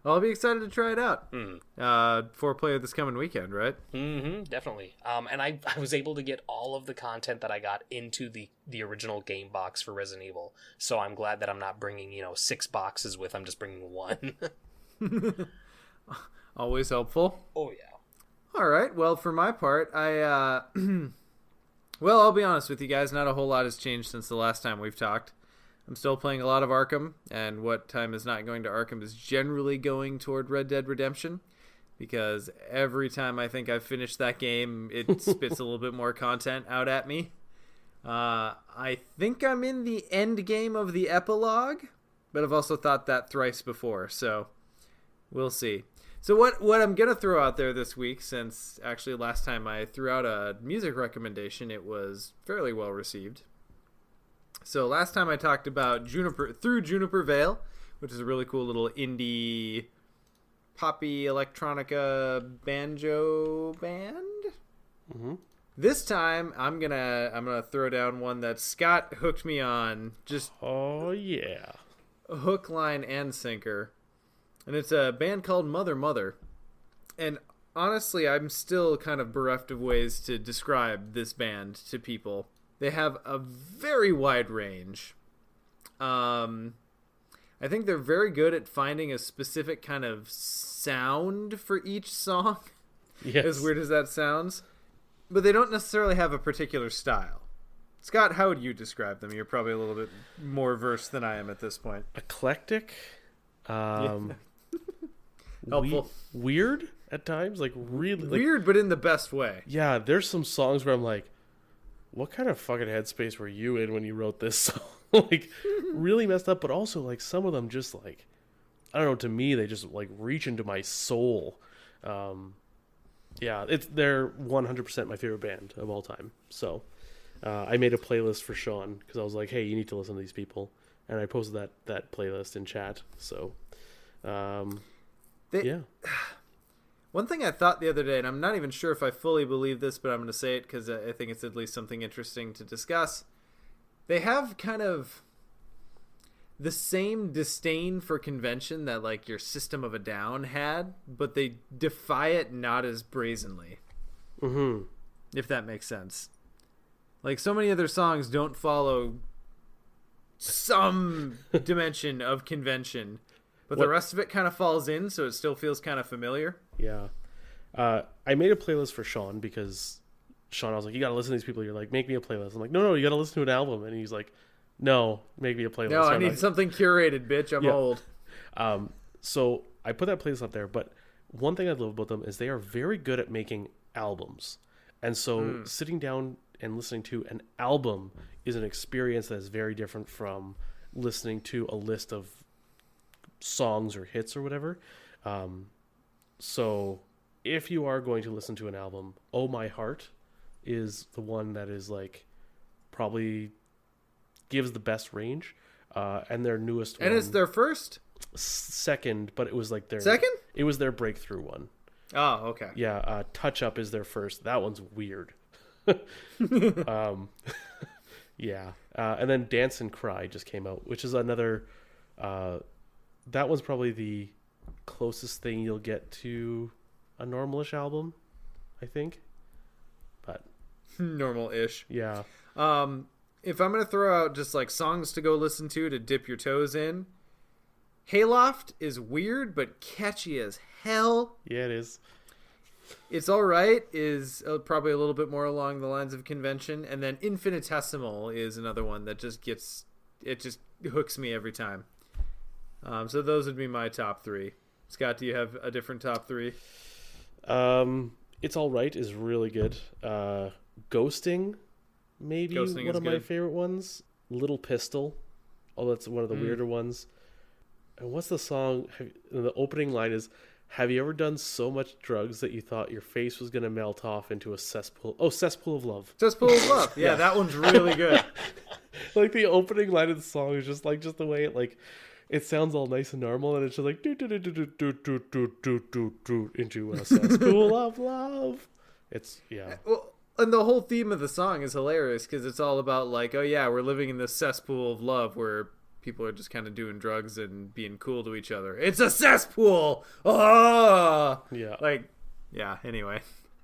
I'll be excited to try it out. 4-player this coming weekend, right? Mm-hmm, definitely. And I was able to get all of the content that I got into the original game box for Resident Evil. So I'm glad that I'm not bringing, 6 boxes with. I'm just bringing 1. Always helpful. Oh, yeah. All right. Well, for my part, well, I'll be honest with you guys, not a whole lot has changed since the last time we've talked. I'm still playing a lot of Arkham, and what time is not going to Arkham is generally going toward Red Dead Redemption, because every time I think I've finished that game, it spits a little bit more content out at me. I think I'm in the end game of the epilogue, but I've also thought that thrice before, so we'll see. So what I'm going to throw out there this week, since actually last time I threw out a music recommendation, it was fairly well received. So last time I talked about Juniper Vale, which is a really cool little indie poppy electronica banjo band. Mm-hmm. This time I'm gonna throw down one that Scott hooked me on. Just hook, line, and sinker. And it's a band called Mother Mother. And honestly, I'm still kind of bereft of ways to describe this band to people. They have a very wide range. I think they're very good at finding a specific kind of sound for each song. Yes. As weird as that sounds. But they don't necessarily have a particular style. Scott, how would you describe them? You're probably a little bit more versed than I am at this point. Eclectic Helpful. Weird at times, like really Weird, but in the best way. Yeah, there's some songs where I'm like, what kind of fucking headspace were you in when you wrote this song? Like, really messed up, but also, like, some of them just, like, I don't know, to me, they just, like, reach into my soul. Yeah, they're 100% my favorite band of all time. So, I made a playlist for Sean, because I was like, hey, you need to listen to these people. And I posted that playlist in chat, so, yeah. One thing I thought the other day, and I'm not even sure if I fully believe this, but I'm going to say it because I think it's at least something interesting to discuss. They have kind of the same disdain for convention that, like, your System of a Down had, but they defy it not as brazenly. Mm-hmm. If that makes sense. Like, so many of their songs don't follow some dimension of convention, but the rest of it kind of falls in, so it still feels kind of familiar. Yeah. I made a playlist for Sean because Sean, I was like, you got to listen to these people. You're like, make me a playlist. I'm like, no, you got to listen to an album. And he's like, no, make me a playlist. No, I need something curated, bitch. I'm old. So I put that playlist up there. But one thing I love about them is they are very good at making albums. And so sitting down and listening to an album is an experience that is very different from listening to a list of songs or hits or whatever. So if you are going to listen to an album, Oh My Heart is the one that is like probably gives the best range, and their newest one. And it's their first? Second, but it was like their... Second? It was their breakthrough one. Oh, okay. Yeah, Touch Up is their first. That one's weird. Yeah. And then Dance and Cry just came out, which is another... that one's probably the closest thing you'll get to a normal-ish album, I think. But normal-ish. Yeah. If I'm going to throw out just like songs to go listen to dip your toes in, Hayloft is weird but catchy as hell. Yeah, it is. It's Alright is probably a little bit more along the lines of convention, and then Infinitesimal is another one that just hooks me every time. So those would be my top three. Scott, do you have a different top three? It's Alright is really good. Ghosting, maybe Ghosting one of my good. favorite ones. Little Pistol, that's one of the weirder ones. And what's the song? The opening line is, have you ever done so much drugs that you thought your face was going to melt off into a cesspool? Oh, Cesspool of Love. Cesspool of Love. Yeah, that one's really good. Like the opening line of the song is just the way it sounds all nice and normal, and it's just like into a cesspool of love. It's Well, and the whole theme of the song is hilarious because it's all about like, oh yeah, we're living in this cesspool of love where people are just kind of doing drugs and being cool to each other. It's a cesspool. Oh, yeah. Like, yeah. Anyway,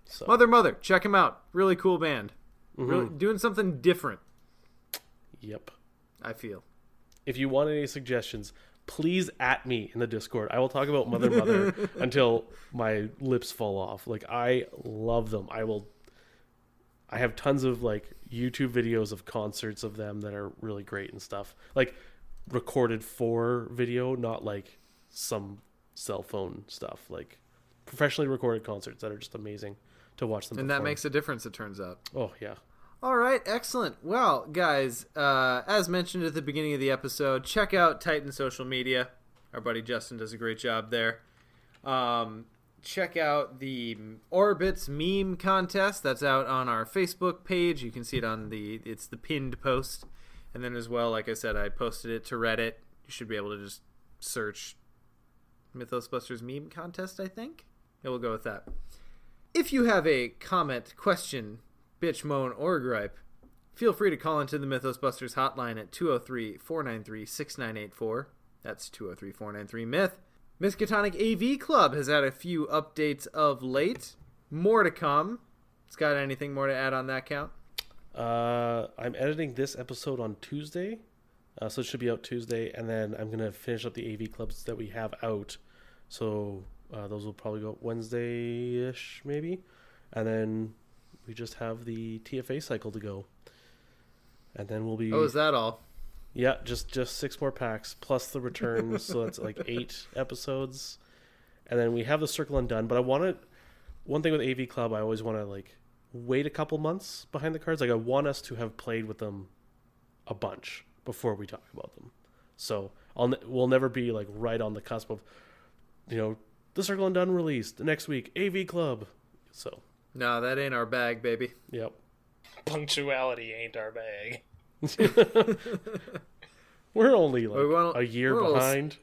So, Mother, check him out. Really cool band. Really doing something different. Yep. I feel. If you want any suggestions, please at me in the Discord. I will talk about Mother until my lips fall off. Like, I love them. I have tons of like YouTube videos of concerts of them that are really great and stuff. Like recorded for video, not like some cell phone stuff. Like professionally recorded concerts that are just amazing to watch them. And that makes a difference, it turns out. Oh yeah. All right, excellent. Well, guys, as mentioned at the beginning of the episode, check out Titan social media. Our buddy Justin does a great job there. Check out the Orbits meme contest that's out on our Facebook page. You can see it on it's the pinned post. And then as well, like I said, I posted it to Reddit. You should be able to just search Mythos Busters meme contest, I think. Yeah, we'll go with that. If you have a comment, question, bitch, moan, or gripe, feel free to call into the Mythos Busters hotline at 203-493-6984. That's 203-493-MYTH. Miskatonic AV Club has had a few updates of late. More to come. Scott, anything more to add on that count? I'm editing this episode on Tuesday, so it should be out Tuesday, and then I'm going to finish up the AV clubs that we have out. So those will probably go Wednesday-ish, maybe. And then we just have the TFA cycle to go. And then we'll be... Oh, is that all? Yeah, just 6 more packs plus the returns, so that's like 8 episodes. And then we have the Circle Undone, but one thing with AV Club, I always want to like wait a couple months behind the cards. Like I want us to have played with them a bunch before we talk about them. So we'll never be like right on the cusp of, the Circle Undone released next week, AV Club. So no, that ain't our bag, baby. Yep. Punctuality ain't our bag. We're only like a year behind.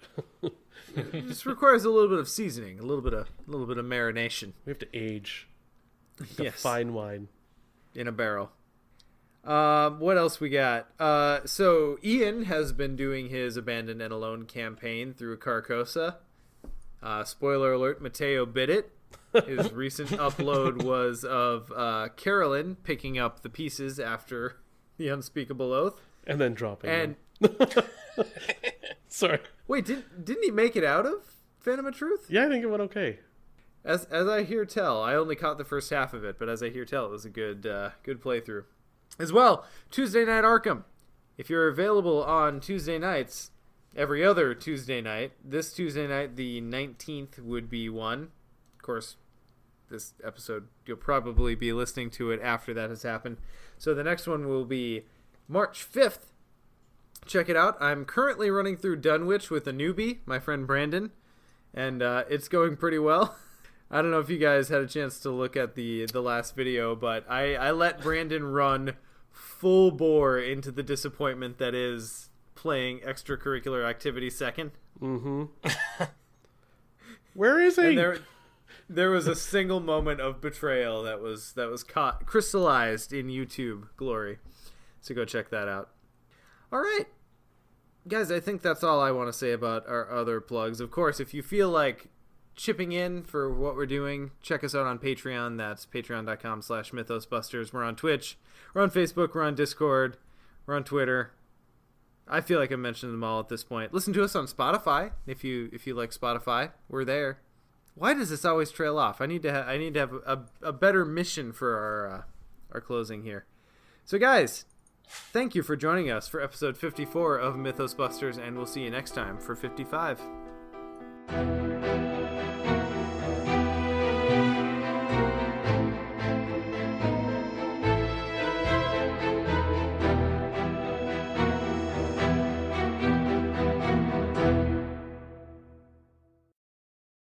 It just requires a little bit of seasoning, a little bit of marination. We have to age. Yes. Fine wine in a barrel. What else we got? So Ian has been doing his Abandoned and Alone campaign through Carcosa. Spoiler alert: Mateo bit it. His recent upload was of Carolyn picking up the pieces after the Unspeakable Oath, and then dropping. And sorry, wait, didn't he make it out of Phantom of Truth? Yeah, I think it went okay. As I hear tell, I only caught the first half of it, but as I hear tell, it was a good playthrough. As well, Tuesday Night Arkham. If you're available on Tuesday nights, every other Tuesday night, this Tuesday night, the 19th, would be one. Of course, this episode, you'll probably be listening to it after that has happened. So the next one will be March 5th. Check it out. I'm currently running through Dunwich with a newbie, my friend Brandon, and it's going pretty well. I don't know if you guys had a chance to look at the last video, but I let Brandon run full bore into the disappointment that is playing extracurricular activity second. Mm-hmm. Where is he? And there was a single moment of betrayal that was crystallized in YouTube glory. So go check that out. All right. Guys, I think that's all I want to say about our other plugs. Of course, if you feel like chipping in for what we're doing, check us out on Patreon. That's patreon.com/mythosbusters. We're on Twitch. We're on Facebook. We're on Discord. We're on Twitter. I feel like I mentioned them all at this point. Listen to us on Spotify. If you like Spotify, we're there. Why does this always trail off? I need to have a better mission for our closing here. So guys, thank you for joining us for episode 54 of Mythos Busters, and we'll see you next time for 55.